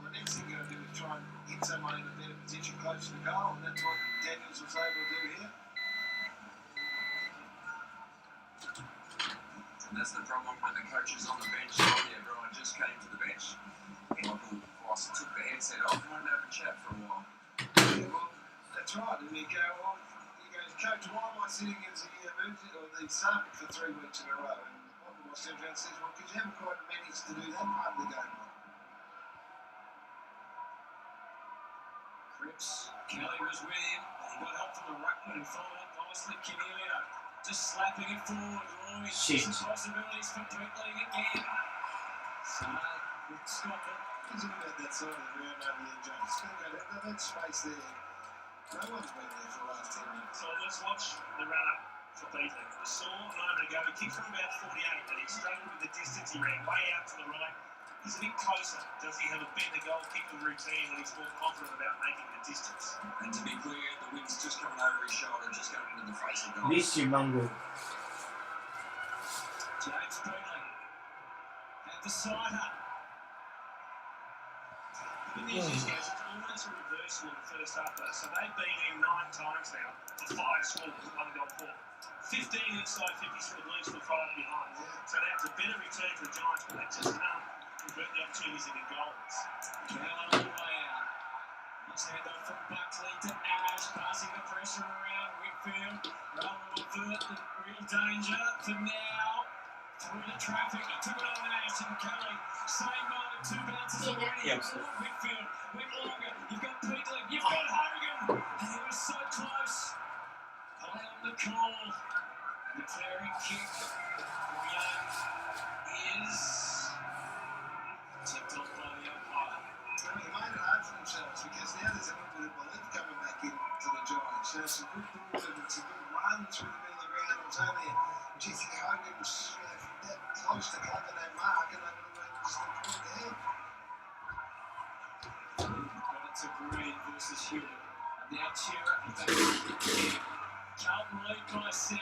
well, the next thing you've got to do is try and hit someone in a better position close to the goal, and that's what Daniels was able to do here. And that's the problem when the coach is on the bench. Yeah, Brian just came to the bench. Michael Voss took the headset off and wanted to have a chat for a while. Yeah, well, that's right. And he goes, Coach, why am I sitting as the sub for 3 weeks in a row? And Michael Voss turns around and says, well, because you haven't quite managed to do that part of the game. Cripps, Kelly was with him, and he got help from the ruckman who followed up nicely. Canelio just slapping it forward. Lloyd, some possibilities for Brickling again. So, good stop it. He's about that side of the ground over there, James. That space there. No one's been there for the last 10 minutes. So let's watch the run-up for Beasley. We saw a moment ago, he kicked from about 48, and he struggled with the distance. He ran way out to the right. He's a bit closer. Does he have a better goal kicking routine and he's more confident about making the distance? And to be clear, the wind's just coming over his shoulder, just going into the face of goal. Miss you, mongrel. James Beasley had the side up. The good news is, guys, it's almost a reversal of the first half, though. So they've been in 9 times now for 5 scores, 1 goal for. 15 inside 50 through leads for 5 behind. So that's a better return for the Giants, but they just can't convert the opportunities into goals. Cowan all the way out. Nice handoff from Buckley to Ash, passing the pressure around Whitfield. Rowan will avert the real danger for now. Through the traffic, he took it on Ash and Kelly. Same moment, 2 bounces already. Whitfield went longer. You've got Beasley, you've got Hogan. And he was so close. Play on the call. The clearing kick from Young is tipped off by the umpire. Well, they made it hard for themselves because now there's a little bit of belief coming back into the Giants. Some good balls and some good runs through the middle of the ground. It was only Hogan was that close to clapping that mark, and they would have been just a point down. Got it to Green versus Hewitt. Now Chera back to the Carlton lead by 7.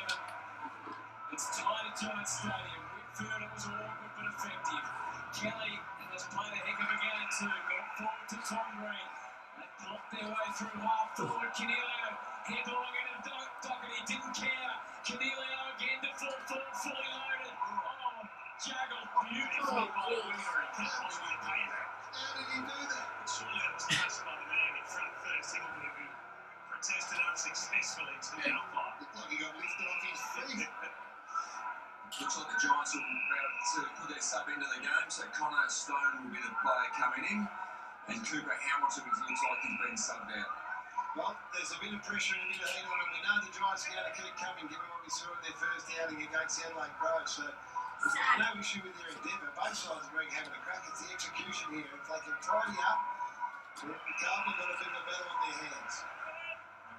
It's tied at Giants Stadium. Whitfield, it was awkward but effective. Kelly has played a heck of a game too. Got it forward to Tom Green. They blocked their way through half forward. Canelio headlong into Doherty, didn't care. Canelio again to full forward, fully loaded. Oh, juggled beautifully by Winger. He can't possibly pay that. How did he do that? Surely that was touched by the man in front first. He would have protested unsuccessfully to the umpire. Looked like he got lifted off his feet. Looks like the Giants will be about to put their sub into the game, so Connor Stone will be the player coming in, and Cooper Hamilton looks like he's been subbed out. Well, there's a bit of pressure and a bit of heat on them. We know the Giants are going to keep coming, given what we saw at their first outing against Adelaide Crows. So there's no issue with their endeavour. Both sides are having a crack. It's the execution here. If they can tidy up, then Carlton got a bit of a battle on their hands.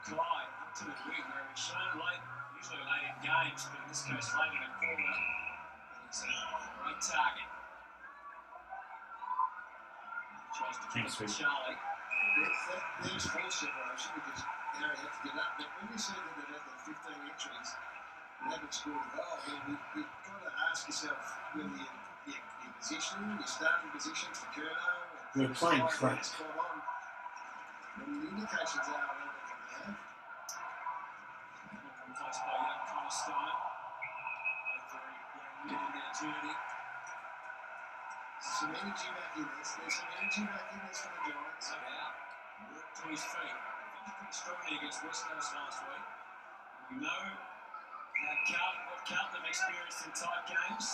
Clyde up to the wing where he's shown late, usually late in games, but in this case late in a quarter. And it's a great target. Tries to Thanks, finish with Rick. Charlie. There's full separation because Gary had to get up. But when you see that they've had the 15 entries and haven't scored a goal, then you've got to ask yourself whether your positioning, your starting position for Curnow, We're playing crap. spot on. And the indications are I don't think they have. Replaced by young Connor Stone. Both very young men in their journey. Some energy back in this. There's some energy back in this for the Giants. No doubt. Worked to his feet. Finished pretty strongly against West Coast last week. You know what Carlton have experienced in tight games.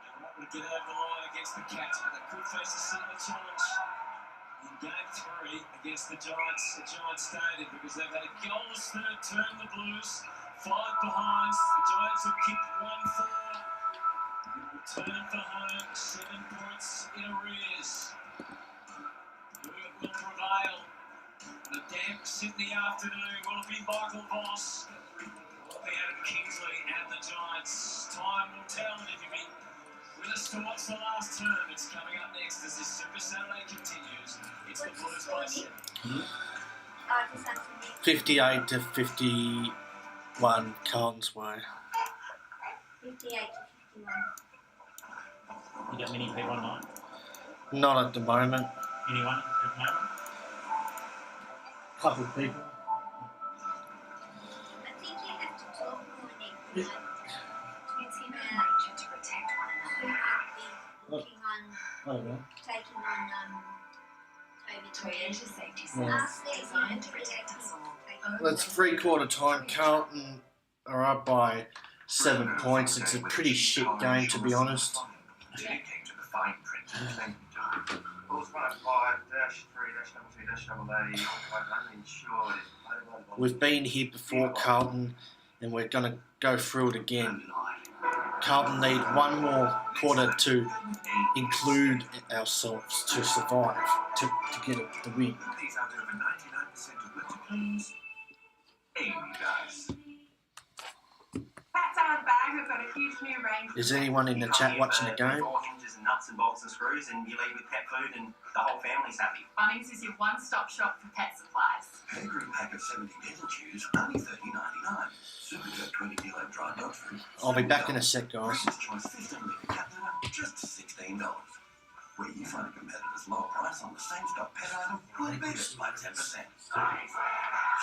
They were able to get over the line against the Cats, but they could face a similar challenge in Game 3 against the Giants at Giants Stadium because they've had a goalless third term, the Blues. 5 behinds. The Giants have kicked 1-4. Return for home, 7 points in arrears. Who will prevail? The damp Sydney afternoon. Will it be Michael Voss? Will it be Adam Kingsley and the Giants? Time will tell, and if you've been with us to watch the last term, it's coming up next as this Super Saturday continues. It's the Blues by 7. 58 to 51 Carlton's way. 58 to 51. You got many people online? Not at the moment. Anyone at the moment? Couple of people. I think you have to talk more Nick. It's human nature to protect one Who another. might be looking on, I don't know. taking on Toyota safety Yeah. cells designed to protect us all. Well, it's 3/4 time. Carlton are up by 7 points. It's a pretty shit game, to be honest. Came to the fine print. Rules 105-3-2-2-A, uninsured. We've been here before, Carlton, and we're going to go through it again. Carlton need one more quarter to include ourselves to survive, to get the win. These out over 99% of winter claims. Amy guys. Pat's on bag, we've got a huge new range. Is anyone in the chat watching the game? Door hinges and nuts and bolts and screws, and you leave with pet food, and the whole family's happy. Bunnings is your one-stop shop for pet supplies. Pedigree pack of 70 dental chews, only $30.99. Supercoat 20 kilo dry dog food. I'll be back in a sec, guys. Breeders' Choice 15 litre cat litter, just $16. Where you find a competitor's lower price on the same stock pet item, we'll beat it by 10%.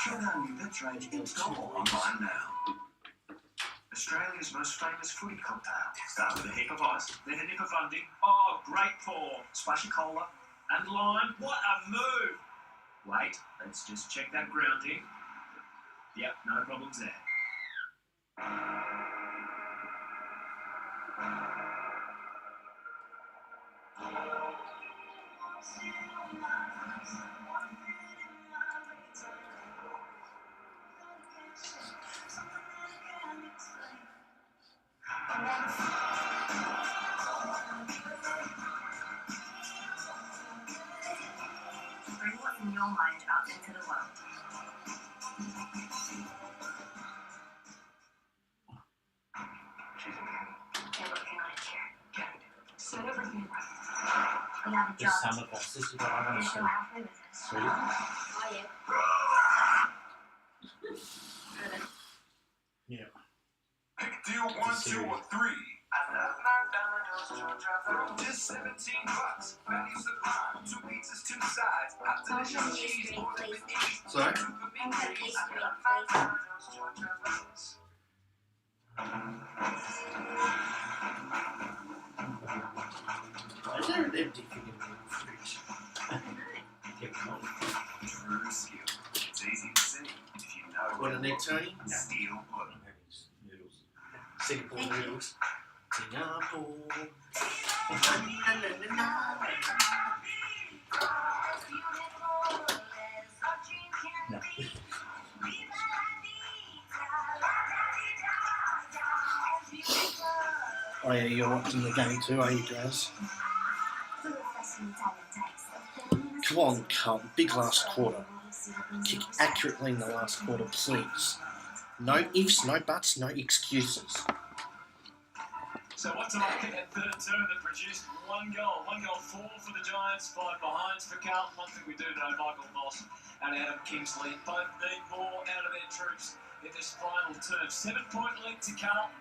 Check out new pets range in store or online now. Australia's most famous footy cocktail. Start with a heap of ice, then a nip of funding. Oh, great pour. Splash of cola and lime. What a move! Wait, let's just check that grounding. Yep, no problems there. Bring what's in your mind out into the world. They're looking on a chair. Good. Sit over here. We have a The job. summer boss. This is what I want to You're see. halfway with us. Sweet. Oh, yeah. Yeah. Pick deal 1, 2, or 3. Just $17. Value supply. 2 pizzas, 2 sides. Hot Social delicious cheese. history, More than please. Sorry? Social history, please. Is there an empty thing in the fridge? True skill. It's easy to see if you know What a neck, Tony? steel wood. Noodles. Singapore Thank you. noodles. Singapore. No. Oh yeah, you're watching the game too, are you guys? Come on, Carlton. Big last quarter. Kick accurately in the last quarter, please. No ifs, no buts, no excuses. So what to make of that third term that produced one goal? 4 for the Giants, 5 behinds for Carlton. One thing we do know, Michael Moss and Adam Kingsley both need more out of their troops in this final term. 7-point lead to Carlton.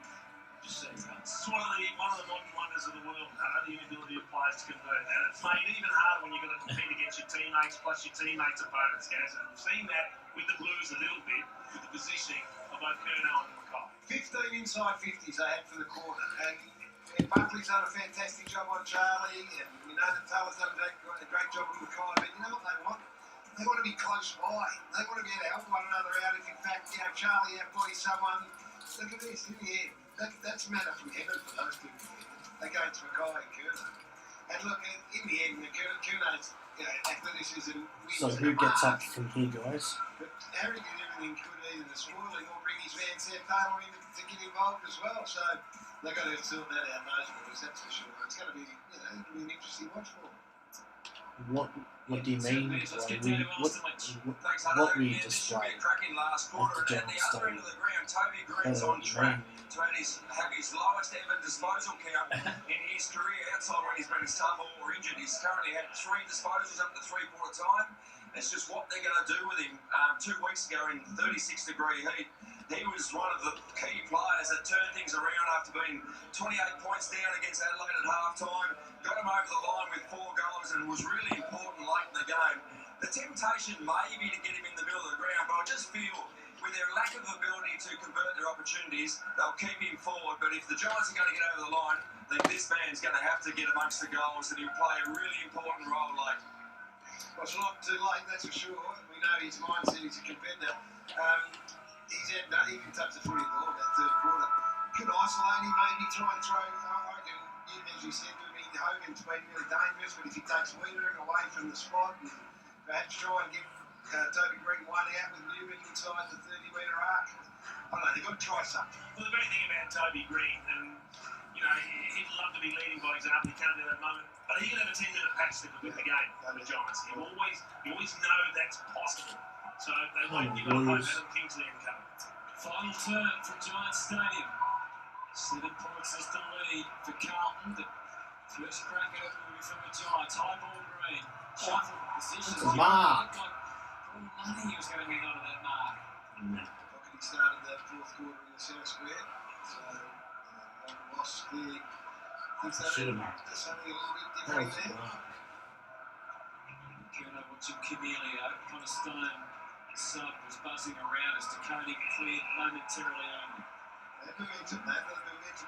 Just see that. It's one of the modern wonders of the world, the inability of players to convert. And it's made even harder when you've got to compete against your teammates plus your teammates' opponents, guys. And we've seen that with the Blues a little bit with the positioning of both Curnow and Mackay. 15 inside 50s they had for the quarter, and Buckley's done a fantastic job on Charlie, and we know that Taylor's done a great job on Mackay, but you know what they want? They want to be close by. They want to be able to help one another out if in fact, Charlie outplays someone. Look at this, in the end. That's matter from heaven for those two defenders against Mackay and Curnow. And look, in the end, Curnow's athleticism wins. So who gets up from here, guys? But Harry did everything he could either to spoil him or bring his man Seth Taylor in to get involved as well. So they've got to sort that out, those boys, that's for sure. It's going to be, it'll be an interesting watch for them. What do you mean? What we display This should be a cracking last quarter, and at the other end of the ground, Toby Green's on track to have his lowest ever disposal count in his career outside when he's been sub or injured. He's currently had 3 disposals up to 3-quarter time. It's just what they're going to do with him. 2 weeks ago in 36-degree heat, he was one of the key players that turned things around after being 28 points down against Adelaide at half-time. Got him over the line with 4 goals and was really important late in the game. The temptation may be to get him in the middle of the ground, but I just feel with their lack of ability to convert their opportunities, they'll keep him forward. But if the Giants are going to get over the line, then this man's going to have to get amongst the goals and he'll play a really important role late. Well, it's not too late, that's for sure. We know his mindset, he's a competitor. He can touch the footy of the ball in that third quarter. Could isolate him, maybe try and throw. I reckon, as you said to me, Hogan's been really dangerous, but if he takes Wiedering away from the spot and perhaps try and get Toby Green one out with Newman inside the 30-metre arc, I don't know, they've got to try something. Well, the great thing about Toby Green, and he'd love to be leading by example, he can't do that at the moment, but he can have a 10-minute patch that could win the game for the Giants. You always know that's possible. So they won't give up hope Adam Kingsley and cover. Final turn from Giants Stadium. 7 points is the lead for Carlton. The first crack at it will be from the Giants. High ball Green. Shuffle positions. It's a mark. Money he was going to hang on to that mark. He started that 4th quarter in the centre square. So, Michael Moss clearly thinks that's something a little bit different there. Curnow watching Camilio. Connor Stone, the sub, was buzzing around as Dakota cleared momentarily only. They have momentum,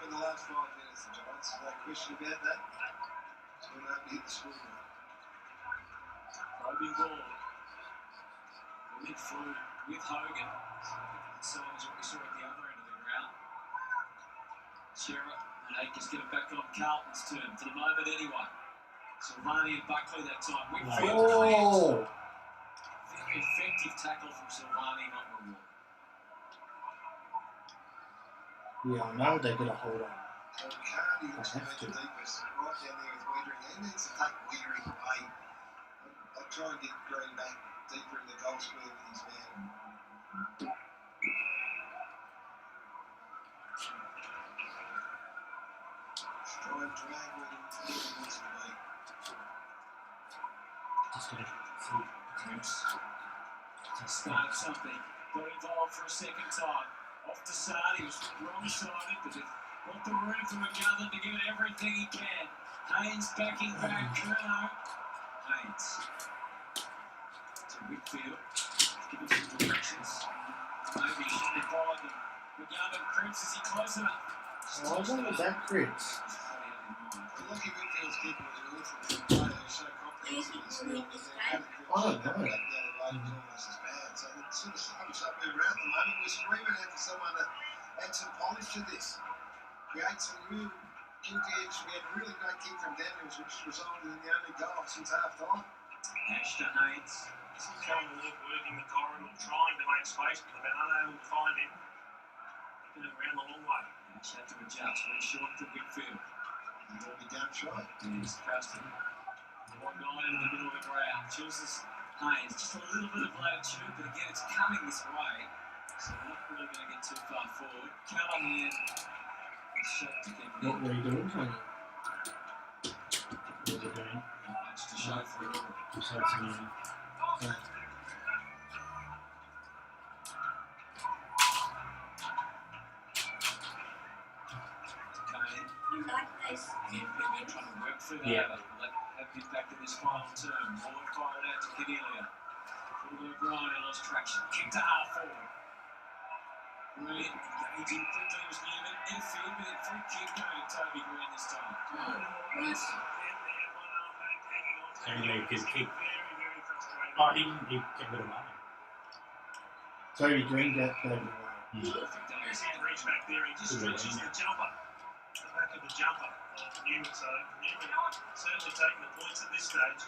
in the last 5 minutes, the Giants. No question about that. It's going to have to hit the scoreboard. Probing ball. Moving through with Hogan. So the same as what we saw at the other end of the ground. Shearer and Akers get it back on Carlton's turn, for the moment anyway. Silvani and Buckley that time. Whitfield cleared. Very effective tackle from Silvani, not rewarded. Yeah, I know they're going to hold on. So Carney looks to be the deepest, right down there with Wiedering. He needs to take Wiedering away. I'll try and get Green back deeper in the goal square with his man. Try and drag Wiedering to where he needs to be. Just going to see. Start something. Got involved for a second time. Off to Sard, he was wrong-sided, but got the room for McGovern to give it everything he can. Haynes backing back, Curnow. Haynes to Whitfield, give him some directions. Maybe he should have followed them. McGovern, Cripps, is he close enough? Oh, what was that, Cripps? Lucky Whitfield's keeper was a lethal player who's so confident in his skill. I don't know. Almost as bad. So it's sort of something around the moment. We're screaming out for someone to add some polish to this. Create some real guilty edge. We had a really great kick from Daniels, which resulted in the only goal since half time. Ash to Haynes. Trying to look, working the corridor, trying to make space, but they've been unable to find him. Been around the long way. Ash had to adjust. Went short to Whitfield. He will be done short. He's Preston. One guy in the middle of the ground. Chooses Haynes, just a little bit of latitude, but again, it's coming this way, so we're not really going to get too far forward. Callahan What were you doing, Tony? What was it doing? Much to show for it. Just had some money. You like those? Trying to work through that. Yeah. Have impacted this final term. Ward fired out to Cornelia. Full O'Brien and lost traction. Kicked to half forward. Green engaging quickly was Newman. Interfered with it. Free kick going to Toby Green this time. Only a good kick. Oh, he kept it away. Toby Green got that away. Perfect day. His hand reached back there. He just stretches the jumper. The back of the jumper. Newman, so Newman certainly taking the points at this stage.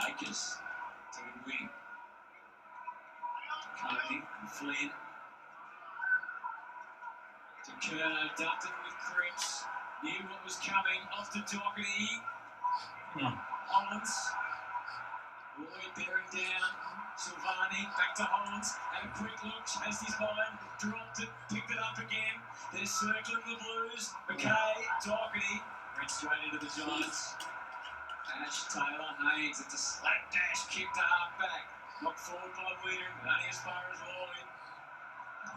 Akers to the wing. Cody and Flynn. To Curnow, dumped it with Cripps. Knew what was coming. Off to Doherty. Hollins. Lloyd bearing down. Silvani back to Hollins. Had a quick look. Chased his mind. Dropped it. Picked it up again. They're circling the Blues. McKay. Doherty. Went straight into the Giants. Ash, Taylor, Haynes. It's a slap dash. Kick to half back. Knocked forward by Weeder. Only as far as Lloyd.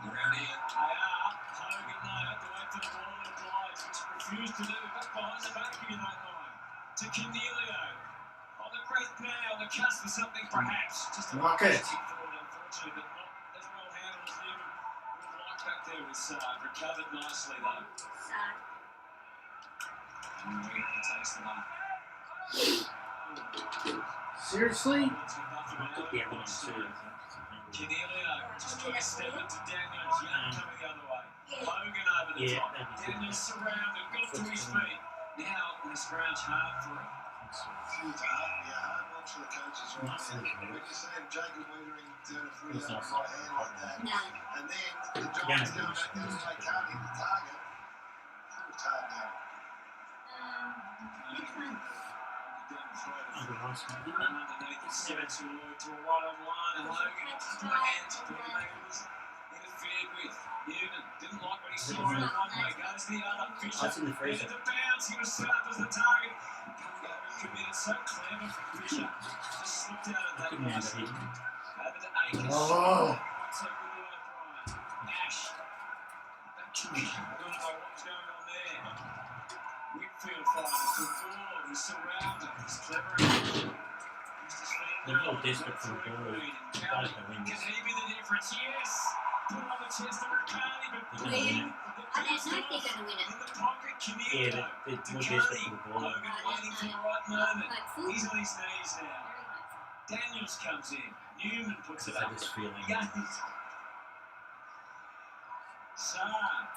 Around here. They are. Hogan though had to wait for the ball to oblige, which refused to do. Back behind the back, if you don't mind. To Cornelio. On the crest now, on the cusp of something perhaps. Just a Mark it. kick forward, unfortunately, but not as well handled as Newman would like back there with Saad. Recovered nicely though. Sad. And Weeder takes the mark. Seriously? Yeah, one and two. Cornelio just trying to step into Daniels. Young coming the other way. Hogan over the top. Daniels surrounded, got to his feet. Now they scrounge hard for it. Huge hard, yeah, hard for the coaches right now. When you see Jacob Wiedering doing a free up right hand like that, No. and then the Giants go back there and they can't hit the target. It's hard now. Which one? Underneath the seven to a one-on-one, and Logan to the hands of the Lakers. Interfered with. Newman didn't like what he saw in one way. Goes the other. Fisher headed to bounce. He was set up as the target. Coming over committed so clever from Fisher. Just slipped out of that one. Over to Akers. Oh. So good to O'Brien. Ash. Back to Fisher. I don't know what was going on there. Whitfield fires to Ward. He's surrounded. He's clever. They're real desperate for the ball. Guys can win Can this. he be the difference? Yes. Put on the chest of Riccardi, but They're gonna win it. I don't know if they're going to win it. in the pocket, Canelo. Yeah, they're more desperate for the ball. Hogan waiting for the right moment. Hopeful. He's on his knees now. Very hopeful. Daniels comes in. Newman puts So it they up. just feeling. Yates. Saad.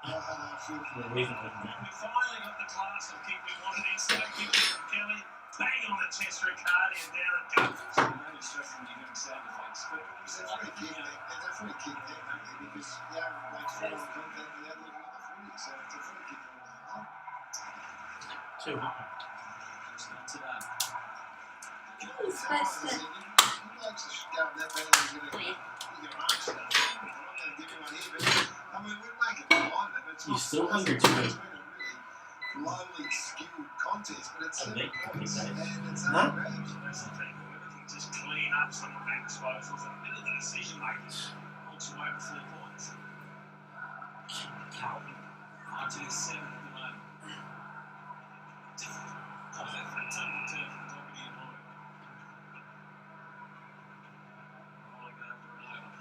The reason for that. We finally got the class of kick we wanted. Inside kick from Kelly. Bang on the chest, Riccardi, and down it goes. I know you're stressing you're doing sound effects, but it was It's a free kick there. It's a free kick there, because Yarra makes forward contact without looking at the footy, so it's a free kick all day. Too high. It's not today. He's supposed to. You blokes should go up that better than you're going to get your own stuff. I'm not going to give you one here, but I mean, we're making fine, but it's He's not. still hungry It's been too. a really lowly skilled contest, but it's I think points, so. and it's Huh? up grabs. That's the thing. We're looking to just clean up some of their disposals and a bit of the decision making. Walks away with 4 points. Carlton. RG7 at the moment. Comes out for a total turn from Doherty and Lloyd. Rolling over and over.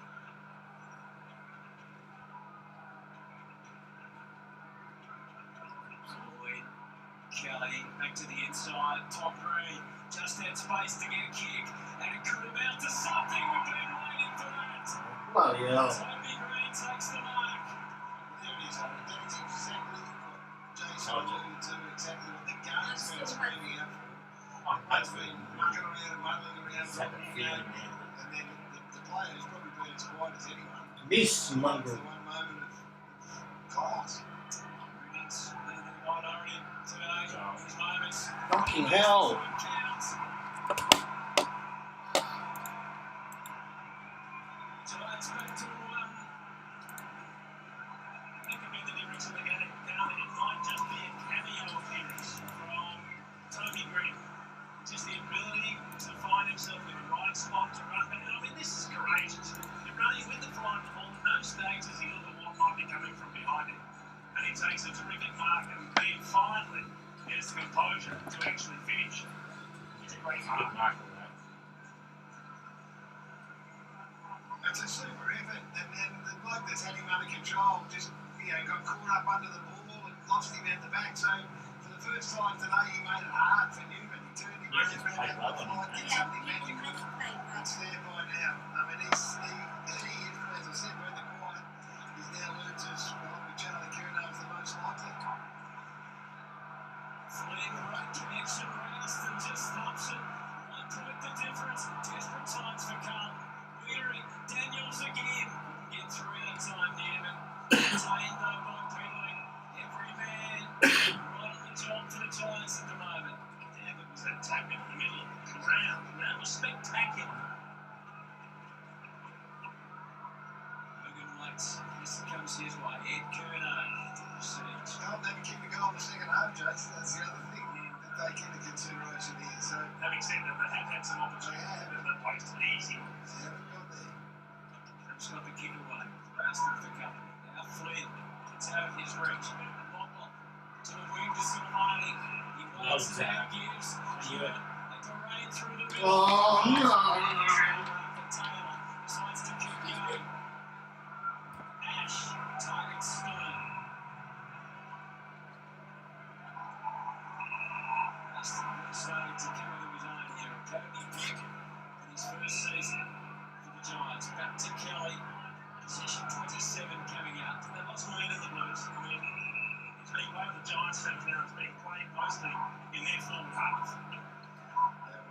Lloyd, Kelly, back to the inside, top three, just had space to get a kick, and it could amount to something. We've been waiting for that. Bloody hell. Toby Green takes the mark. There it is. That's exactly what Jason alluded to, exactly what the game's been screaming out for. They've been mucking around and muddling around from the game, and then the player's probably been as quiet as anyone. Miss It's Mongrel. the one moment of class. It's the minority today. These moments. Fucking hell. Counts. Tonight's back to one. They can make the difference in great Good mark on that. It's a super effort, and then the bloke that's had him under control just, got caught up under the ball and lost him at the back. So for the first time today, he made it hard for Newman. He turned him Yes, he's around, played well on him. did something magical. It's there by now. I mean, he is, as I said, we're the quiet. He's now learned to spot with Charlie Curnow is the most likely. Flynn, right connection, Ralston just stops it. 1 point the difference. Desperate times for Carlton. Weary, Daniels again. Get through that time, Newman. Contained though by peddling. Every man right on the job for the Giants at the moment. Yeah, there was that tap in the middle of the ground. That was spectacular. Logan waits. This comes his way. Ed Curnow. Siege. Carlton never keep a goal in the second half, Jason. That's the other thing that they take into consideration here. So Having said that, they have had some opportunities and they've placed it easy. they haven't got there. Cripps got the kick away. Ralston for cover. Now Flynn. It's out of his reach. Motlop to the wing to Silvani. He waits it out, gives. Hewitt at the rain through the middle. Oh, no. Taylor decides to keep going. Ash targets Stone. Ralston starting to come into his own here. Academy pick in his first season for the Giants. Back to Kelly. Position 27 coming out. That was one in the Blues. I mean, it's been one of the Giants teams now. It's been playing mostly in their forward half.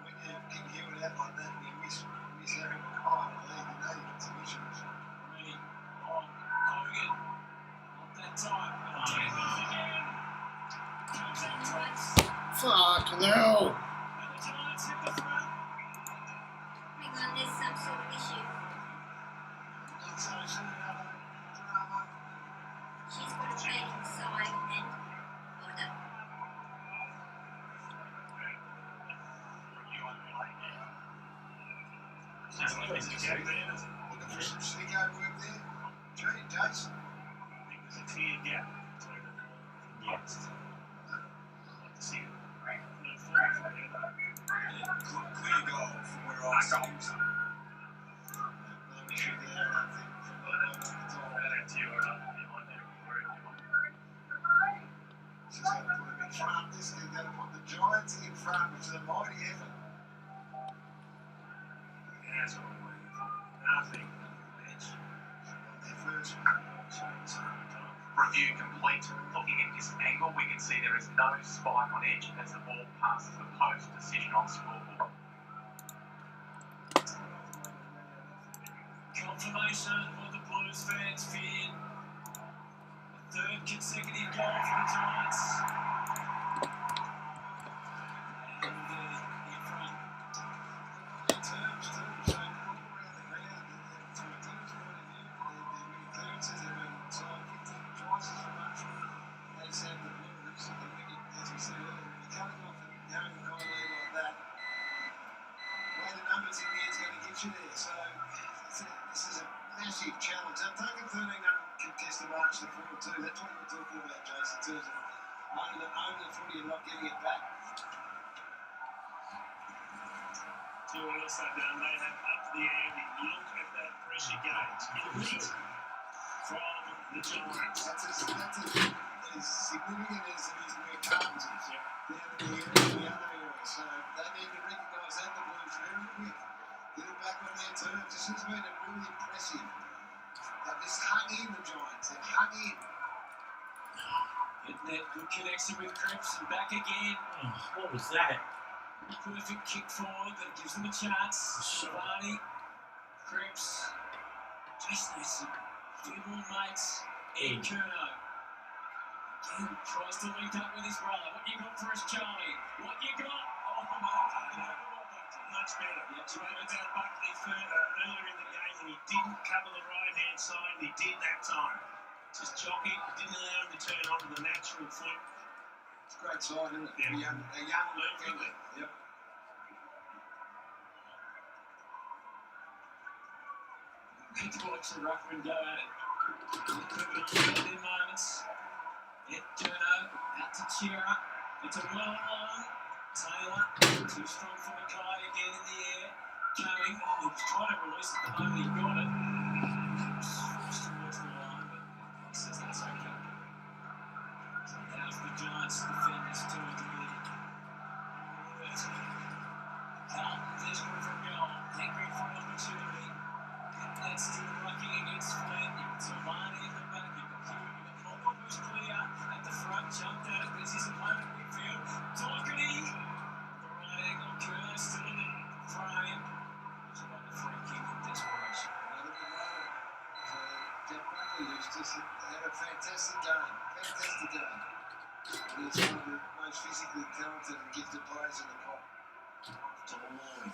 When you get Hewitt out like that, you miss having a high in the league. You know you've got some issues. Ready on Hogan. Not that time. Taylor again. Comes out twice. Fuck, no. And the Giants hit the front. Hang on, there's some sort of issue. Not so soon, another drama. She's got a bed inside and order. Looking for some sneak-out work there. Jason. I think there's a clear gap between them. Yes. I'd like to see it move forward from there. Clear goal from where I see him. No issue there, I don't think, from the moment at the top. That's you or not. You might know where it is. She's going to put him in front. This is going to put the Giants in front, which is a mighty effort. That's what we're waiting for. Nothing. Bench. On their first one. Review complete. Looking at this angle, we can see there is no spike on edge as the ball passes the post. Decision on scoreboard. Confirmation what the Blues fans feared. A third consecutive goal for the Giants. And in front. In terms too, so all around the ground, from a team's point of view, their clearances have been side 15 twice as much as have the Blues. And when you, as we said earlier, when you're coming off and having a goal lead like that, way the numbers in there is going to get you there. So this is a massive challenge. They've taken 13 uncontested marks to 4-2. That's what we're talking about, Jason, in terms of owning the footy and not getting it back. See what else they've done. They have upped the ante. Look at that pressure gauge. Elite from the Giants. That's as significant as it is where Carlton's is. Down in the other area. So they need to recognise that the Blues very quick. Get it back on their terms. This has been really impressive. They've just hung in, the Giants. They've hung in. Getting that good connection with Cripps and back again. Oh, what was that? Perfect kick forward that gives them a chance. Silvani, Cripps, just needs some few more mates. Ed Curnow. Again, tries to link up with his brother. What you got for us, Charlie? What you got? Oh, no. Much better. Spoke about Buckley earlier in the game when he didn't cover the right-hand side, and he did that time. Just jockey, didn't allow him to turn onto the natural foot. It's a great side, isn't it? Yeah. A young defender. Yep. Good to watch the Ruckman go at it. In moments. Ed Curnow out to Chira. It's a well along. Taylor, too strong for Mackay again in the air. Coming, he was trying to release it the moment he got it. Forced towards the line, but he says that's okay. So now for the Giants defenders to it to be alert. Carlton desperate for a goal, hankering for an opportunity. That's still rucking against Flynn. So Marnie in the back, you've got Hugh, you've got Holman who's clear at the front, jumped at it, this is a moment at midfield. Doherty, the right angle, Kerr still in the frame. It's about the free kick in desperation. Another good moment for Jack Buckley, who's just had a fantastic game. Fantastic game. He's one of the most physically talented and gifted players in the comp. To Malloy.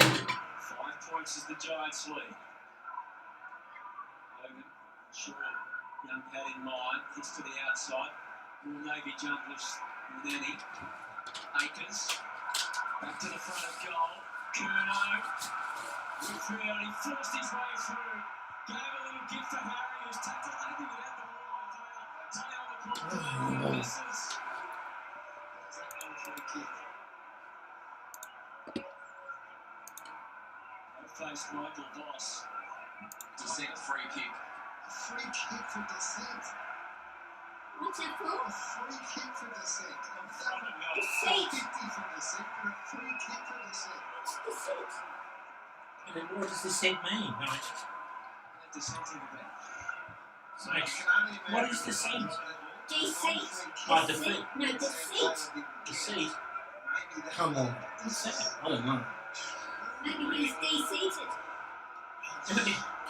5 points is the Giants lead. Hogan, short, young pad in mind, hits to the outside. Will Navy jumpers with Annie. Akers, back to the front of goal. Curnow, Whitfield, he forced his way through. Gave a little gift to Harry, who's tackled Navy without the ball. Taylor on the ball, misses. There's that one free kick. Face Michael Voss. Descent free kick. Free kick for Descent. What's it for? A free kick for Descent. Deceit. 50 for Descent, but a free kick for Descent. What's deceit? And then what does descent mean? Like, Descent in the back. so, what is descent? Deceit. Oh, defeat. No, deceit. Deceit. Come on. What's that? I don't know. Maybe he's de-seated.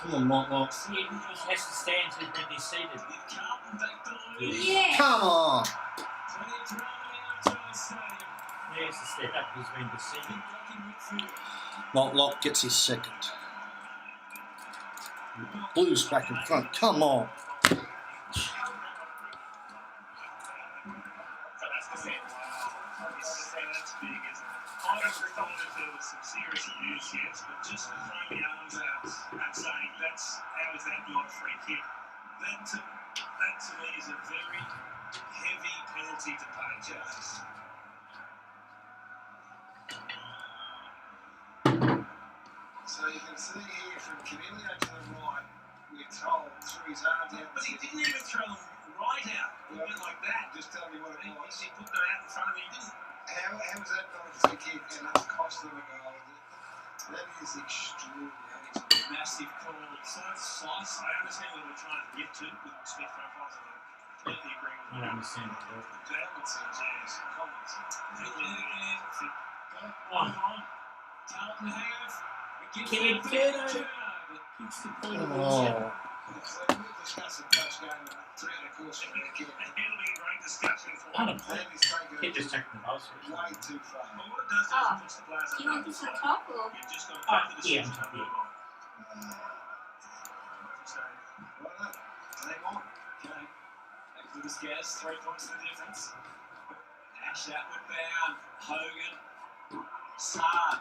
Come on, Mark. He just has to stand to then be seated. Carlton back to lead. Yeah. Come on. Plenty of drama now, Giants Stadium. He has to step up, he's been deceived. Blocking midfield. Lock gets his second. Blues back in front. Come on. So that's descent. That's big, isn't it? I would have thought if there was some serious abuse, yes, but just to throw the arms out and saying how is that not a free kick? That to me is a very heavy penalty to pay, James. So you can see here from Canelio to the right, we're told through his arms out. But he didn't even throw them right out. He went like that. Just tell me what it was. He put them out in front of me. He didn't. How was that not a free kick and it's cost them a goal? That is extraordinary. Massive call. So slice. I understand what we're trying to get to with Smith profiles. I completely agree with I don't understand that. Common sense, yes. Common sense. Carlton have. Kid, Curnow. Oh. So we'll discuss the touch game throughout the course of the weekend. It'll be a great discussion for I don't us. know. That is taken Kid just taking the bus. way too far. But what it does is it puts the players Do you want under this the on spot. top or? You've just got to Oh, make the yeah, decision on top, and move yeah. on. So, Right, game on. Okay. Back to the Scouts. 3 points the difference. Ash outward bound. Hogan. Saad.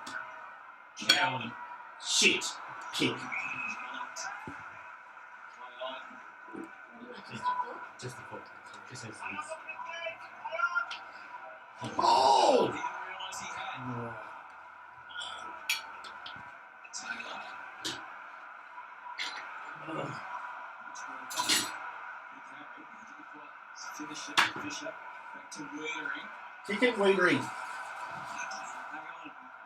Cowan. Shit. Kick. Just the foot. Just as Oh! He didn't realise he had. Taylor. Finish it, Fisher. Back to Wiedering. Kick it, Wiedering. Hang on.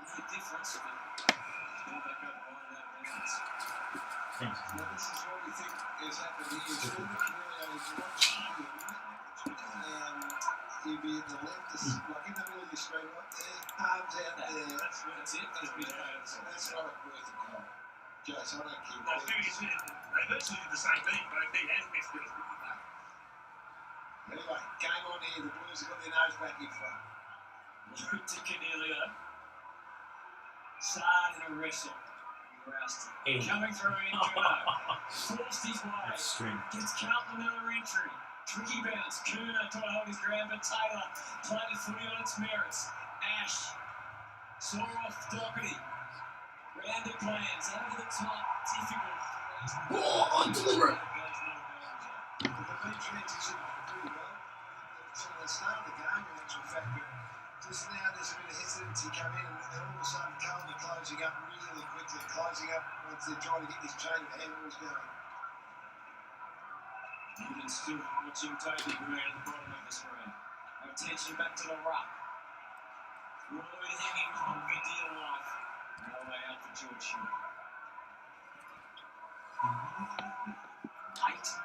No difference, but still back up right out of bounds. Thanks. Now this is what we think has happened here. Still the Canelio is not shooting. He'll be in the left, like in the middle of your screen, right there, arms out there. That's it. That's big photos. That's not worth a goal. Jace, I don't care. they virtually did the same thing, but I think has missed it. Anyway, game on here. The Blues have got their nose back in front. Luke to Canelio. Saad in a wrestle. Rouston. Hey. Coming through in Curnow. Forced his way. That's string. Gets Carlton another entry. Tricky bounce. Curnow trying to hold his ground, but Taylor played the footy on its merits. Ash saw off Doherty. Rounded plans over the top. Difficult. Oh, deliver it. The defence transition pretty well. from the start of the game, in actual fact. But just now there's a bit of hesitancy come in, and then all of a sudden Carlton are closing up really quickly, closing up once they're trying to get this chain of handballs going. Newman still watching Toby Green at the bottom of the screen. Attention back to the ruck. Roy hanging on for dear life. No way out for George Shaw.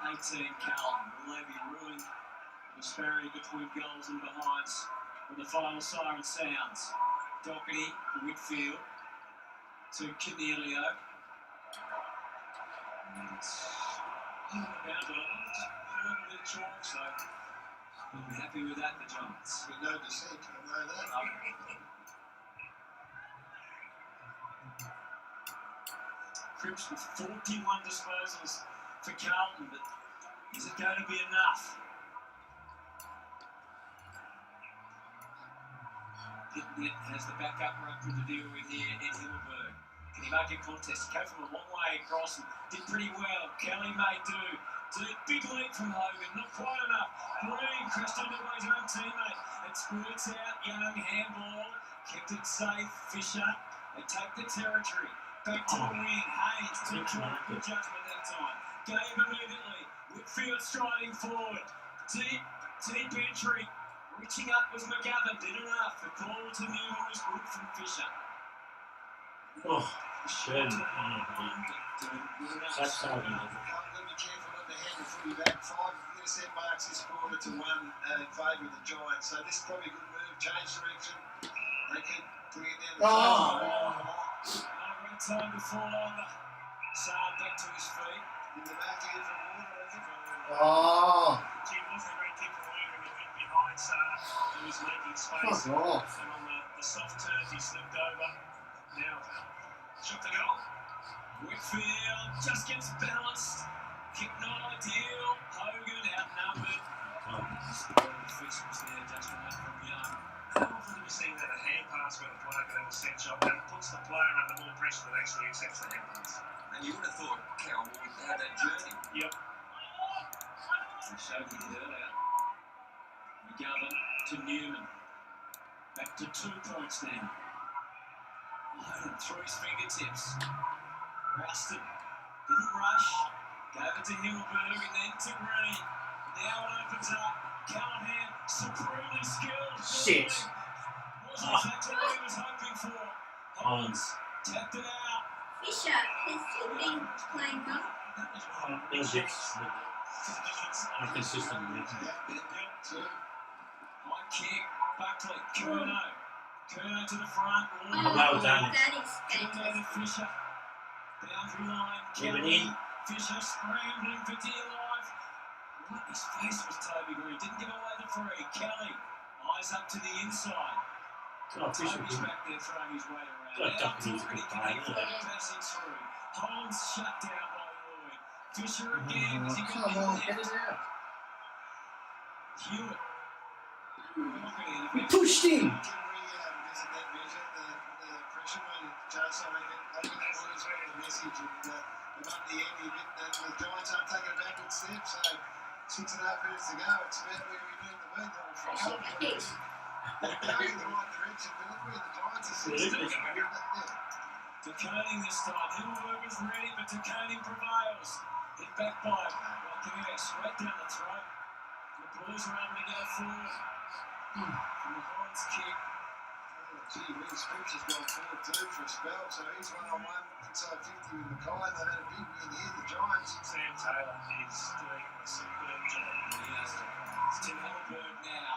8-18 Carlton. Will they be ruined? The disparity between goals and behinds when the final siren sounds. Doherty, Whitfield to Canelio. About a little bit of chalk, so we'll be happy with that, the Giants. With no dissent, I know that. Cripps with 41 disposals for Carlton, but is it going to be enough? Pittman has the backup rucker to deal with here in Himmelberg. Can he make a contest? He came from a long way across and did pretty well. Kelly may do. Big lead from Hogan, not quite enough. Green crashed into his own teammate. It squirts out, Young handball. Kept it safe, Fisher. They take the territory. Back to the wing. Haynes took good judgment that time. Gave immediately. Whitfield striding forward. Deep entry. Reaching up was McGovern. Did enough. The call to Newman was good from Fisher. Oh, shit. That's how we know. Carlton be careful not to hand the footy back. 5 intercept marks this quarter to 1 in favour of the Giants. So this is probably a good move. Change direction. They keep putting it down the Not a great time to fall over. Saad back to his feet. In the back here for Water, I think. Oh. It wasn't a great kick for Water and he went behind Saad. He was making space. Fuck off. And on the soft turns he slipped over. Now, shot the goal. Whitfield just gets balanced. Kick not ideal. Hogan outnumbered. The fix was there just enough from Young. How often do we see that a hand pass where the player can have a set shot that puts the player under more pressure than actually accepts the hand pass? And you would have thought Cal would have that journey. Yep. He showed he did earlier. McGovern to Newman. Back to 2 points now. Loden through his fingertips. Rustin didn't rush. Gave it to Himmelberg and then to Green. Now it opens up. Callahan, supremely skilled. Shit. Wasn't exactly what he was hoping for. Hollins tapped it out. Fisher has still been playing well. Those hits are consistent. High kick. Buckley. Curnow. Curnow to the front. Well done. That is Curnow to fantastic. Fisher. Boundary line. Even Kelly. in. Fisher scrambling for dear life. Right, his face was Toby Green. Didn't give away the free. Kelly. Eyes up to the inside. Oh, Fisher Toby's didn't. back there throwing his weight around. God, Now Duffy's a Doherty good player, isn't he? passing through. Hollins shut down by Lloyd. Fisher again. Has he got Come the on, left? get it out. Hewitt. We pushed him. Can we visit that vision, the pressure when Chase, I think that was the message. And up the end, the Giants aren't taking a backward step, so 6.5 minutes to go. It's about where we need to be. They're going in the right direction, but look where the Giants are sitting. DeConing this time. Himmelberg was ready, but DeConing prevails. Hit back by Joaquin straight down the throat. The Blues are able to go forward. From the Hollins kick. Gee whiz, Cripps has gone forward too for a spell, so he's 1-on-1 inside 50 with Mackay. They've had a big win here, the Giants. Sam Taylor is doing a superb job. Yes. It's Tim Himmelberg now.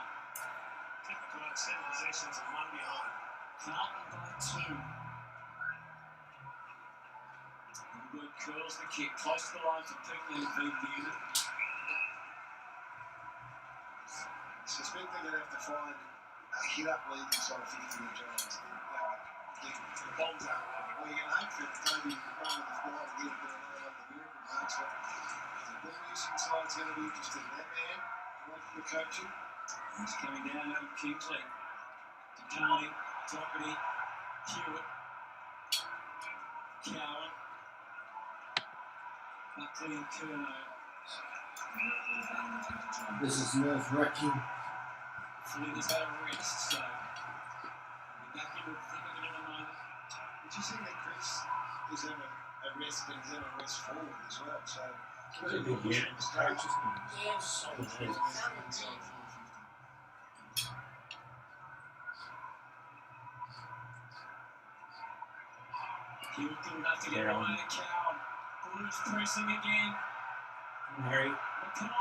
Typical 7 possessions and 1 behind. Carlton by 2. Himmelberg curls the kick close to the line for Pinkley and beat Newman. Suspect they're going to have to find a hit-up lead inside 50 of the Giants. The bombs aren't running. Well, you can hope for Toby run with the fly to get it down there over the miracle marks, but the ball using side's going to be interesting. That man, like the coaching. He's coming down over Kingsley. DeConing, Doherty, Hewitt, Cowan, Buckley and Curnow. This is nerve-wracking. Flynn has had a rest, so we'll be back into the thick of it in a moment. Did you see that Chris is having a rest, but he's having a rest forward as well? So He's a good unit. His coach, isn't he? Yeah. Solid, Solid, isn't yeah. He was good enough to get away to Cowan. Blues pressing again. he? Harry. Mackay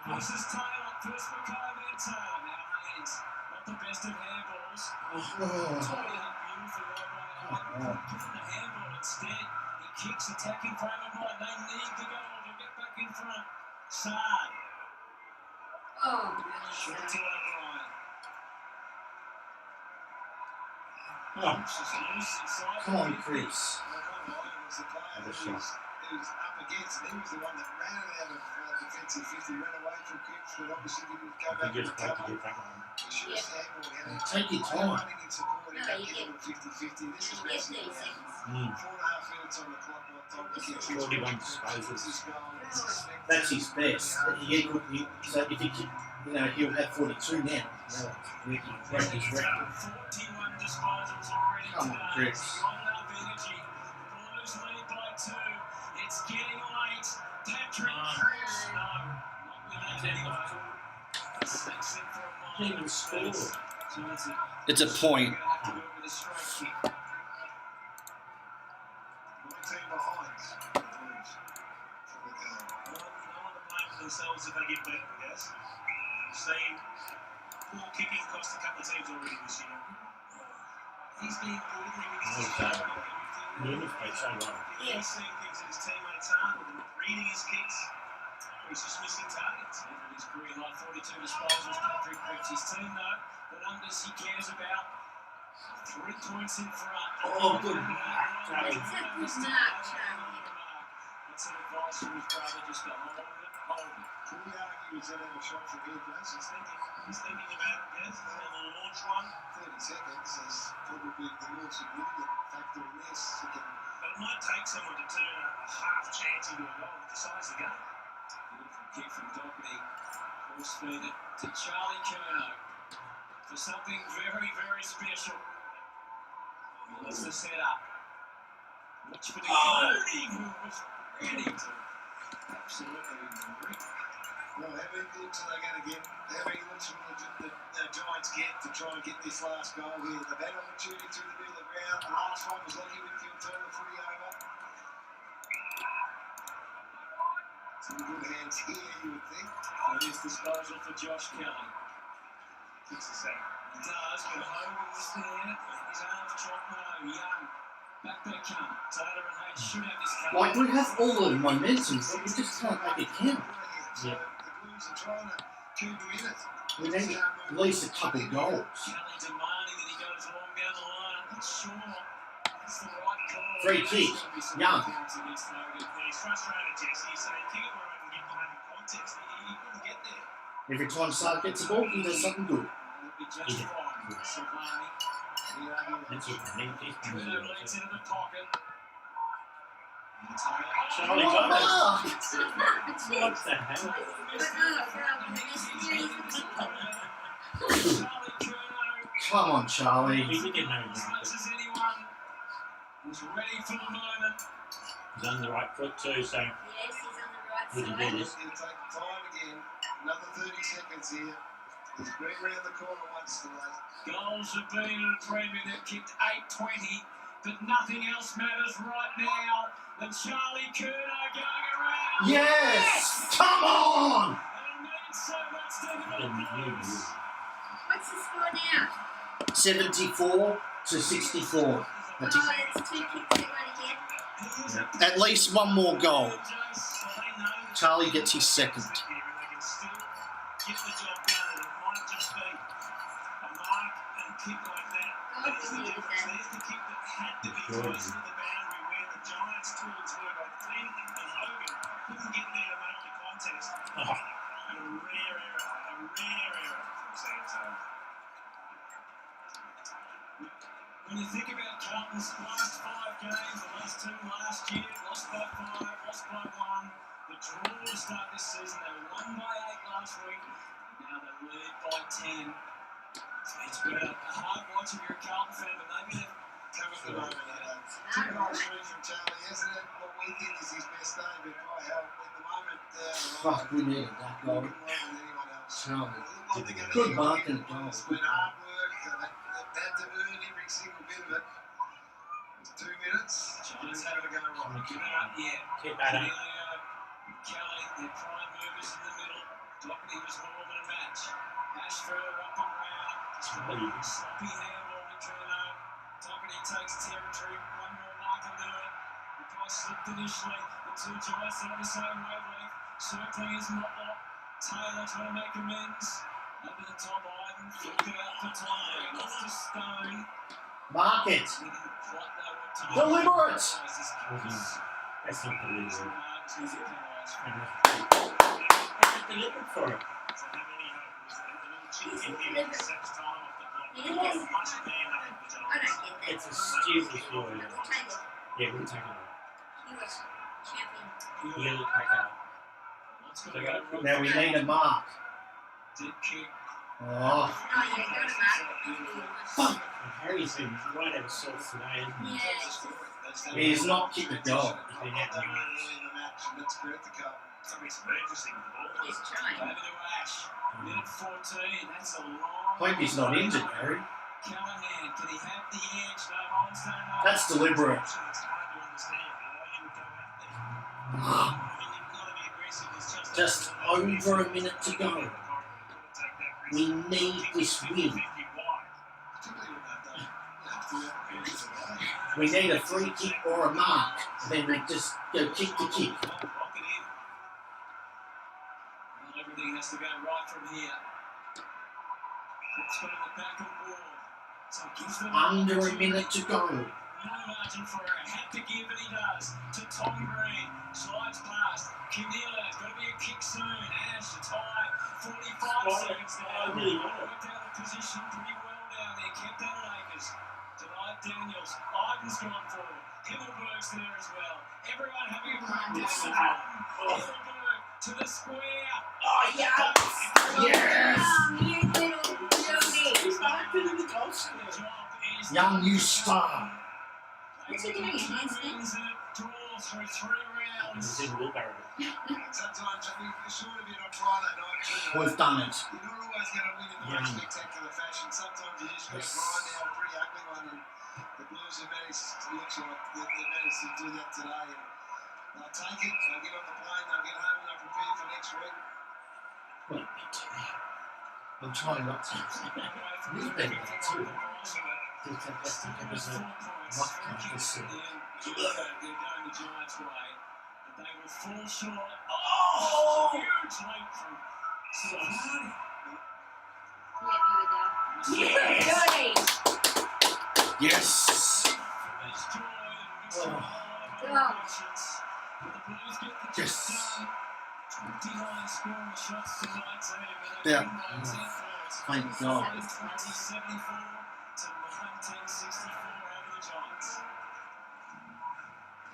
versus Taylor. First Mackay, then Taylor. Now Haynes. Not the best of handballs. Tidy up beautifully though by Hayden. Given the handball instead. He kicks, attacking frame of mind. They need the goal to get back in front. Sard. Oh, Short to O'Brien. Oh, Just loose inside. Come on, Chris. O'Brien was the player who's up against, and he was the one that ran it out of defensive 50, ran away from kicks, but obviously didn't go I back think to it's the great to cover. get that one. He should have handballed him. Take your time. Running in support, he No, got you given get- 50-50. This is You get basically 30 now seconds. 4.5 minutes on the clock by the time the kicks. 41 disposals. That's his best. So if he can, he'll have 42 now. He can break his record. 41 disposals already Come on, today. Chris. He's got enough energy. Blues lead by 2. It's getting late. Patrick Cripps. No, not with that anyway. Six in for a He mile. even scored. So It's a point. Gonna have to go with a straight kick. 19 behind the Blues for the game. No one to blame for themselves if they get beaten, I guess. We've seen poor kicking cost a couple of teams already this year. He's been good. Newman's played so well. He's seeing things that his teammates aren't, with him reading his kicks. He's just missing targets. Even his career high 42 disposals. Patrick Cripps, his team though, the numbers he cares about. 3 points in front. Oh, good. It's a Charlie. good mark, Charlie. That's an advice from his brother, just to hold it, hold it. Could we argue he's going to have a shot from here, Jason? He's thinking about it, yes. He's going to launch one. 30 seconds is probably the more significant factor in this. He can But it might take someone to turn a half chance into a goal that decides the game. Beautiful kick from Doherty. Force feed it to Charlie Curnow for something very, very special. What's the setup? Watch for the Cooney, who was ready to absolutely rip. Well, how many looks are they going to get? How many looks will the Giants get to try and get this last goal here? They've had opportunity through the middle of the ground. The last one was lucky Whitfield turned the footy over. It's in good hands here, you would think. First disposal for Josh Kelly. Kicks the second. He does, but Hogan was there. His arms chopped low. Young. Back they come. Taylor and Hayes should have this covered. Like, we have all the momentum, but we just can't make it count. So the Blues are trying to keep in it. We need at least a couple of goals. Kelly demanding that he goes long down the line. I'm not sure that's the right call. Free kick. Young. Against Hogan. He's frustrated, Jesse. He's saying, kick it where I can get behind the context. He couldn't get there. Every time Sard gets the ball, he does something good. Would be just fine. Silvani. That's it. Curnow leads into the pocket. Charlie got it. Ah! What the hell? Charlie Curnow. Come on, Charlie. He didn't know As that. much as anyone was ready for the moment. He's on the right foot too, so Yes, he's on the we can right do side. this. It'll take time again. Another 30 seconds here. He's been round the corner once today. Goals have been at a premium. They've kicked 8-20, but nothing else matters right now than Charlie Curnow going around. Yes! Come on! It means so much to the Didn't you? Blues. What's the score now? 74 to 64. That's it. Oh, it's 2 kicks they got again. At least one more goal. Charlie gets his second. They can still get the job done, and it might just be a mark and kick like that. God, There's the we need difference. that. There's the kick that had to be closer to the boundary where the Giants' tools were, but Flynn and Hogan couldn't get there to make the contest. Oh, A rare error from Sam Taylor. When you think about Carlton's last 5 games, the last 2 last year, lost by 5, lost by 1. The draw to start this season, they were won by 8 last week, and now they lead by 10. It's been a hard watch if you're a Carlton fan, but maybe they've come at the moment. Two goals through from Charlie yesterday. What we think is his best day, but by hell, at the moment, Fuck, we needed that goal. Charlie. Good marking goal. It's been hard work. They've had to earn every single bit of it. It's 2 minutes. Giants have to go right. Give it up, yeah. Keep that up. Kelly, their prime movers in the middle. Doherty was more than a match. Ash further up and round. Sloppy handball to Curno. Doherty takes territory. One more mark and do it. The guy slipped initially. The two Giants are on the same wavelength. Circling is Motlop. Taylor trying to make amends. Over the top, Iden flicked it out for Tom Green. Off to Stone. Mark it. He didn't quite know what to do. Deliver it. That's not the reason. He's a penalised. That's delivered for it. So how many holes? A little cheeky here, saps time off the block. Much stand up for the Giants. It's a stupid story. We'll take it. Yeah, we'll take it. He was champion. We'll take it. Now we need a mark. Did kick. Oh. Oh, yeah, go to Mark. Fuck. Harry's been right out of sorts today, isn't he? Yeah, it's just... He's not kicked the goal. He's been out the match. Let's correct the cup. Something emergency with the ball. He's trying. Over to Ash. Minute 14. That's a long. Hope he's not injured, Harry. Callahan, can he have the edge? No, Holmstone. No. That's deliberate. It's hard to understand why he would go out there. I mean, you've got to be aggressive. It's Just over a minute to go. We need this win. We need a free kick or a mark. Then we just go kick to kick. Everything has to go right from here. Let's put in the back of the wall. So it gives them Under a minute to go. no margin for error. Had to give, and he does. To Tom Green. Slides past. Kinneala. Got to be a kick soon. Ash, a tie. 45 seconds now. Worked out the position pretty well down there. Kept that at Acres. Denied Daniels. Iden's gone forward. Himmelberg's there as well. Everyone having a practice. Himmelberg to the square. Oh, yes! Yes! You little Jody. Young new star. What's he doing? Handstand? Draw through 3 rounds. It's in wheelbarrow. Sometimes we sort of been on Friday night too. We've done it. You're not always going to win in the most spectacular fashion. Sometimes you just got to grind out a pretty ugly one. And the Blues have managed, looks like they've managed to do that today. And they'll take it, they'll get on the plane, they'll get home and they'll prepare for next week. What a bit today. I'm trying not to. We've been there too. Think that that's the episode. Rough competition. They're going the Giants' way, but they will fall short. Oh! Huge leap from Silvani. Yeah, Yes! Go. Yes! 29 scoring shots to 19. Yeah. Thank God. 2074 to 1964 over the Giants.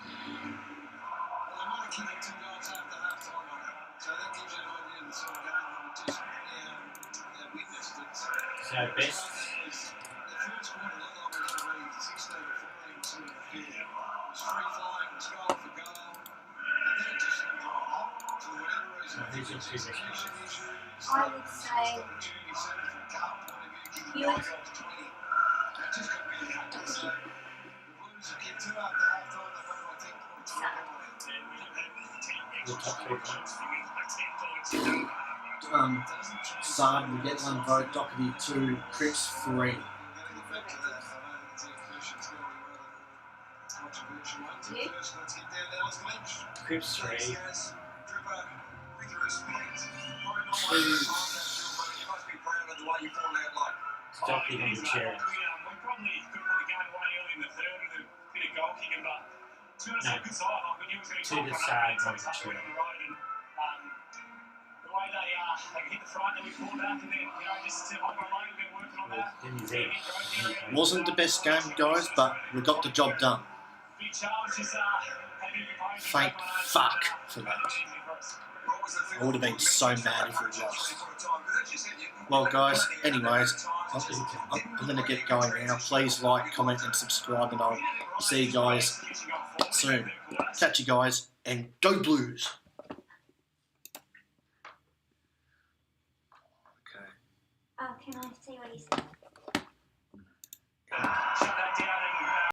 They might have kicked 2 goals after half time on it. So that gives you an idea of the sort of game that we just witnessed. So best. The first quarter looked like it was going to be 16 to 14 sort of affair. It was free flying, it was goal for goal. And then it just seemed to whatever reason, I think it's execution issues. I would say Opportunity certainly from Carlton point of view, kicking you 9 goals 20. That just got really ugly. So the Blues have kicked 2 after half time, they won by 10 points. We'll top 3 points. Saad will get 1 vote, Doherty 2, Cripps 3. Cripps 3. Doherty on the chair. We probably could have gone away early in the third with a bit of goal kicking, but to be honest, a good side. I knew it was going to To the side on the chair. The way they hit the front and we pulled back and then, just on my line, we've been working on that. In his head. Wasn't the best game, guys, but we got the job done. Big challenge just had Thank fuck for that. I would have been so mad if we lost. Well, guys, anyways, I'm going to get going now. Please like, comment, and subscribe, and I'll see you guys soon. Catch you guys, and go Blues! Oh, can I see what he said?